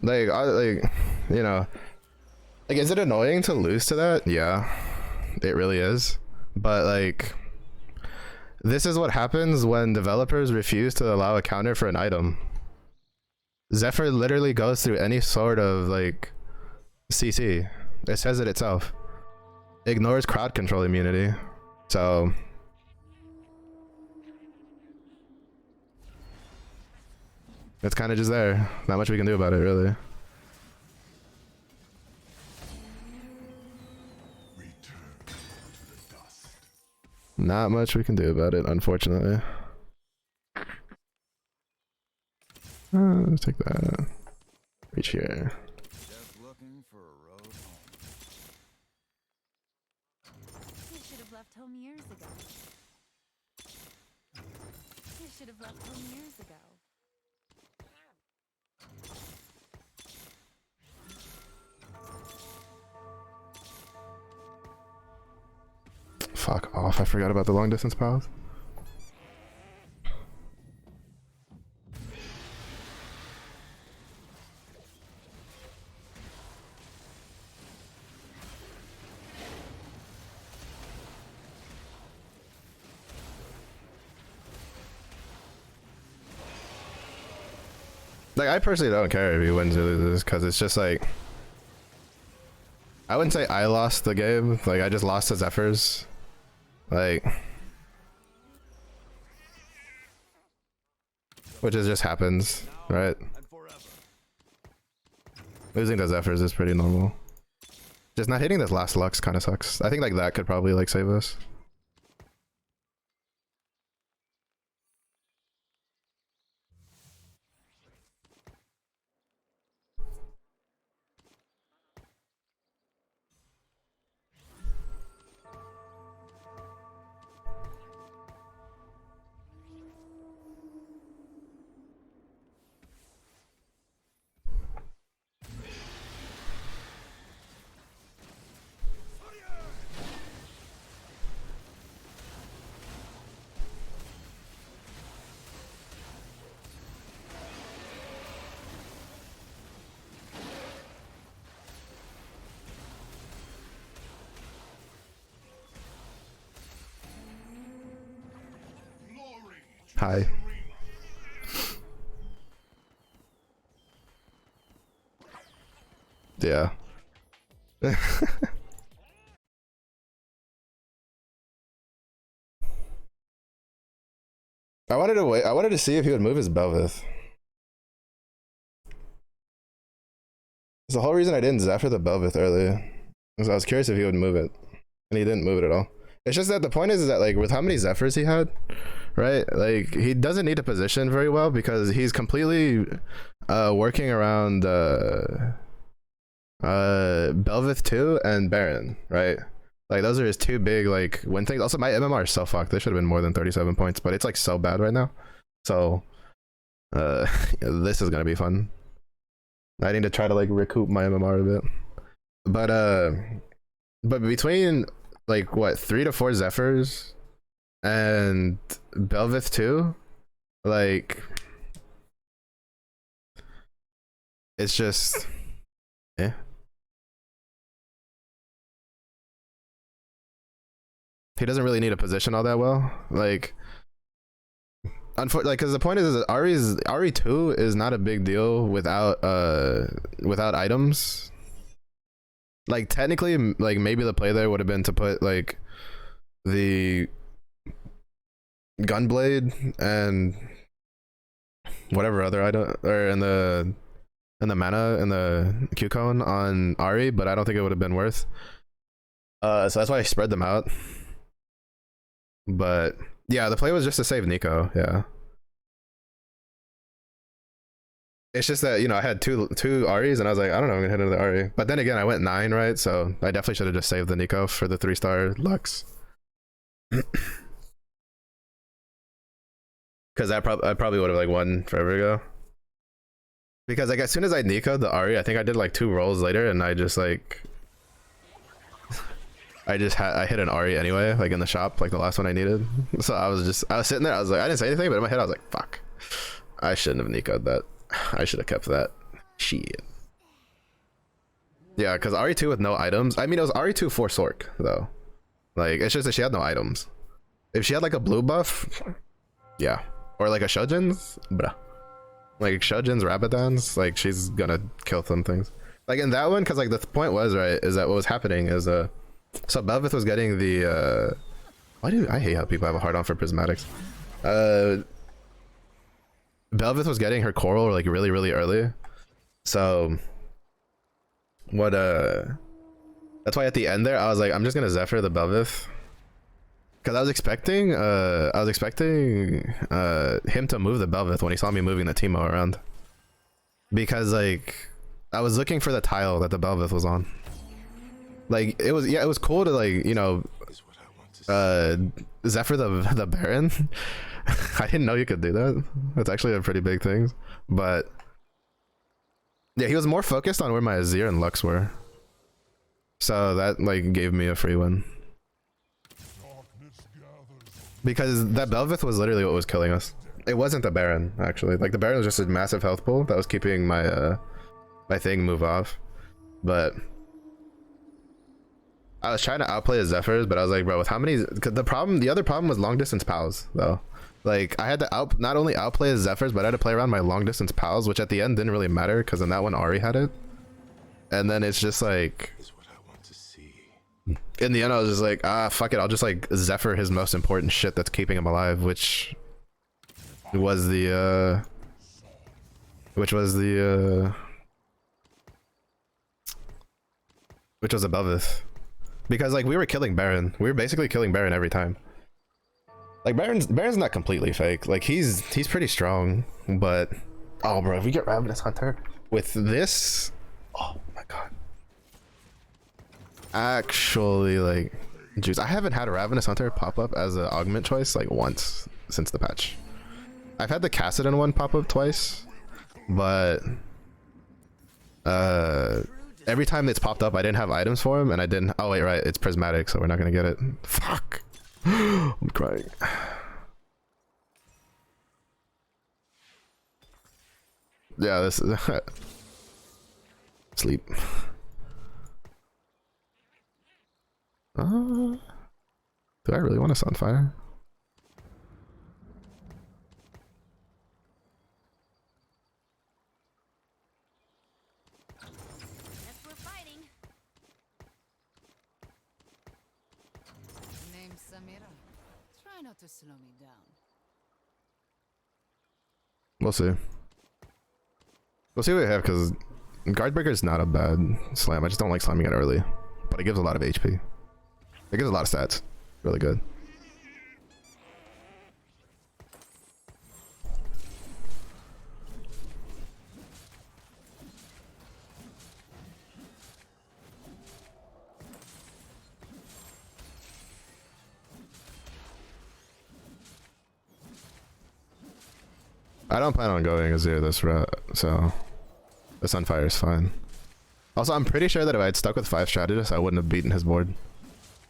Like, you know, like, is it annoying to lose to that? Yeah, it really is. But like, this is what happens when developers refuse to allow a counter for an item. Zephyr literally goes through any sort of like CC. It says it itself. Ignores crowd control immunity. So it's kind of just there. Not much we can do about it, really. Not much we can do about it, unfortunately. Let's take that. Reach here. Just looking for a road home. You should have left home years ago. You should have left home years ago. Fuck off, I forgot about the long distance pals. Like, I personally don't care if he wins or loses, because it's just like, I wouldn't say I lost the game, like I just lost to Zephyrs. Like, which is just happens, right? Losing to Zephyrs is pretty normal. Just not hitting this last Lux kind of sucks. I think like that could probably like save us. Hi. Yeah. I wanted to wait. I wanted to see if he would move his Belveth. It's the whole reason I didn't Zephyr the Belveth earlier. Because I was curious if he would move it. And he didn't move it at all. It's just that the point is that like with how many Zephyrs he had, right? Like he doesn't need to position very well because he's completely working around Belveth 2 and Baron, right? Like those are his two big like win things. Also my MMR is so fucked. They should have been more than 37 points, but it's like so bad right now. So this is gonna be fun. I need to try to like recoup my MMR a bit. But between like what 3 to 4 Zephyrs and Belveth 2, like it's just he doesn't really need a position all that well, like unfortunately, like because the point is that Ahri 2 is not a big deal without items. Like technically, like maybe the play there would have been to put like the Gunblade and whatever other item, or in the mana and the Q cone on Ahri, but I don't think it would have been worth. So that's why I spread them out. But yeah, the play was just to save Neeko. Yeah. It's just that, you know, I had two Ahris and I was like, I don't know, I'm gonna hit another Ahri. But then again, I went 9, right? So I definitely should have just saved the Neeko for the 3-star Lux. Because I probably would have like won forever ago. Because like as soon as I Neeko'd the Ahri, I think I did like 2 rolls later and I just like I hit an Ahri anyway, like in the shop, like the last one I needed. So I was sitting there, I was like, I didn't say anything, but in my head I was like, fuck. I shouldn't have Neeko'd that. I should have kept that. Shit. Yeah, because RE2 with no items. I mean, it was RE2 for Sork though. Like, it's just that she had no items. If she had like a blue buff, yeah, or like a Shojin's, bruh. Like Shojin's, Rabadon's, like she's gonna kill some things. Like in that one, because like the point was, right, is that what was happening is so Bel'Veth was getting the why do I hate how people have a hard on for prismatics? Bel'Veth was getting her coral like really early, so what that's why at the end there I was like, I'm just gonna Zephyr the Bel'Veth, because I was expecting him to move the Bel'Veth when he saw me moving the Teemo around, because like I was looking for the tile that the Bel'Veth was on. Like it was cool to like, you know, Zephyr the Baron. I didn't know you could do that. That's actually a pretty big thing. But yeah, he was more focused on where my Azir and Lux were, so that like gave me a free win, because that Bel'Veth was literally what was killing us. It wasn't the Baron, actually. Like the Baron was just a massive health pool that was keeping my my thing move off. But I was trying to outplay the Zephyrs, but I was like, bro, with how many, cause the other problem was long distance pals though. Like I had to not only outplay the Zephyrs, but I had to play around my long distance pals, which at the end didn't really matter, because in that one Ahri had it. And then it's just like, in the end I was just like, fuck it, I'll just like Zephyr his most important shit that's keeping him alive, which was the which was Bel'Veth. Because like we were killing Baron. We were basically killing Baron every time. Like Baron's not completely fake. Like he's pretty strong, but oh bro, if we get Ravenous Hunter with this, oh my god. Actually, like, juice. I haven't had a Ravenous Hunter pop up as an augment choice like once since the patch. I've had the Kassadin one pop up twice, but every time it's popped up I didn't have items for him, and I didn't. Oh wait, right, it's prismatic, so we're not gonna get it. Fuck. I'm crying. Yeah, this is sleep. Do I really want a Sunfire? Name's Samira. Try not to slow me down. We'll see. We'll see what we have, because Guardbreaker is not a bad slam. I just don't like slamming it early, but it gives a lot of HP. It gives a lot of stats. Really good. I don't plan on going Azir this route, so the Sunfire is fine. Also, I'm pretty sure that if I had stuck with 5 strategists, I wouldn't have beaten his board.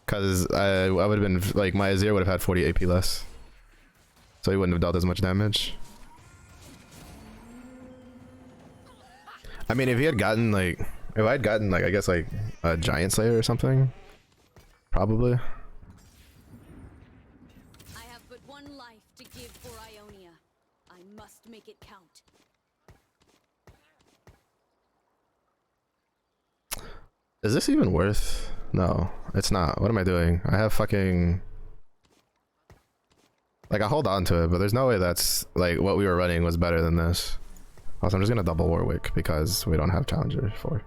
Because I would have been, like, my Azir would have had 40 AP less. So he wouldn't have dealt as much damage. I mean, if he had gotten, like, if I had gotten, like, I guess, like, a Giant Slayer or something, probably. I have but one life to give for Ionia. I must make it count. Is this even worth? No, it's not. What am I doing? I have fucking... Like, I hold on to it, but there's no way that's, like, what we were running was better than this. Also, I'm just gonna double Warwick because we don't have Challenger for.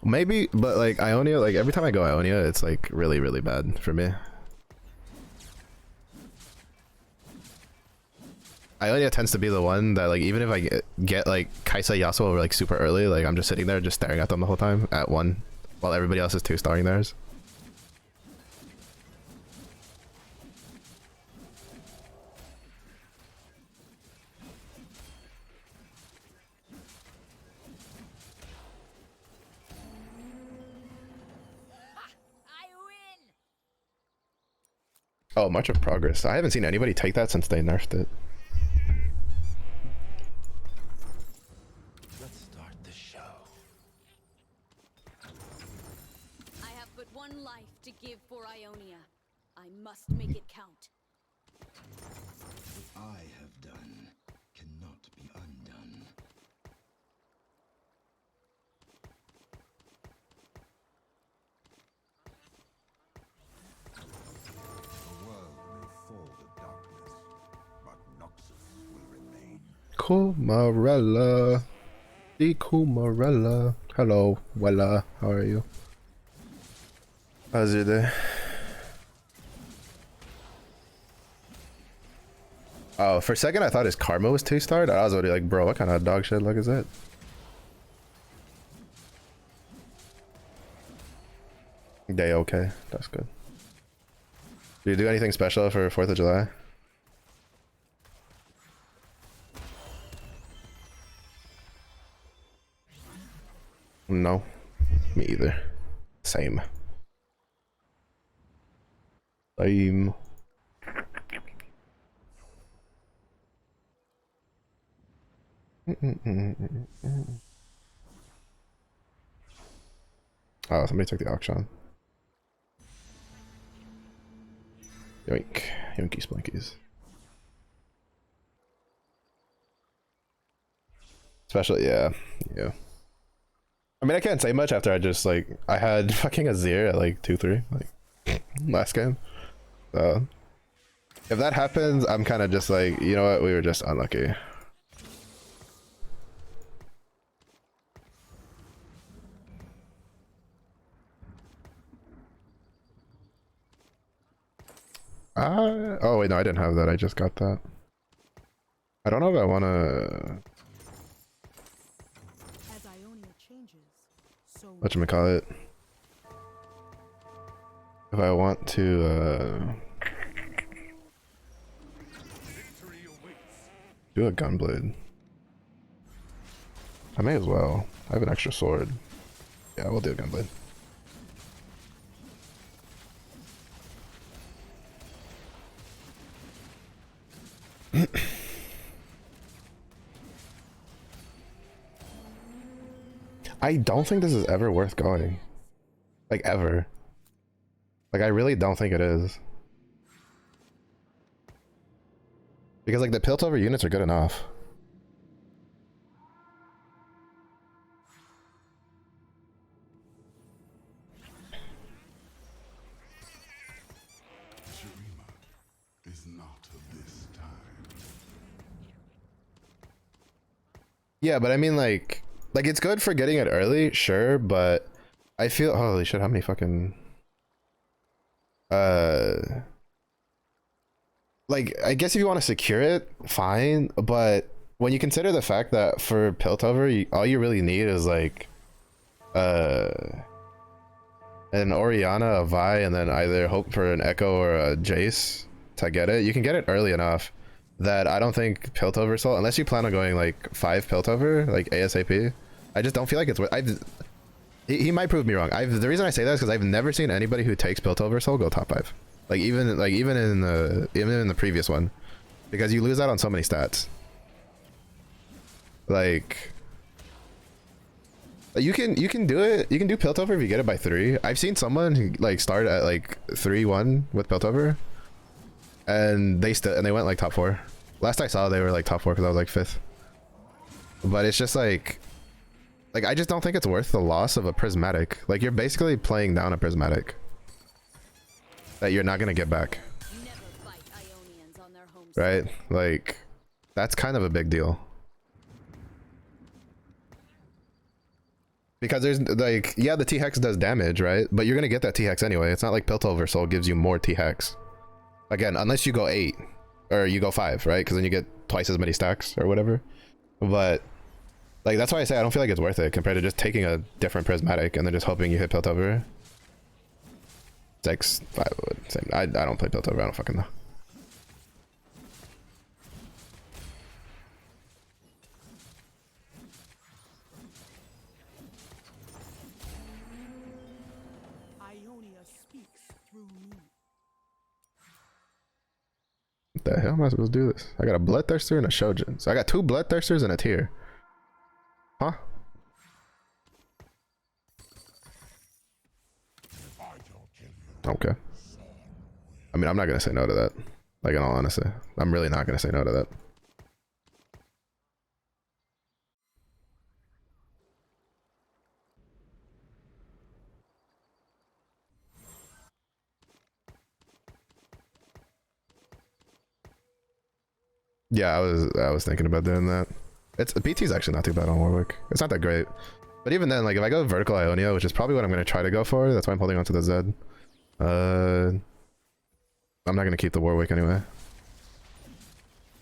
Maybe, but, like, Ionia, like, every time I go Ionia, it's, like, really, really bad for me. Ionia tends to be the one that, like, even if I get like Kai'Sa Yasuo like super early, like I'm just sitting there just staring at them the whole time at 1 while everybody else is 2-starring theirs. Oh, March of Progress. I haven't seen anybody take that since they nerfed it. Let's start the show. life to give for Ionia. I must make it count. What I have done cannot be undone. The world may fall to darkness, but Noxus will remain. Kumarella. The Kumarella. Hello, Wella. How are you? How's your day? Oh, for a second I thought his karma was 2-starred. I was already like, bro, what kind of dog shit luck is that? Day okay. That's good. Do you do anything special for 4th of July? No. Me either. Same. Same. Oh, somebody took the auction. Yoink. Yoinky splinkies. Especially, yeah. Yeah. I mean, I can't say much after I just, like, I had fucking Azir at, like, 2-3, like, last game. So, if that happens, I'm kind of just like, you know what, we were just unlucky. Oh wait, no, I didn't have that. I just got that. I don't know if I want to. As Ionia changes, so Whatchamacallit. If I want to do a gunblade. I may as well. I have an extra sword. Yeah, we'll do a gunblade. I don't think this is ever worth going. Like, ever. Like, I really don't think it is. Because, like, the Piltover units are good enough. Shurima is not of this time. Yeah, but I mean, like, it's good for getting it early, sure, but I feel, holy shit, how many fucking, like, I guess if you want to secure it, fine, but when you consider the fact that for Piltover, all you really need is, like, an Orianna, a Vi, and then either hope for an Echo or a Jace to get it. You can get it early enough that I don't think Piltover Soul, unless you plan on going like 5 Piltover, like ASAP, I just don't feel like it's worth. He might prove me wrong. The reason I say that is because I've never seen anybody who takes Piltover Soul go top 5. Like even in the previous one, because you lose out on so many stats. Like you can do it. You can do Piltover if you get it by 3. I've seen someone who like start at like 3-1 with Piltover, and they went like top 4. Last I saw, they were like top 4 because I was like 5th. But it's just like I just don't think it's worth the loss of a prismatic. Like, you're basically playing down a prismatic that you're not gonna get back. Never fight Ionians on their home Right? Like, that's kind of a big deal. Because there's like, yeah, the T-Hex does damage, right? But you're gonna get that T-Hex anyway. It's not like Piltover Soul gives you more T-Hex. Again, unless you go 8 or you go 5, right? Because then you get twice as many stacks or whatever. But like, that's why I say I don't feel like it's worth it compared to just taking a different prismatic and then just hoping you hit Piltover. 6, 5, same. I don't play Piltover. I don't fucking know. Ionia speaks through me. What the hell am I supposed to do this? I got a Bloodthirster and a Shojin. So I got 2 Bloodthirsters and a tier. Huh? If I don't kill Okay. I mean, I'm not gonna say no to that. Like, in all honesty, I'm really not gonna say no to that. Yeah, I was thinking about doing that. It's BT's actually not too bad on Warwick. It's not that great, but even then, like if I go vertical Ionia, which is probably what I'm gonna try to go for, that's why I'm holding on to the Zed. I'm not gonna keep the Warwick anyway.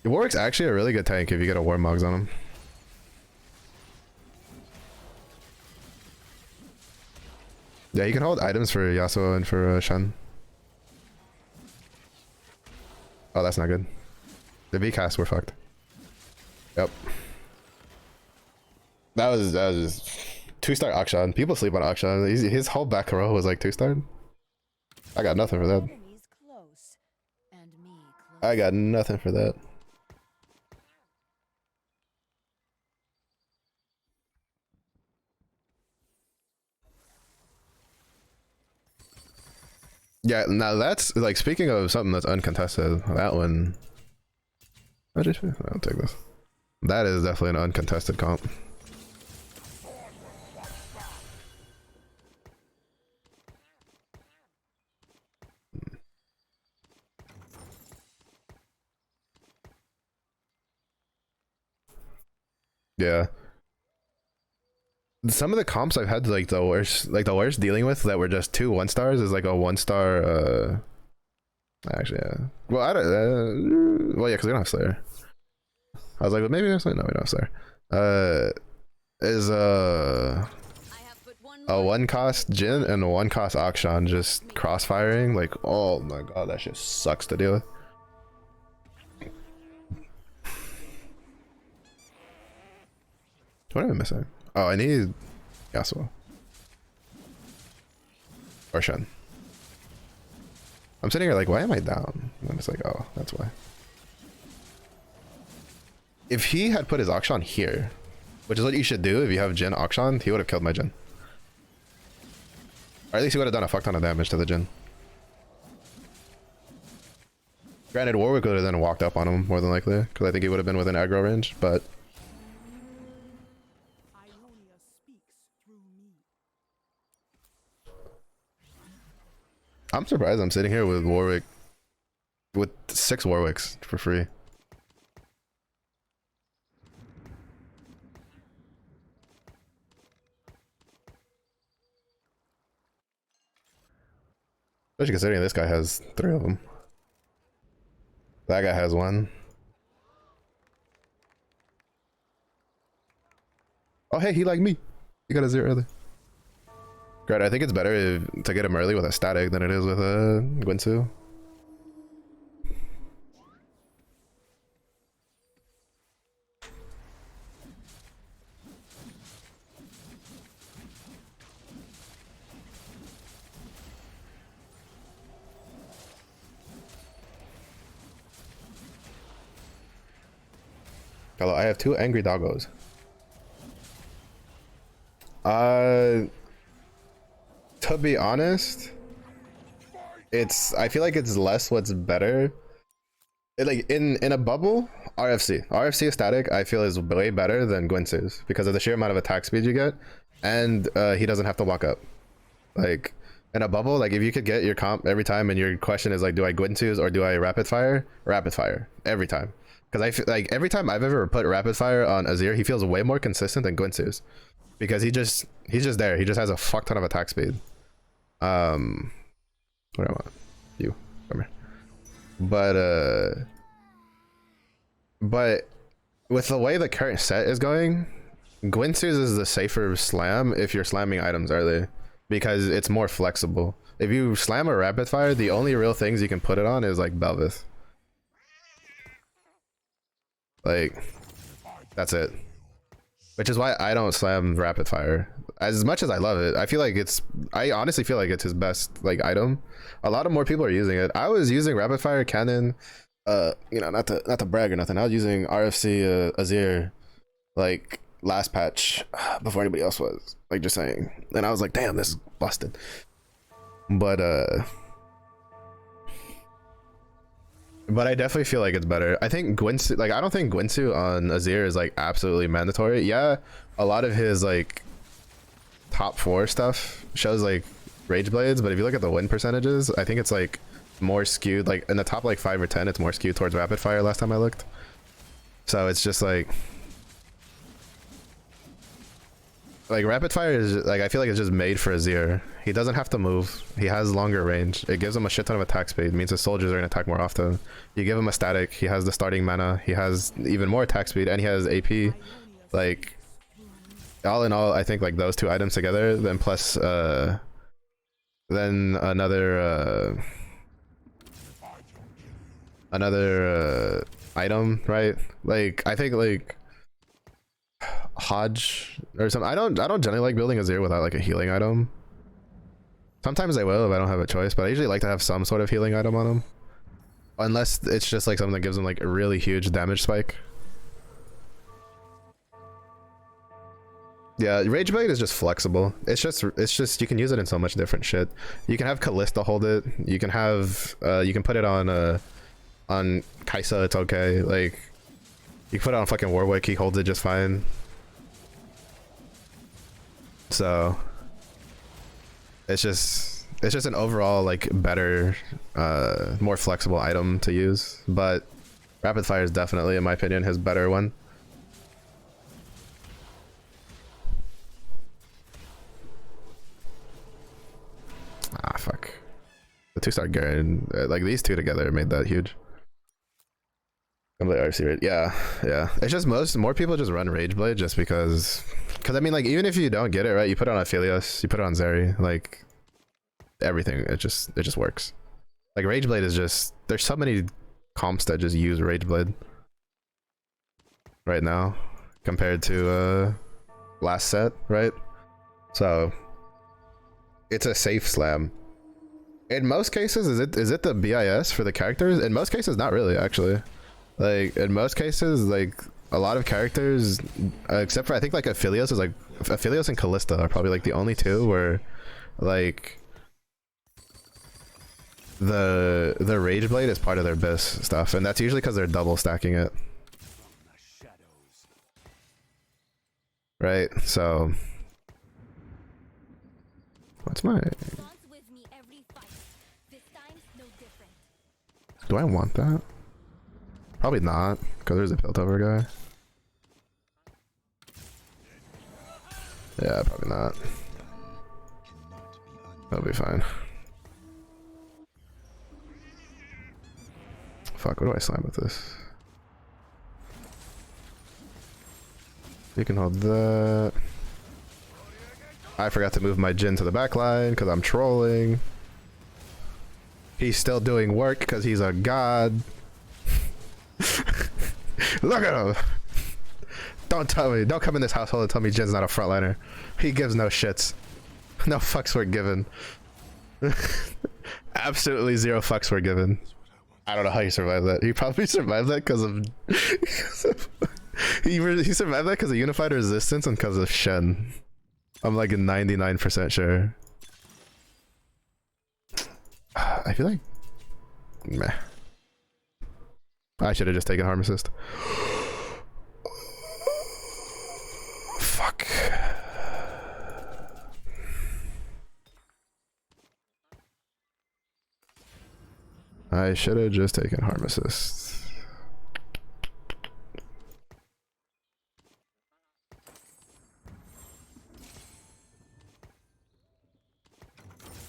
The Warwick's actually a really good tank if you get a Warmogs on him. Yeah, you can hold items for Yasuo and for Shen. Oh, that's not good. The V-cast, we're fucked. Yep. That was just 2-star Akshan. People sleep on Akshan. His whole back row was like 2-star. I got nothing for that. I got nothing for that. Yeah, now that's like, speaking of something that's uncontested, that one. I'll take this. That is definitely an uncontested comp. Yeah. Some of the comps I've had like the worst dealing with that were just 2 1-stars is like a 1-star actually yeah. Well, I don't well yeah, because we don't have Slayer. I was like, well, maybe there's no, we don't have Slayer. Is a 1-cost Jhin and a 1-cost Akshan just crossfiring, like, oh my god, that shit sucks to deal with. What am I missing? Oh, I need Yasuo. Or Shen. I'm sitting here like, why am I down? And I'm just like, oh, that's why. If he had put his Akshan here, which is what you should do if you have Jhin Akshan, he would have killed my Jhin. Or at least he would have done a fuck ton of damage to the Jhin. Granted, Warwick would have then walked up on him more than likely, because I think he would have been within aggro range, but I'm surprised I'm sitting here with Warwick, with 6 Warwicks for free. Especially considering this guy has 3 of them. That guy has 1. Oh hey, he like me. He got a 0 early. Great, I think it's better to get him early with a static than it is with a Guinsoo. Hello, I have 2 angry doggos. To be honest, I feel like it's less what's better. Like in a bubble, RFC static I feel is way better than Guinsoo's because of the sheer amount of attack speed you get, and he doesn't have to walk up. Like in a bubble, like if you could get your comp every time and your question is like, do I Guinsoo's or do I rapid fire? Rapid fire every time. Because I feel like every time I've ever put rapid fire on Azir, he feels way more consistent than Guinsoo's. Because he's just there. He just has a fuck ton of attack speed. What do I want? You come here. But with the way the current set is going, Guinsoo's is the safer slam if you're slamming items early, because it's more flexible. If you slam a rapid fire, the only real things you can put it on is like Bel'Veth. Like that's it. Which is why I don't slam rapid fire. As much as I love it, I honestly feel like it's his best like item. A lot of more people are using it. I was using rapid fire cannon, you know, not to brag or nothing. I was using RFC Azir like last patch before anybody else was. Like just saying. And I was like, damn, this is busted. But But I definitely feel like it's better. I think Gwynsu, like I don't think Gwynsu on Azir is like absolutely mandatory. Yeah, a lot of his like top 4 stuff shows like Rage Blades, but if you look at the win percentages, I think it's like more skewed. Like in the top like 5 or 10, it's more skewed towards Rapid Fire last time I looked. So it's just like Rapid Fire is like, I feel like it's just made for Azir. He doesn't have to move. He has longer range. It gives him a shit ton of attack speed. It means his soldiers are gonna attack more often. You give him a static, he has the starting mana. He has even more attack speed, and he has AP. Like all in all, I think like those 2 items together, then plus then another item, right? Like I think like Hodge or something. I don't generally like building Azir without like a healing item. Sometimes I will if I don't have a choice, but I usually like to have some sort of healing item on him, unless it's just like something that gives him like a really huge damage spike. Yeah, Rage Blade is just flexible. It's just you can use it in so much different shit. You can have Kalista hold it. You can have you can put it on Kaisa. It's okay. Like you can put it on fucking Warwick. He holds it just fine. So it's just an overall like better, more flexible item to use. But Rapid Fire is definitely, in my opinion, his better one. Ah, fuck. The 2-star Garen, like these 2 together made that huge. Complete RC rate. Yeah. It's just more people just run Rage Blade just because I mean, like, even if you don't get it right, you put it on Aphelios, you put it on Zeri, like everything. It just works. Like Rage Blade is just, there's so many comps that just use Rage Blade right now compared to last set, right? So it's a safe slam. In most cases, is it the BIS for the characters? In most cases, not really, actually. Like in most cases, like a lot of characters, except for I think like Aphelios is like Aphelios and Kalista are probably like the only 2 where like the Rage Blade is part of their BIS stuff, and that's usually because they're double stacking it. Right, so what's my? Do I want that? Probably not, because there's a Piltover guy. Yeah, probably not. That'll be fine. Fuck, what do I slam with this? You can hold that. I forgot to move my Jhin to the back line because I'm trolling. He's still doing work because he's a god. Look at him! Don't come in this household and tell me Jin's not a frontliner. He gives no shits. No fucks were given. Absolutely 0 fucks were given. I don't know how he survived that. He probably survived that because of... he survived that because of Unified Resistance and because of Shen. I'm like 99% sure. I feel like... Meh. I should have just taken Harm Assist. Fuck. I should have just taken Harm Assist.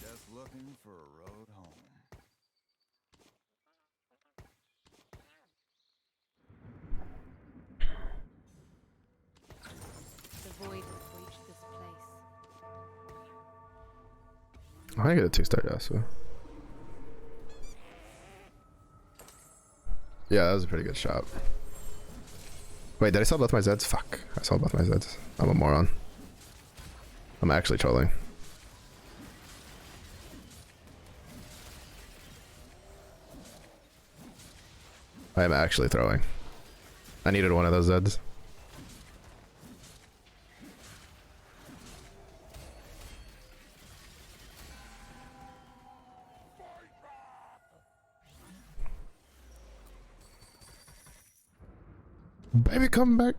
Just looking for a road home. The void has reached this place. I get a 2-star Yasuo. Yeah, that was a pretty good shot. Wait, did I sell both my Zeds? Fuck, I sold both my Zeds. I'm a moron. I'm actually trolling. I am actually throwing. I needed one of those Zeds. Baby, come back.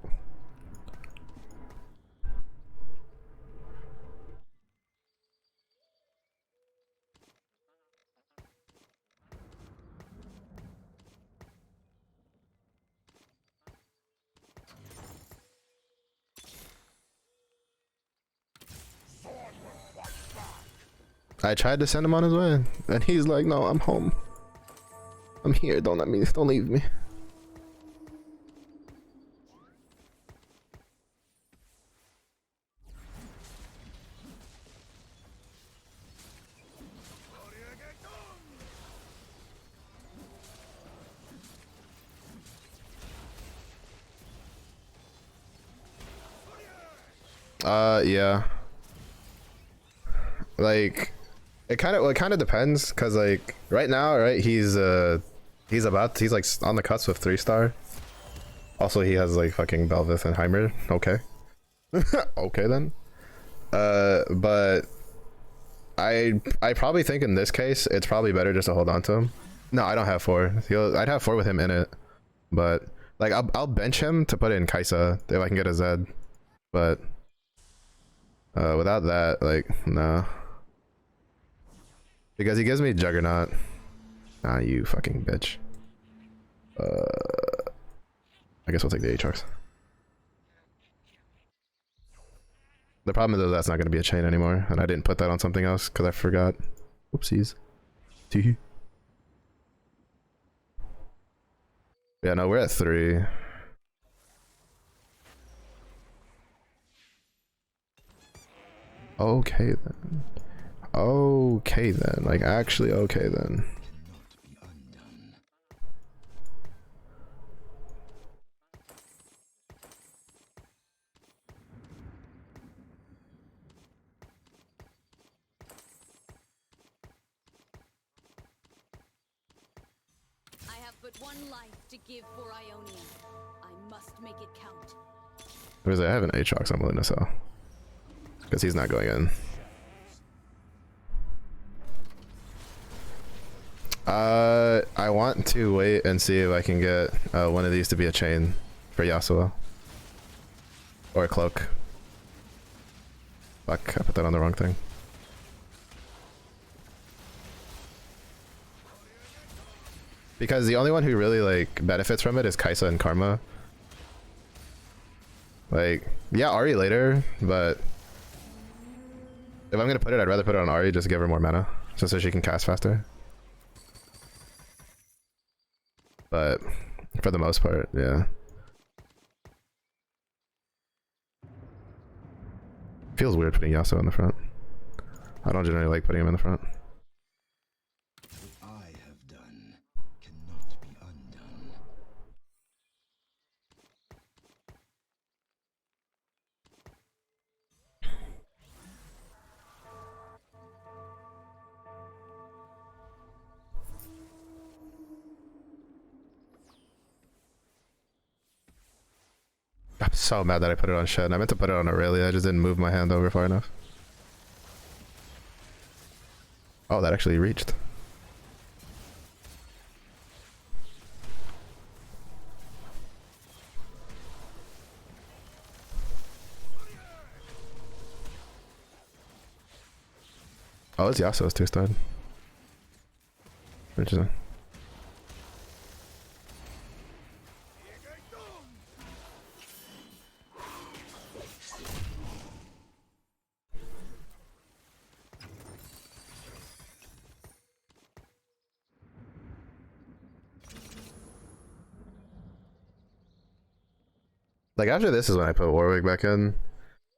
I tried to send him on his way, and he's like, "No, I'm home. I'm here. Don't leave me." Yeah. Like, it kind of depends, cause like right now, right, he's like on the cusp of 3-star. Also, he has like fucking Belvith and Heimer. Okay. Okay then. But I probably think in this case it's probably better just to hold on to him. No, I don't have 4. I'd have 4 with him in it, but like I'll bench him to put in Kaisa if I can get a Zed, but without that, like, no. Because he gives me Juggernaut. Ah, you fucking bitch. I guess we'll take the Aatrox. The problem is that that's not going to be a chain anymore, and I didn't put that on something else because I forgot. Oopsies. Tee. Yeah, no, we're at 3. Okay then. Okay then. Like, actually, okay then. I have but one life to give for Ionia. I must make it count. Because I have an Aatrox I'm willing to sell. Because he's not going in. I want to wait and see if I can get one of these to be a chain for Yasuo. Or a cloak. Fuck, I put that on the wrong thing. Because the only one who really like benefits from it is Kaisa and Karma. Like, yeah, Ahri later, but if I'm gonna put it, I'd rather put it on Ahri just to give her more mana, just so she can cast faster. But for the most part, yeah. Feels weird putting Yasuo in the front. I don't generally like putting him in the front. What I have done cannot be undone. I'm so mad that I put it on Shen. I meant to put it on Aurelia, I just didn't move my hand over far enough. Oh, that actually reached. Oh, it's Yasuo's 2-star. Interesting. Like, after this is when I put Warwick back in.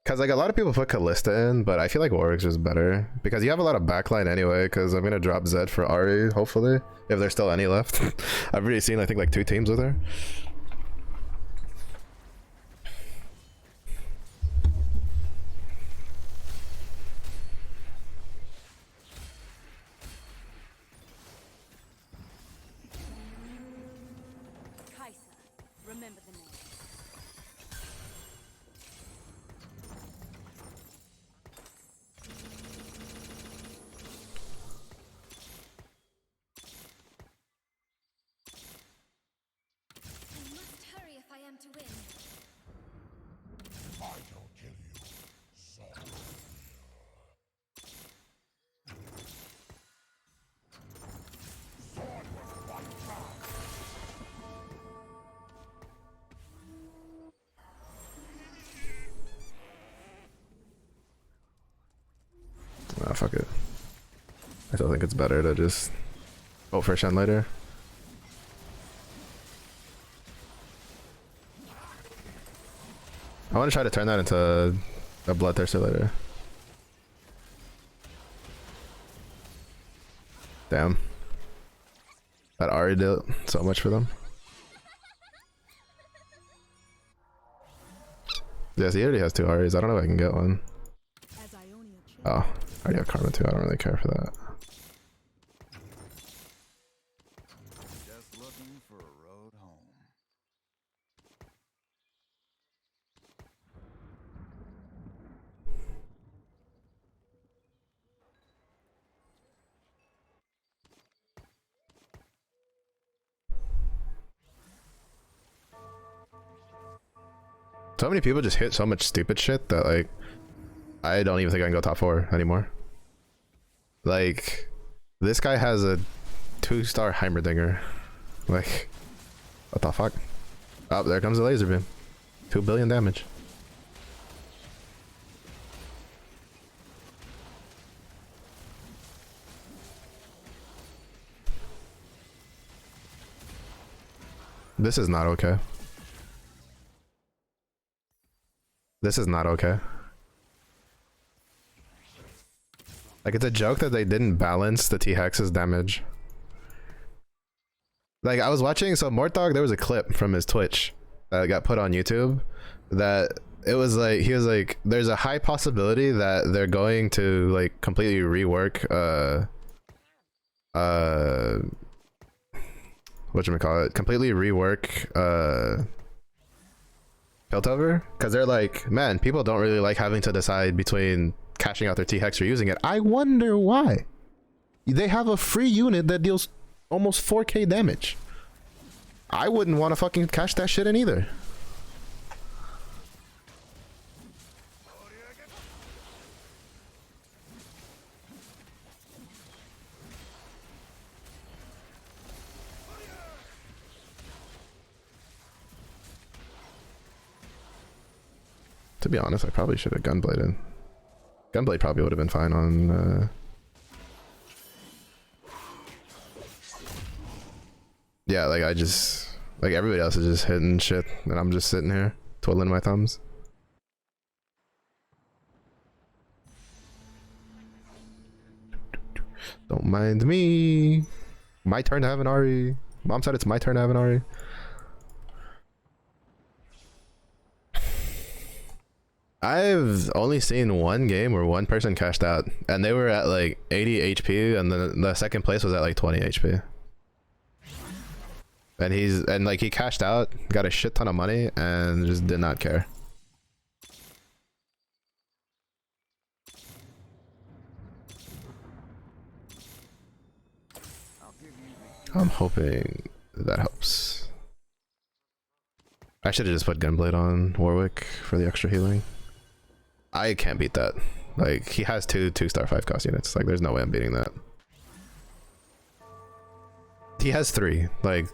Because, like, a lot of people put Kalista in, but I feel like Warwick's just better. Because you have a lot of backline anyway, because I'm going to drop Zed for Ahri, hopefully. If there's still any left. I've already seen, I think, like 2 teams with her. Kaisa, remember the name. Nah, fuck it. I still think it's better to just vote for Shen later. I want to try to turn that into a Bloodthirster later. Damn. That Ahri did so much for them. Yes, he already has 2 Ahris. I don't know if I can get one. As Ionia changes, Oh, I already have Karma too. I don't really care for that. Just looking for a road home. So many people just hit so much stupid shit that like I don't even think I can go top 4 anymore. Like this guy has a 2-star Heimerdinger. Like what the fuck? Oh, there comes the laser beam. 2 billion damage. This is not okay. This is not okay. Like, it's a joke that they didn't balance the T-Hex's damage. Like, I was watching, so Mortdog, there was a clip from his Twitch that got put on YouTube that it was like, he was like, there's a high possibility that they're going to, like, completely rework, whatchamacallit, completely rework, Piltover, because they're like, man, people don't really like having to decide between cashing out their T-Hex or using it. I wonder why. They have a free unit that deals almost 4k damage. I wouldn't want to fucking cash that shit in either. To be honest, I probably should have Gunbladed. Gunblade probably would have been fine on yeah, like I just, like everybody else is just hitting shit and I'm just sitting here twiddling my thumbs. Don't mind me. My turn to have an Ahri. Mom said it's my turn to have an Ahri. I've only seen one game where one person cashed out and they were at like 80 HP and then the second place was at like 20 HP. And like he cashed out, got a shit ton of money and just did not care. I'm hoping that helps. I should have just put Gunblade on Warwick for the extra healing. I can't beat that. Like, he has 2-star 5 cost units. Like, there's no way I'm beating that. He has 3. Like,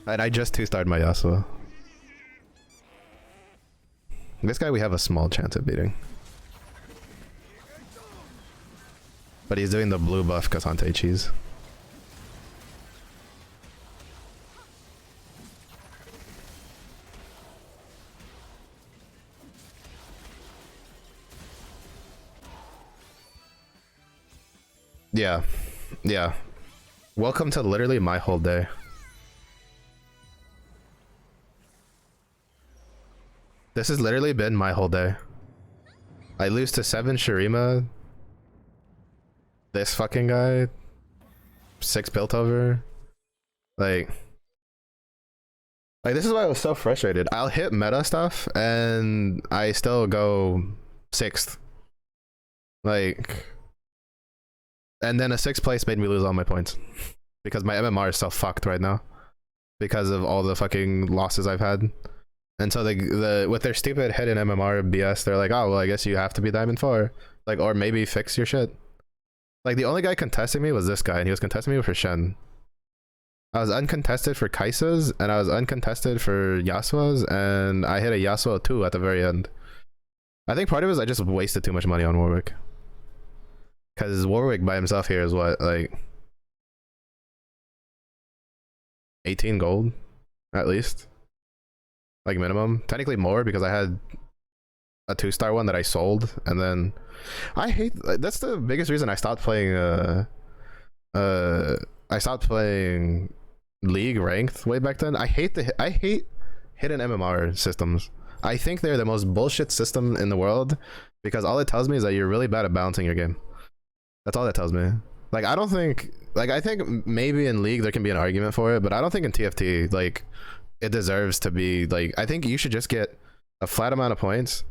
and I just 2-starred my Yasuo. This guy we have a small chance of beating. But he's doing the blue buff Cassante cheese. Yeah, yeah. Welcome to literally my whole day. This has literally been my whole day. I lose to 7 Shurima. This fucking guy. 6 Piltover. Like this is why I was so frustrated. I'll hit meta stuff and I still go 6th. Like, and then a 6th place made me lose all my points because my MMR is so fucked right now because of all the fucking losses I've had. And so with their stupid hidden MMR BS, they're like, oh well, I guess you have to be Diamond 4, like, or maybe fix your shit. Like, the only guy contesting me was this guy, and he was contesting me for Shen. I was uncontested for Kai'Sa's, and I was uncontested for Yasuo's, and I hit a Yasuo 2 at the very end. I think part of it is I just wasted too much money on Warwick. Because Warwick by himself here is what, like 18 gold at least, like minimum, technically more because I had a 2-star one that I sold. And then I hate, that's the biggest reason I stopped playing League ranked way back then. I hate hidden MMR systems. I think they're the most bullshit system in the world because all it tells me is that you're really bad at balancing your game. That's all that tells me. Like, I don't think, like, I think maybe in League there can be an argument for it, but I don't think in TFT, like, it deserves to be, like, I think you should just get a flat amount of points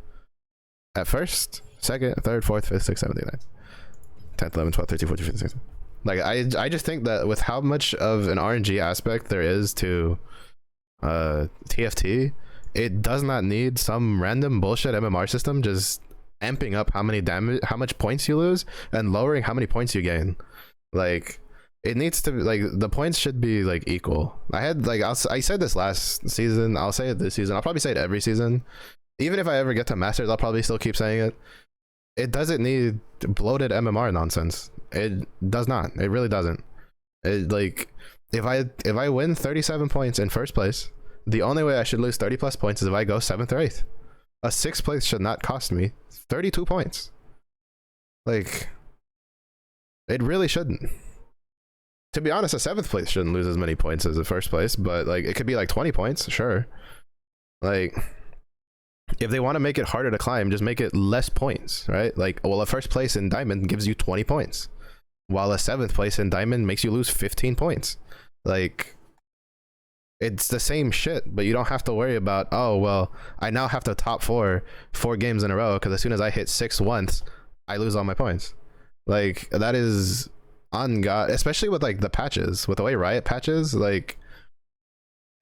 at first, second, third, fourth, fifth, sixth, seventh, eighth, ninth, 10th, 11th, 12th, 13th, 14th, 15th, 16th. Like, I just think that with how much of an RNG aspect there is to TFT, it does not need some random bullshit MMR system just amping up how much points you lose and lowering how many points you gain. Like, it needs to be, like, the points should be like equal. I had, like, I said this last season, I'll say it this season, I'll probably say it every season. Even if I ever get to Masters, I'll probably still keep saying it. It doesn't need bloated MMR nonsense. It does not. It really doesn't. It, like, if I win 37 points in first place, the only way I should lose 30 plus points is if I go 7th or 8th. A 6th place should not cost me 32 points. Like, it really shouldn't. To be honest, a 7th place shouldn't lose as many points as the first place, but like, it could be like 20 points, sure. Like, if they want to make it harder to climb, just make it less points, right? Like, well, a first place in Diamond gives you 20 points, while a 7th place in Diamond makes you lose 15 points. Like, it's the same shit, but you don't have to worry about, oh, well, I now have to top 4 games in a row, because as soon as I hit 6 once, I lose all my points. Like, that is on God, especially with like the patches, with the way Riot patches, like,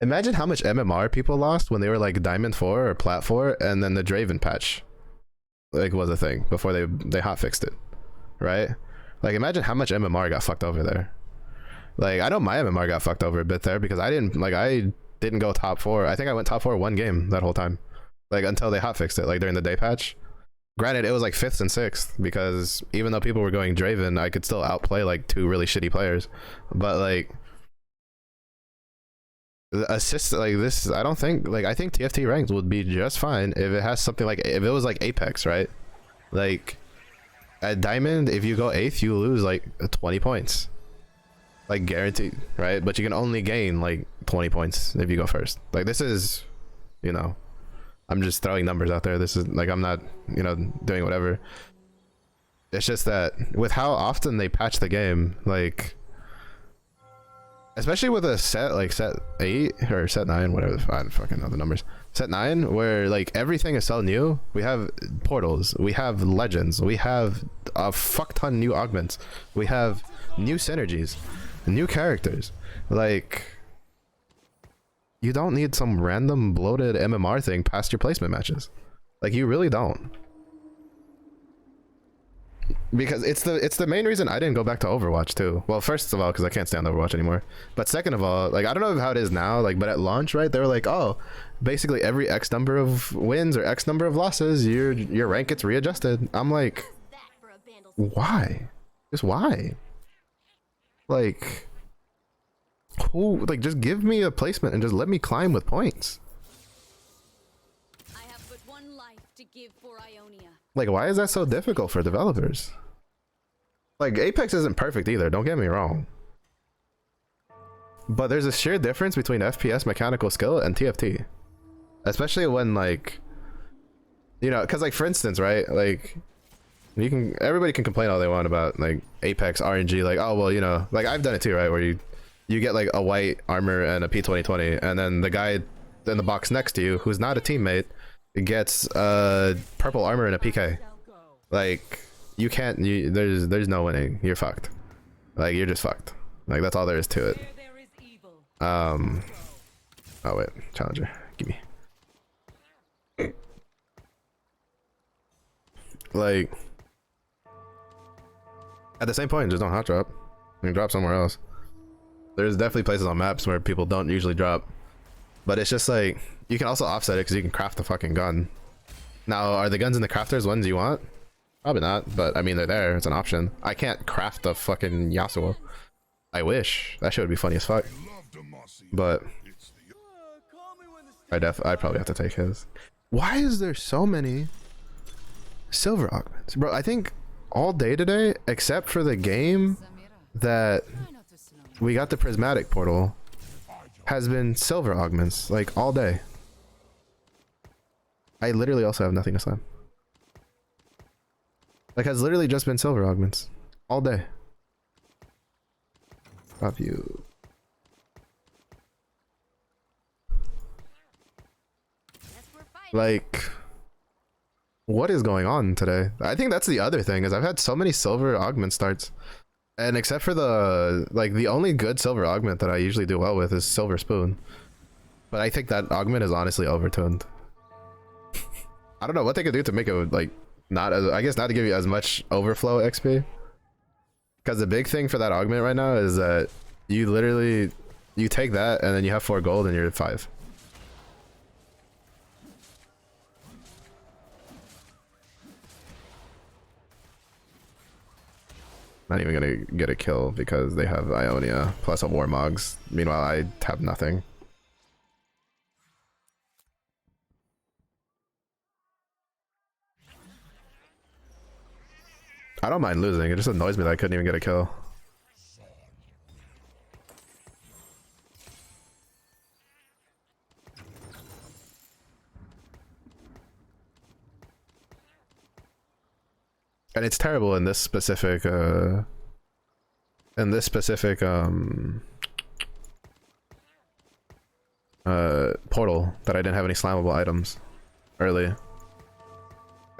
imagine how much MMR people lost when they were like Diamond 4 or Plat 4, and then the Draven patch like was a thing before they hotfixed it, right? Like, imagine how much MMR got fucked over there. Like, I know my MMR got fucked over a bit there because I didn't go top 4. I think I went top 4 one game that whole time, like, until they hotfixed it, like during the day patch. Granted, it was like 5th and 6th because even though people were going Draven, I could still outplay like 2 really shitty players. But like, assist like this, I don't think, like, I think TFT ranks would be just fine if it has something like, if it was like Apex, right? Like, at Diamond, if you go 8th, you lose like 20 points, like, guaranteed, right? But you can only gain like 20 points if you go first. Like, this is, you know, I'm just throwing numbers out there. This is like, I'm not, you know, doing whatever. It's just that with how often they patch the game, like, especially with a set like set 8 or set 9, whatever, I don't fucking know the numbers, set 9, where like everything is so new. We have portals, we have legends, we have a fuck ton new augments, we have new synergies, new characters. Like, you don't need some random bloated MMR thing past your placement matches. Like, you really don't. Because it's the main reason I didn't go back to Overwatch too. Well, first of all, because I can't stand Overwatch anymore. But second of all, like, I don't know how it is now, like, but at launch, right, they were like, oh, basically every X number of wins or X number of losses, your rank gets readjusted. I'm like, why? Just why? Like, who, like, just give me a placement and just let me climb with points. I have but one life to give for Ionia. Like, why is that so difficult for developers? Like, Apex isn't perfect either, don't get me wrong. But there's a sheer difference between FPS mechanical skill and TFT. Especially when, like, you know, because, like, for instance, right, like, everybody can complain all they want about, like, Apex RNG, like, oh, well, you know, like, I've done it too, right, where you get like a white armor and a P2020, and then the guy in the box next to you, who's not a teammate, gets purple armor and a PK. Like, you can't, there's no winning. You're fucked. Like, you're just fucked. Like, that's all there is to it. Oh wait, challenger, give me. Like, at the same point, just don't hot drop. You can drop somewhere else. There's definitely places on maps where people don't usually drop, but it's just like, you can also offset it because you can craft the fucking gun. Now, are the guns in the crafters ones you want? Probably not, but I mean they're there. It's an option. I can't craft a fucking Yasuo. I wish. That shit would be funny as fuck. But I'd probably have to take his. Why is there so many silver augments, bro? I think all day today, except for the game that we got the prismatic portal, has been silver augments like all day. I literally also have nothing to slam. Like, has literally just been silver augments all day. Love you. Like, what is going on today? I think that's the other thing, is I've had so many silver augment starts, and except for the, like, the only good silver augment that I usually do well with is Silver Spoon, but I think that augment is honestly overtuned. I don't know what they could do to make it, like, not as, I guess not to give you as much overflow XP, because the big thing for that augment right now is that you literally, you take that and then you have 4 gold and you're at 5. Not even gonna get a kill because they have Ionia plus a Warmogs. Meanwhile, I have nothing. I don't mind losing. It just annoys me that I couldn't even get a kill. And it's terrible in this specific portal that I didn't have any slammable items early.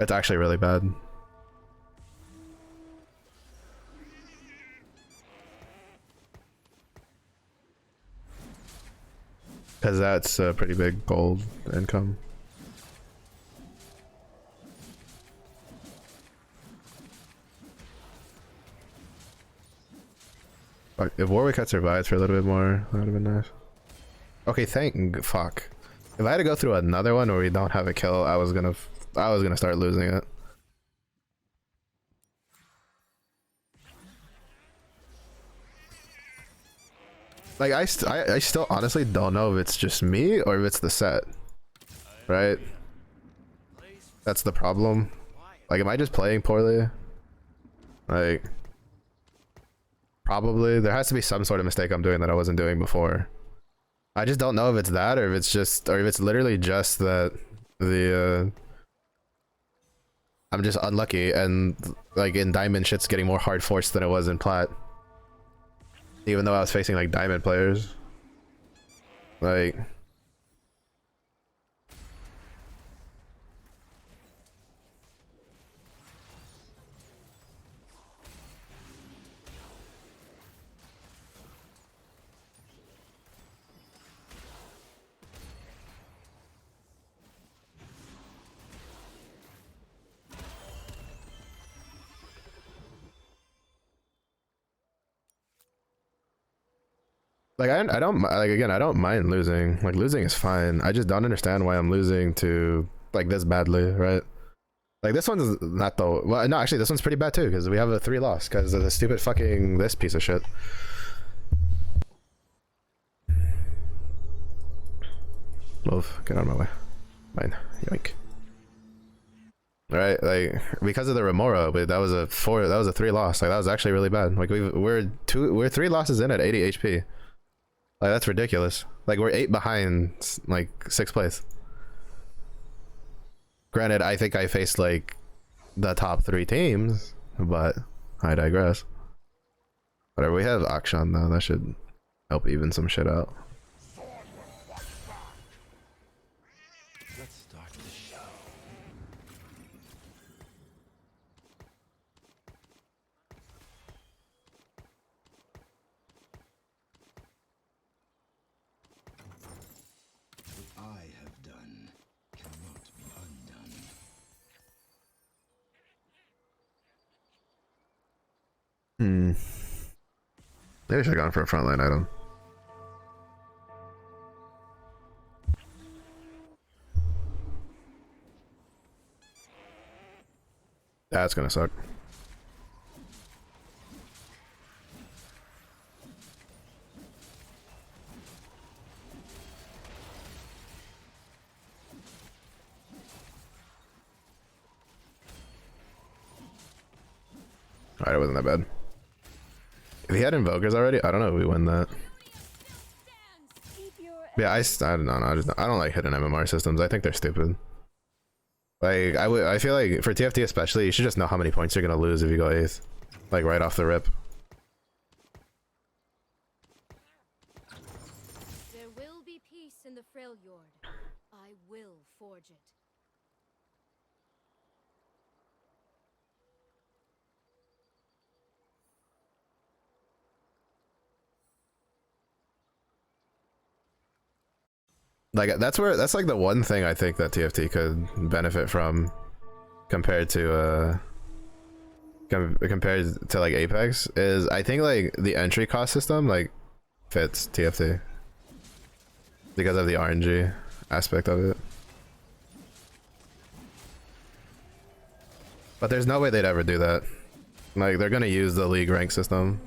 It's actually really bad. Because that's a pretty big gold income. Fuck, if Warwick had survived for a little bit more, that would have been nice. Okay, fuck. If I had to go through another one where we don't have a kill, I was gonna start losing it. Like, I still honestly don't know if it's just me or if it's the set, right? That's the problem. Like, am I just playing poorly? Like, probably. There has to be some sort of mistake I'm doing that I wasn't doing before. I just don't know if it's that, or if it's just, or if it's literally just that the I'm just unlucky, and like in diamond shit's getting more hard forced than it was in plat. Even though I was facing like diamond players. Like, I don't, like, again, I don't mind losing. Like, losing is fine. I just don't understand why I'm losing to like this badly, right? Like, this one's not though. Well, no, actually, this one's pretty bad too, because we have a 3 loss because of the stupid fucking this piece of shit. Move, get out of my way. Mine, yoink. All right, like, because of the Remora, but that was a 3 loss. Like, that was actually really bad. Like, we're 3 losses in at 80 HP. Like, that's ridiculous. Like, we're 8 behind, like, 6th place. Granted, I think I faced like the top 3 teams, but I digress. Whatever, we have Akshan though, that should help even some shit out. Let's start the show. What I have done cannot be undone. Maybe I should have gone for a frontline item. That's gonna suck. Alright, it wasn't that bad. If he had invokers already, I don't know if we win that. Yeah, I don't know. I don't like hidden MMR systems. I think they're stupid. Like I feel like for TFT especially, you should just know how many points you're gonna lose if you go 8th, like right off the rip. There will be peace in the Freljord. I will forge it. Like that's like the one thing I think that TFT could benefit from compared to compared to like Apex is I think like the entry cost system like fits TFT because of the RNG aspect of it. But there's no way they'd ever do that. Like they're gonna use the league rank system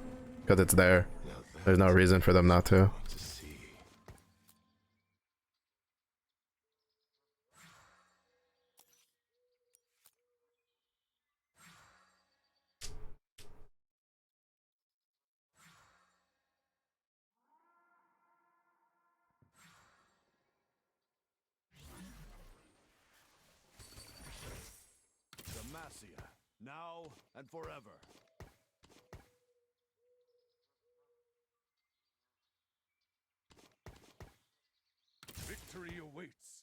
because it's there. There's no reason for them not to. Demacia, now and forever. Victory awaits.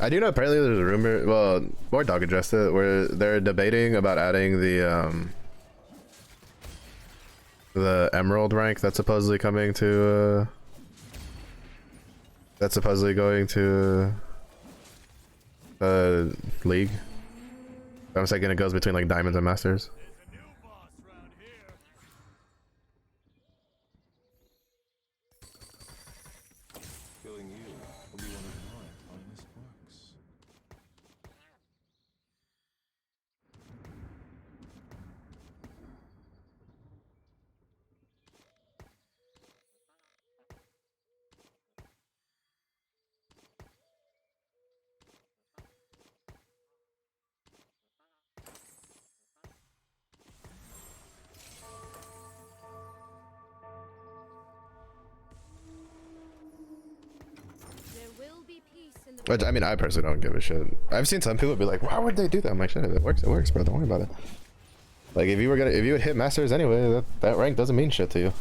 I do know apparently there's a rumor, well, War Dog addressed it, where they're debating about adding the Emerald rank that's supposedly coming to, that's supposedly going to, League. I'm thinking it goes between like Diamonds and Masters. Killing you will be one of my finest works. There will be peace in the Which I mean, I personally don't give a shit. I've seen some people be like, "Why would they do that?" I'm like, "Shit, if it works, bro. Don't worry about it." Like, if you would hit Masters anyway, that rank doesn't mean shit to you.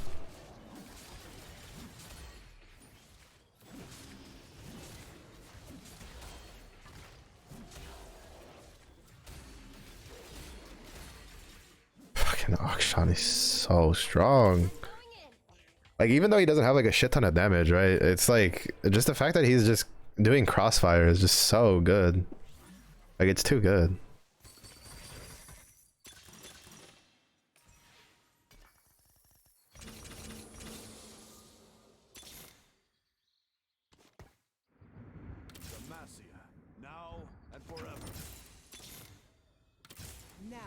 Fucking Akshan is so strong. Like, even though he doesn't have like a shit ton of damage, right? It's like just the fact that he's just doing crossfire is just so good. Like, it's too good. Demacia, now and forever. Now,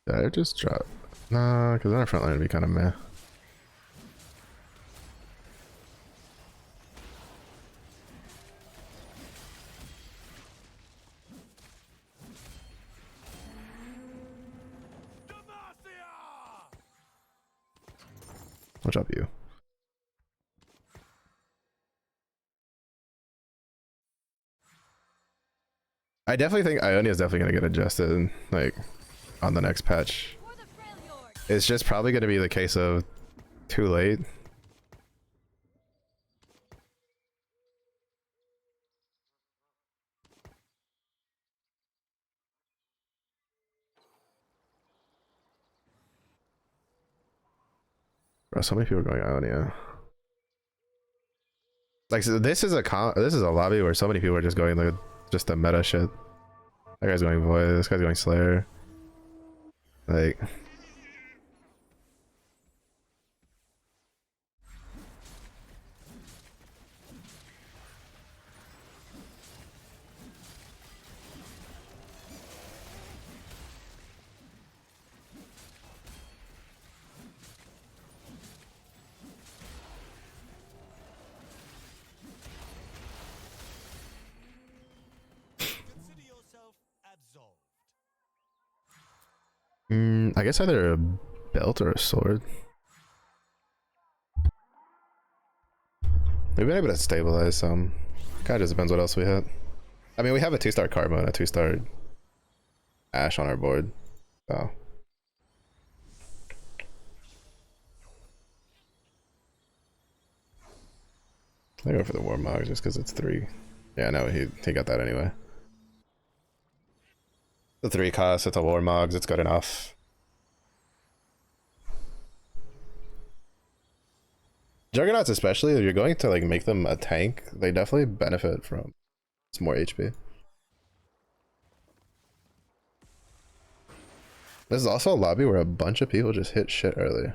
Did I just drop? Nah, because our front line would be kind of meh. What's up, you? I definitely think Ionia is definitely gonna get adjusted, like on the next patch. For the Freljord. It's just probably gonna be the case of too late. Bro, so many people are going Ionia. Like, so this is a lobby where so many people are just going like just the meta shit. That guy's going Void, this guy's going Slayer. Like, Consider yourself absolved. I guess either a belt or a sword. We've been able to stabilize some. Kind of just depends what else we hit. I mean, we have a 2-star Karma and a 2-star Ash on our board, so. I go for the Warmog just because it's 3. Yeah, no, he got that anyway. The 3 cost, it's a Warmogs, it's good enough. Juggernauts especially, if you're going to like make them a tank, they definitely benefit from it's more HP. This is also a lobby where a bunch of people just hit shit early.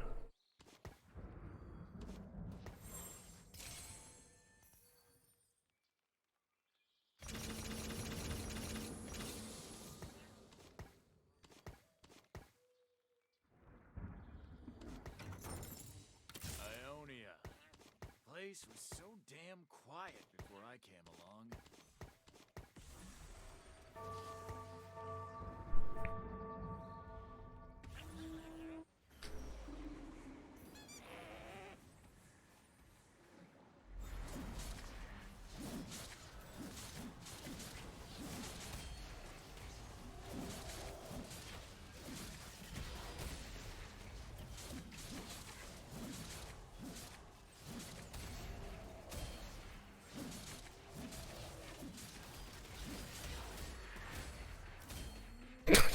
Ionia. The place was so damn quiet before I came along.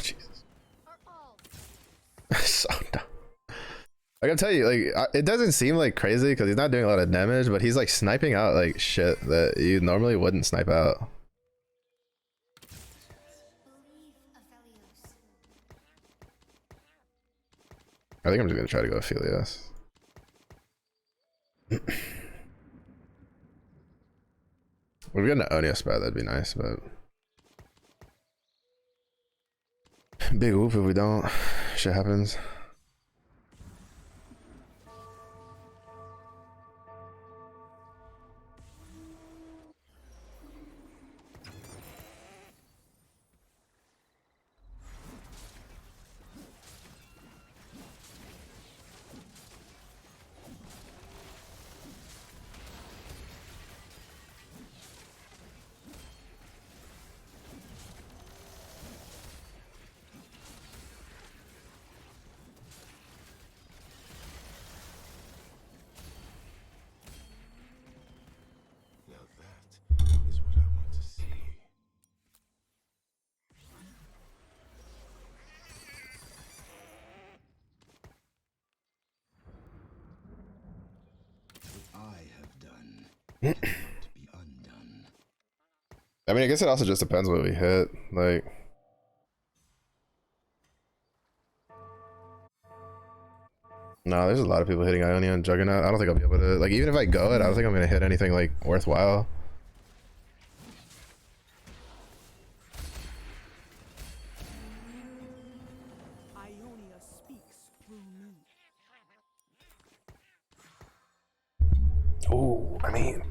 Jesus. Are all So dumb. I gotta tell you, like, it doesn't seem like crazy because he's not doing a lot of damage, but he's like sniping out like shit that you normally wouldn't snipe out. I think I'm just gonna try to go Aphelios. If we get an Onia spot, that'd be nice, but big whoop if we don't. Shit happens. Now that is what I want to see. What I have done cannot be undone. I mean, I guess it also just depends what we hit. Like, no, there's a lot of people hitting Ionia and Juggernaut. I don't think I'll be able to. Like, even if I go it, I don't think I'm gonna hit anything like worthwhile. Ionia speaks through me. Oh, I mean,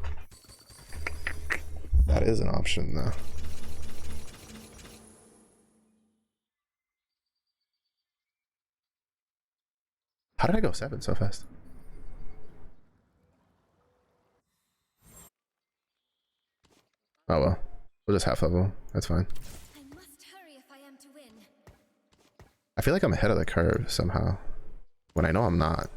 that is an option though. How did I go 7 so fast? Oh well. We'll just half level. That's fine. I must hurry if I am to win. I feel like I'm ahead of the curve somehow, when I know I'm not.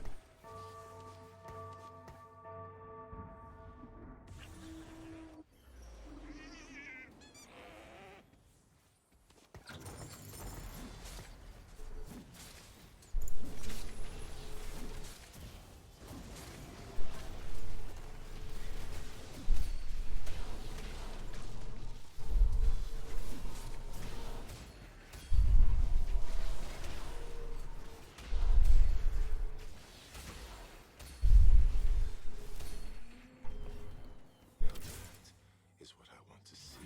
Is what I want to see.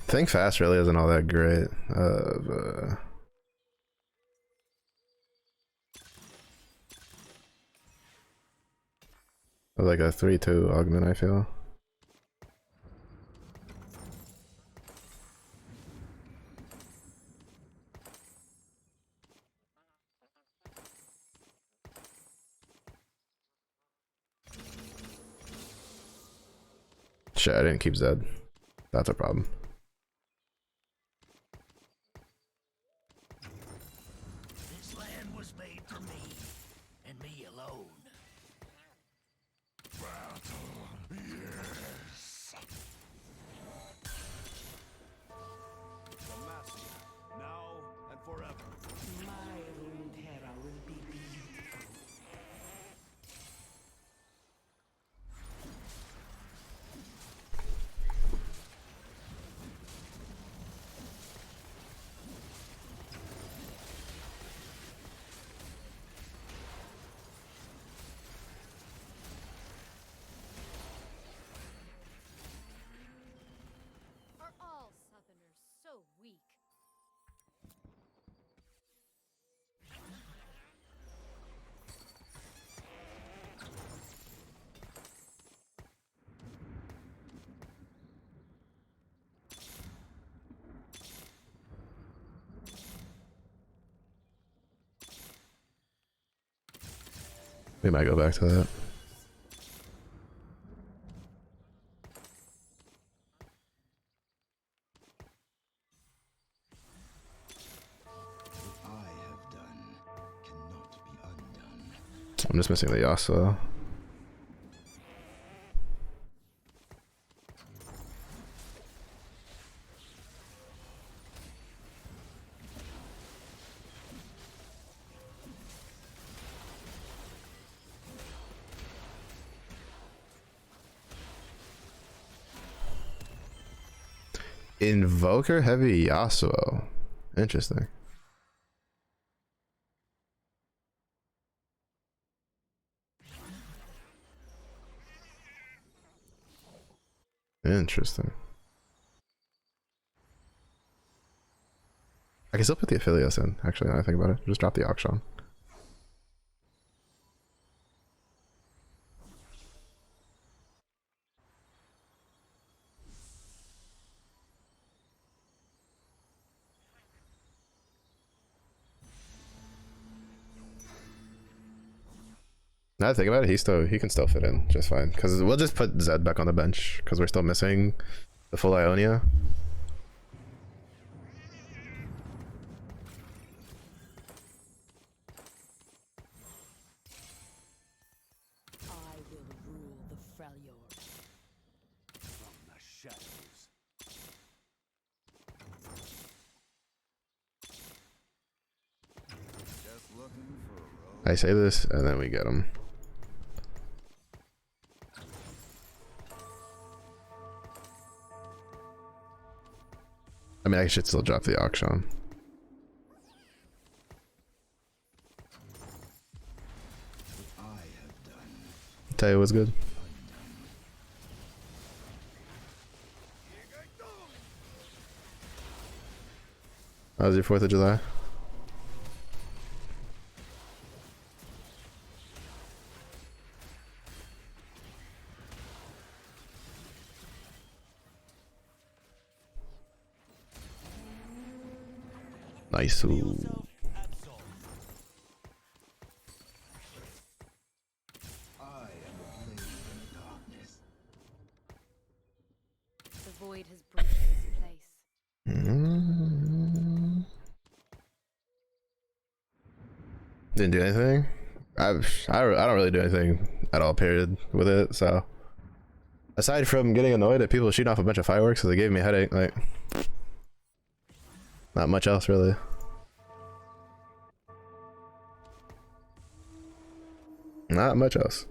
Think fast really isn't all that great. Like a 3-2 augment, I feel. Shit, I didn't keep Zed. That's a problem. This land was made for me, and me alone. Demacia, now and forever. My Runeterra will be beautiful. Are all Southerners so weak? We might go back to that. What I have done cannot be undone. I'm just missing the Yasuo. Invoker heavy Yasuo. Interesting. Interesting. I can still put the affiliates in, actually, now I think about it. Just drop the auction. Now that I think about it, he can still fit in just fine. Because we'll just put Zed back on the bench because we're still missing the full Ionia. I will rule the Freljord. From the shadows. Just looking for a road. I say this and then we get him. I mean, I should still drop the auction. What I have done. Tell you what's good. How was your 4th of July? Nice. Ooh. I am a blade in the darkness. void has breached this place. Didn't do anything. I don't really do anything at all, period, with it. So aside from getting annoyed at people shooting off a bunch of fireworks because they gave me a headache, like not much else really. Not much else.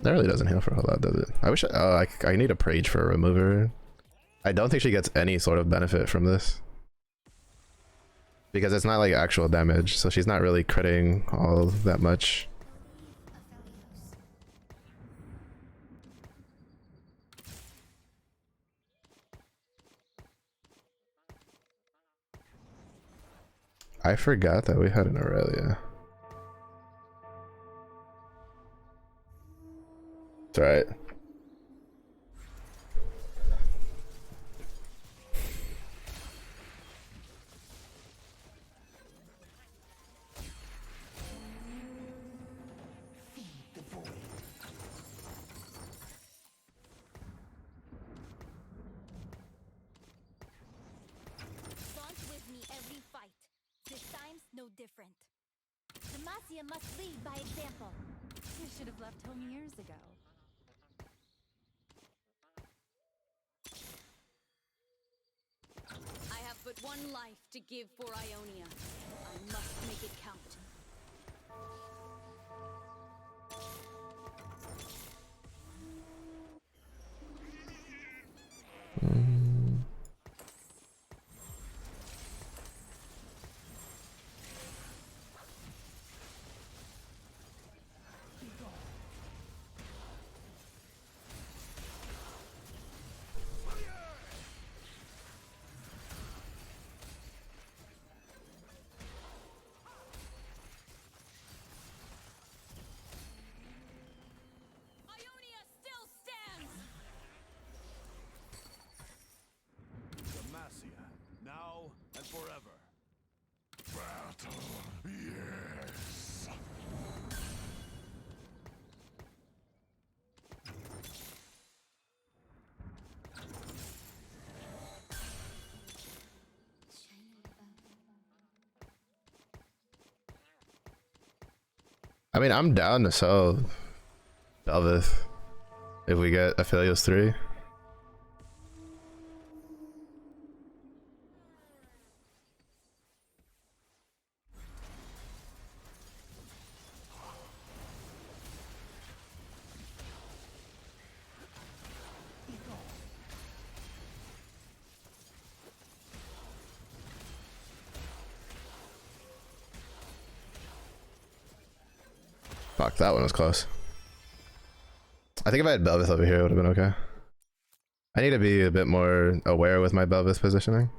That really doesn't heal for a whole lot, does it? I wish I need a Prage for a remover. I don't think she gets any sort of benefit from this. Because it's not like actual damage, so she's not really critting all that much. I forgot that we had an Aurelia. It's alright. Launch with me every fight. This time's no different. Demacia must lead by example. You should have left home years ago. I have but one life to give for Ionia. I must make it count. Ionia still stands! Demacia, now and forever. Battle, yes. I mean, I'm down to sell Belveth if we get Aphelios 3. Fuck, that one was close. I think if I had Belveth over here, it would have been okay. I need to be a bit more aware with my Belveth positioning.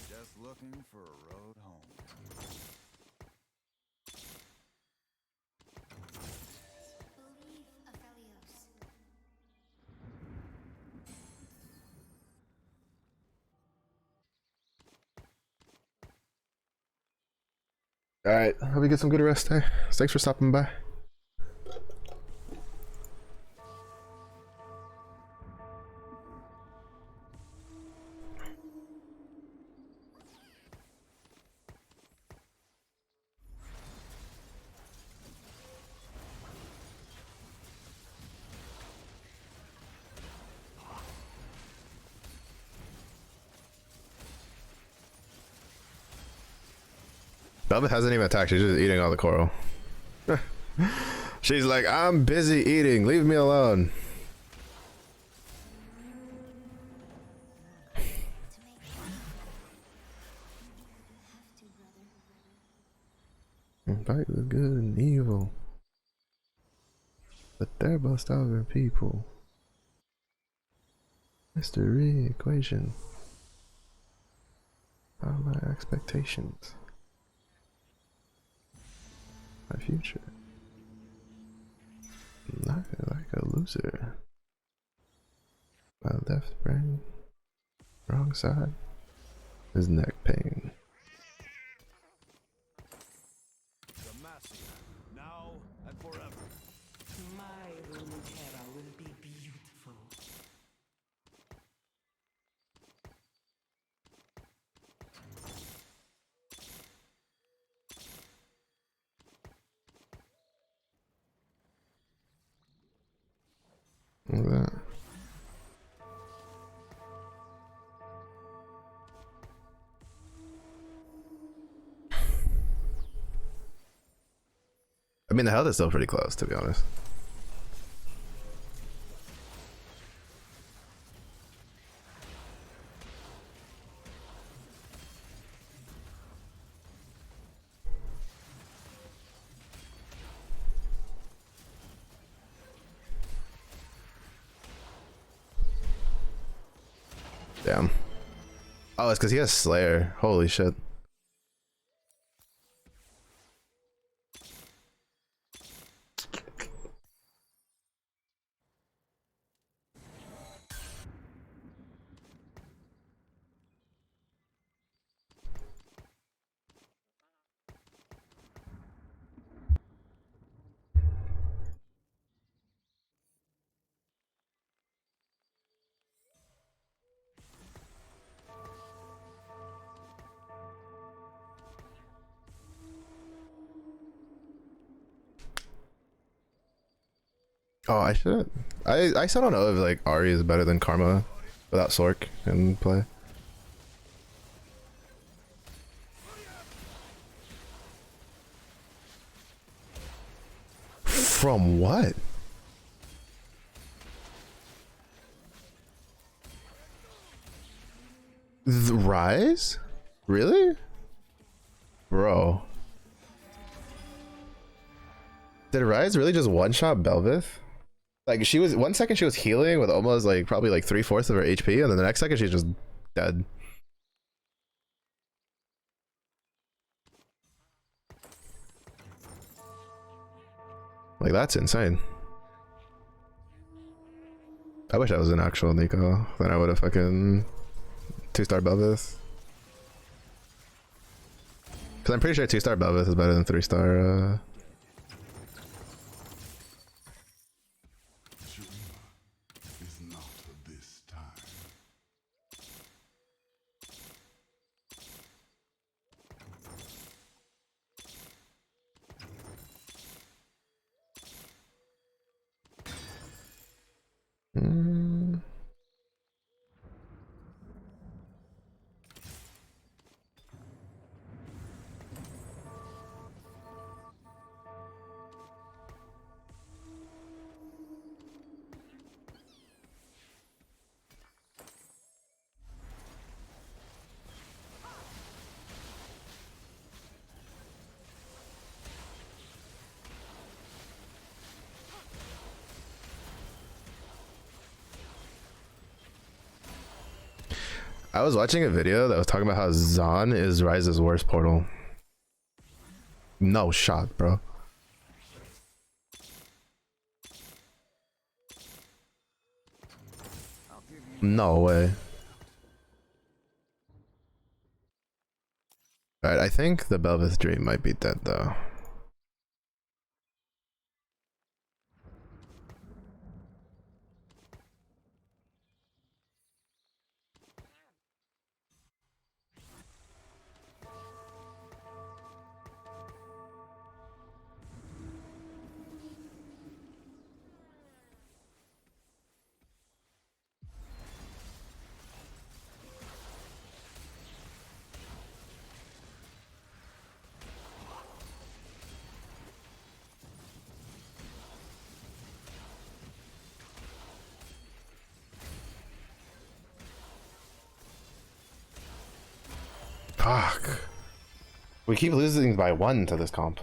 Just looking for a road home. Believe Aphelios. Alright, hope you get some good rest, eh? Thanks for stopping by. Belveth hasn't even attacked, she's just eating all the coral. She's like, I'm busy eating, leave me alone. Fight with good and evil. But they're both stubborn people. Mystery equation. are my expectations? My future. Not like a loser. My left brain, wrong side, is neck pain. Demacia, now and forever. My Runeterra will be beautiful. Look at that. I mean, the health is still pretty close, to be honest. Damn. Oh, it's because he has Slayer. Holy shit. Oh, I should. I still don't know if like Ari is better than Karma without Sork in play. From what? The Rise? Really? Bro. Did Rise really just one-shot Belvith? Like, she was, 1 second she was healing with almost like probably like 3/4 of her HP, and then the next second she's just dead. Like, that's insane. I wish I was an actual Nico. Then I would have fucking 2-star Belvith. Because I'm pretty sure 2-star Belvith is better than 3-star is not this time. I was watching a video that was talking about how Zahn is Ryze's worst portal. No shot, bro. No way. Alright, I think the Belvith Dream might be dead though. Fuck. We keep losing by 1 to this comp.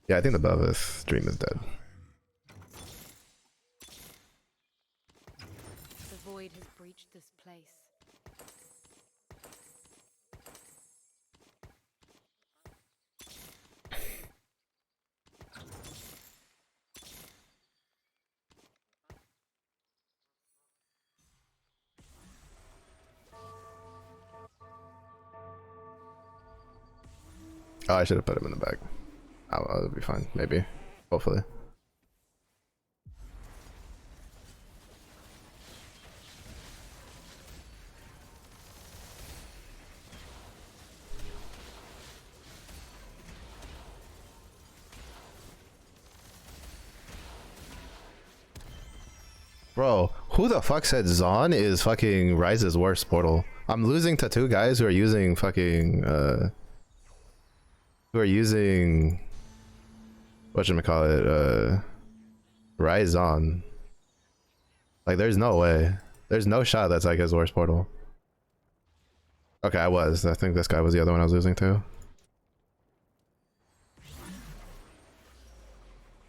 Yeah, I think the Belvith Dream is dead. The void void has breached this place. Oh, I should have put him in the back. Oh, it'll be fine. Maybe. Hopefully. Bro, who the fuck said Zaun is fucking Rise's worst portal? I'm losing to two guys who are using fucking who are using whatchamacallit, Rise on. Like, there's no way. There's no shot that's like his worst portal. Okay, I think this guy was the other one I was losing to.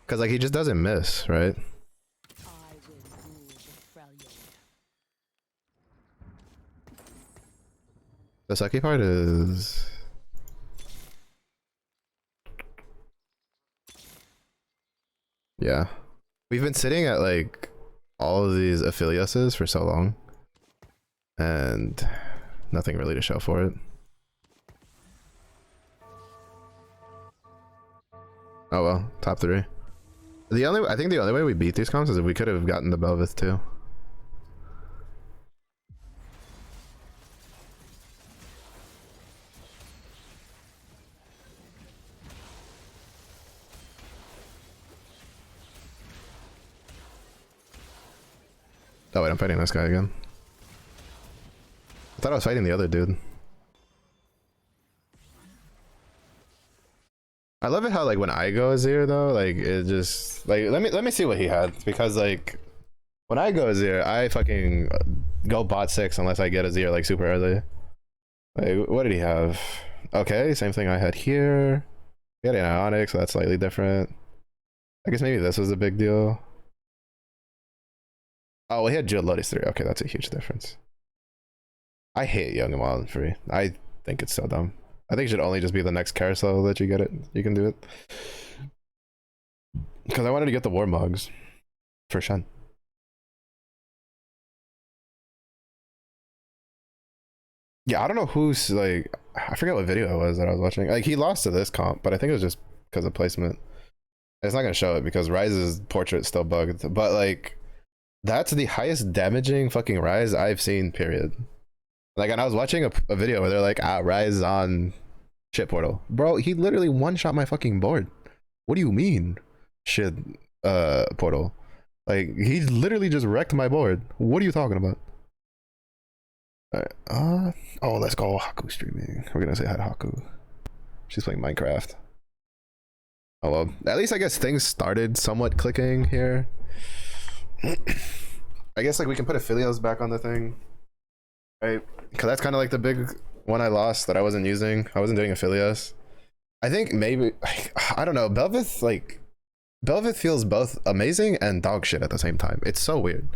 Cause like he just doesn't miss, right? The sucky part is yeah. We've been sitting at like all of these Aphelioses for so long and nothing really to show for it. Oh well, top 3. I think the only way we beat these comps is if we could have gotten the Belveth too. Oh wait, I'm fighting this guy again. I thought I was fighting the other dude. I love it how like when I go Azir though, like it just like let me see what he had, because like when I go Azir, I fucking go bot 6 unless I get Azir like super early. Like what did he have? Okay, same thing I had here. He had an Ionic, so that's slightly different. I guess maybe this was a big deal. Oh, well, he had Jewel Lotus 3. Okay, that's a huge difference. I hate Young and Wild and Free. I think it's so dumb. I think it should only just be the next carousel that you get it. You can do it. Because I wanted to get the Warmogs for Shen. Yeah, I don't know who's like, I forget what video it was that I was watching. Like he lost to this comp, but I think it was just because of placement. It's not gonna show it because Rise's portrait's still bugged. But like, that's the highest damaging fucking Rise I've seen, period. Like, and I was watching a video where they're like, Rise on shit portal. Bro, he literally one-shot my fucking board. What do you mean? Shit portal. Like, he literally just wrecked my board. What are you talking about? Alright, oh, let's go Haku streaming. We're gonna say hi to Haku. She's playing Minecraft. Oh well, at least I guess things started somewhat clicking here. I guess like we can put Aphelios back on the thing, right? Because that's kind of like the big one I lost that I wasn't using. I wasn't doing Aphelios. I think maybe, I don't know, Belveth feels both amazing and dog shit at the same time. It's so weird.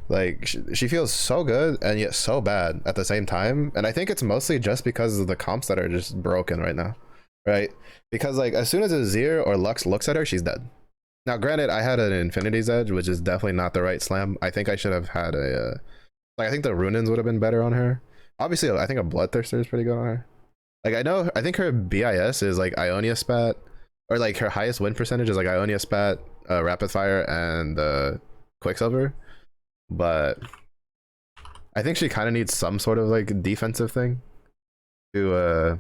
Like she feels so good and yet so bad at the same time, and I think it's mostly just because of the comps that are just broken right now, right? Because like as soon as Azir or Lux looks at her, she's dead. Now, granted, I had an Infinity's Edge, which is definitely not the right slam. I think I should have had a, like, I think the Runins would have been better on her. Obviously, I think a Bloodthirster is pretty good on her. Like, I think her BIS is like Ionia Spat, or like her highest win percentage is like Ionia Spat, Rapid Fire, and Quicksilver. But I think she kind of needs some sort of like defensive thing to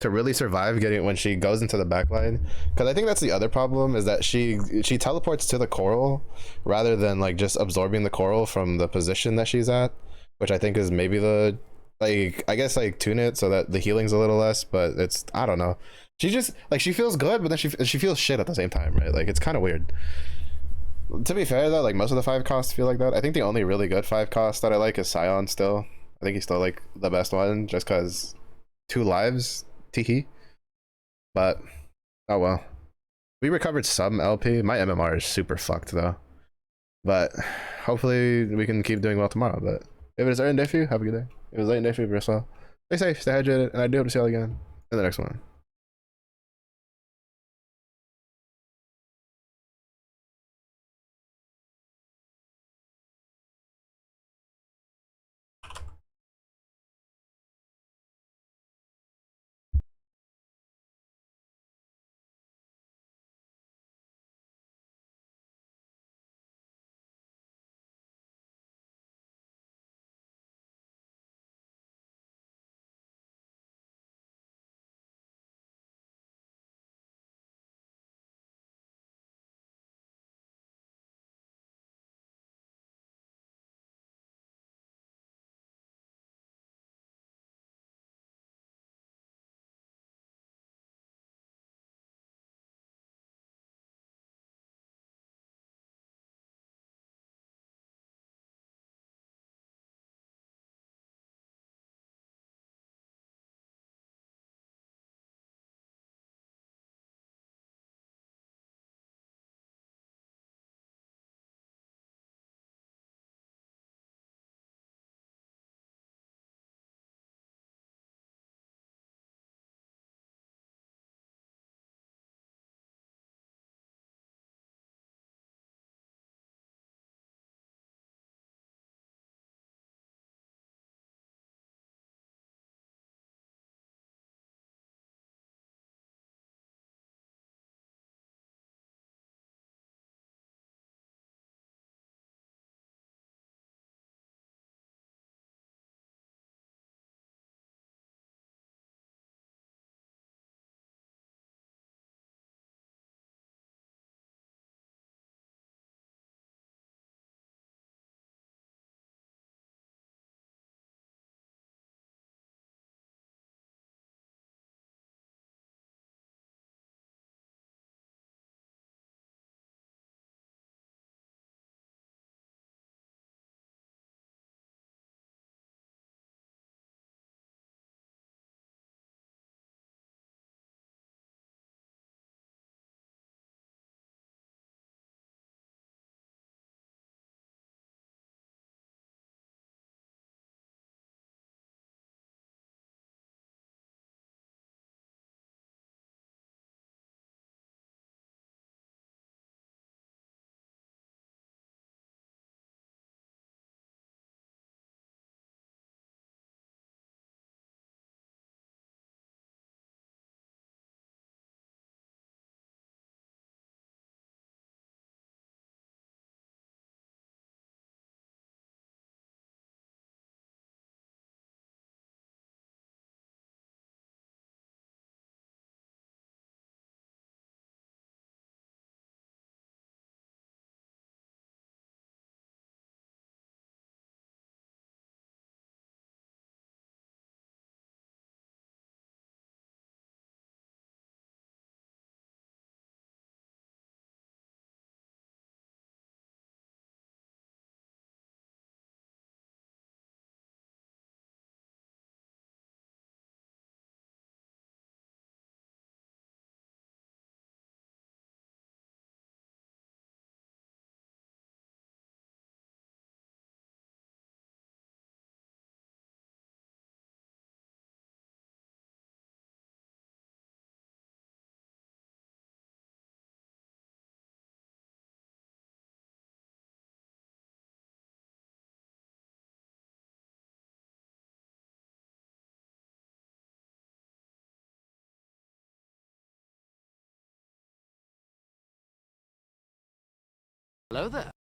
really survive getting when she goes into the backline, because I think that's the other problem, is that she teleports to the coral rather than like just absorbing the coral from the position that she's at, which I think is maybe the, like, I guess like tune it so that the healing's a little less, but it's, I don't know, she just like, she feels good but then she feels shit at the same time, right? Like it's kind of weird. To be fair though, like most of the 5 costs feel like that. I think the only really good 5 cost that I like is Scion still. I think he's still like the best one just because 2 lives. Teehee. But oh well, we recovered some LP. My MMR is super fucked though, but hopefully we can keep doing well tomorrow. But if it's early day for you, have a good day. If it was late day for you, rest well. Stay safe, stay hydrated, and I do hope to see y'all again in the next one. Hello there.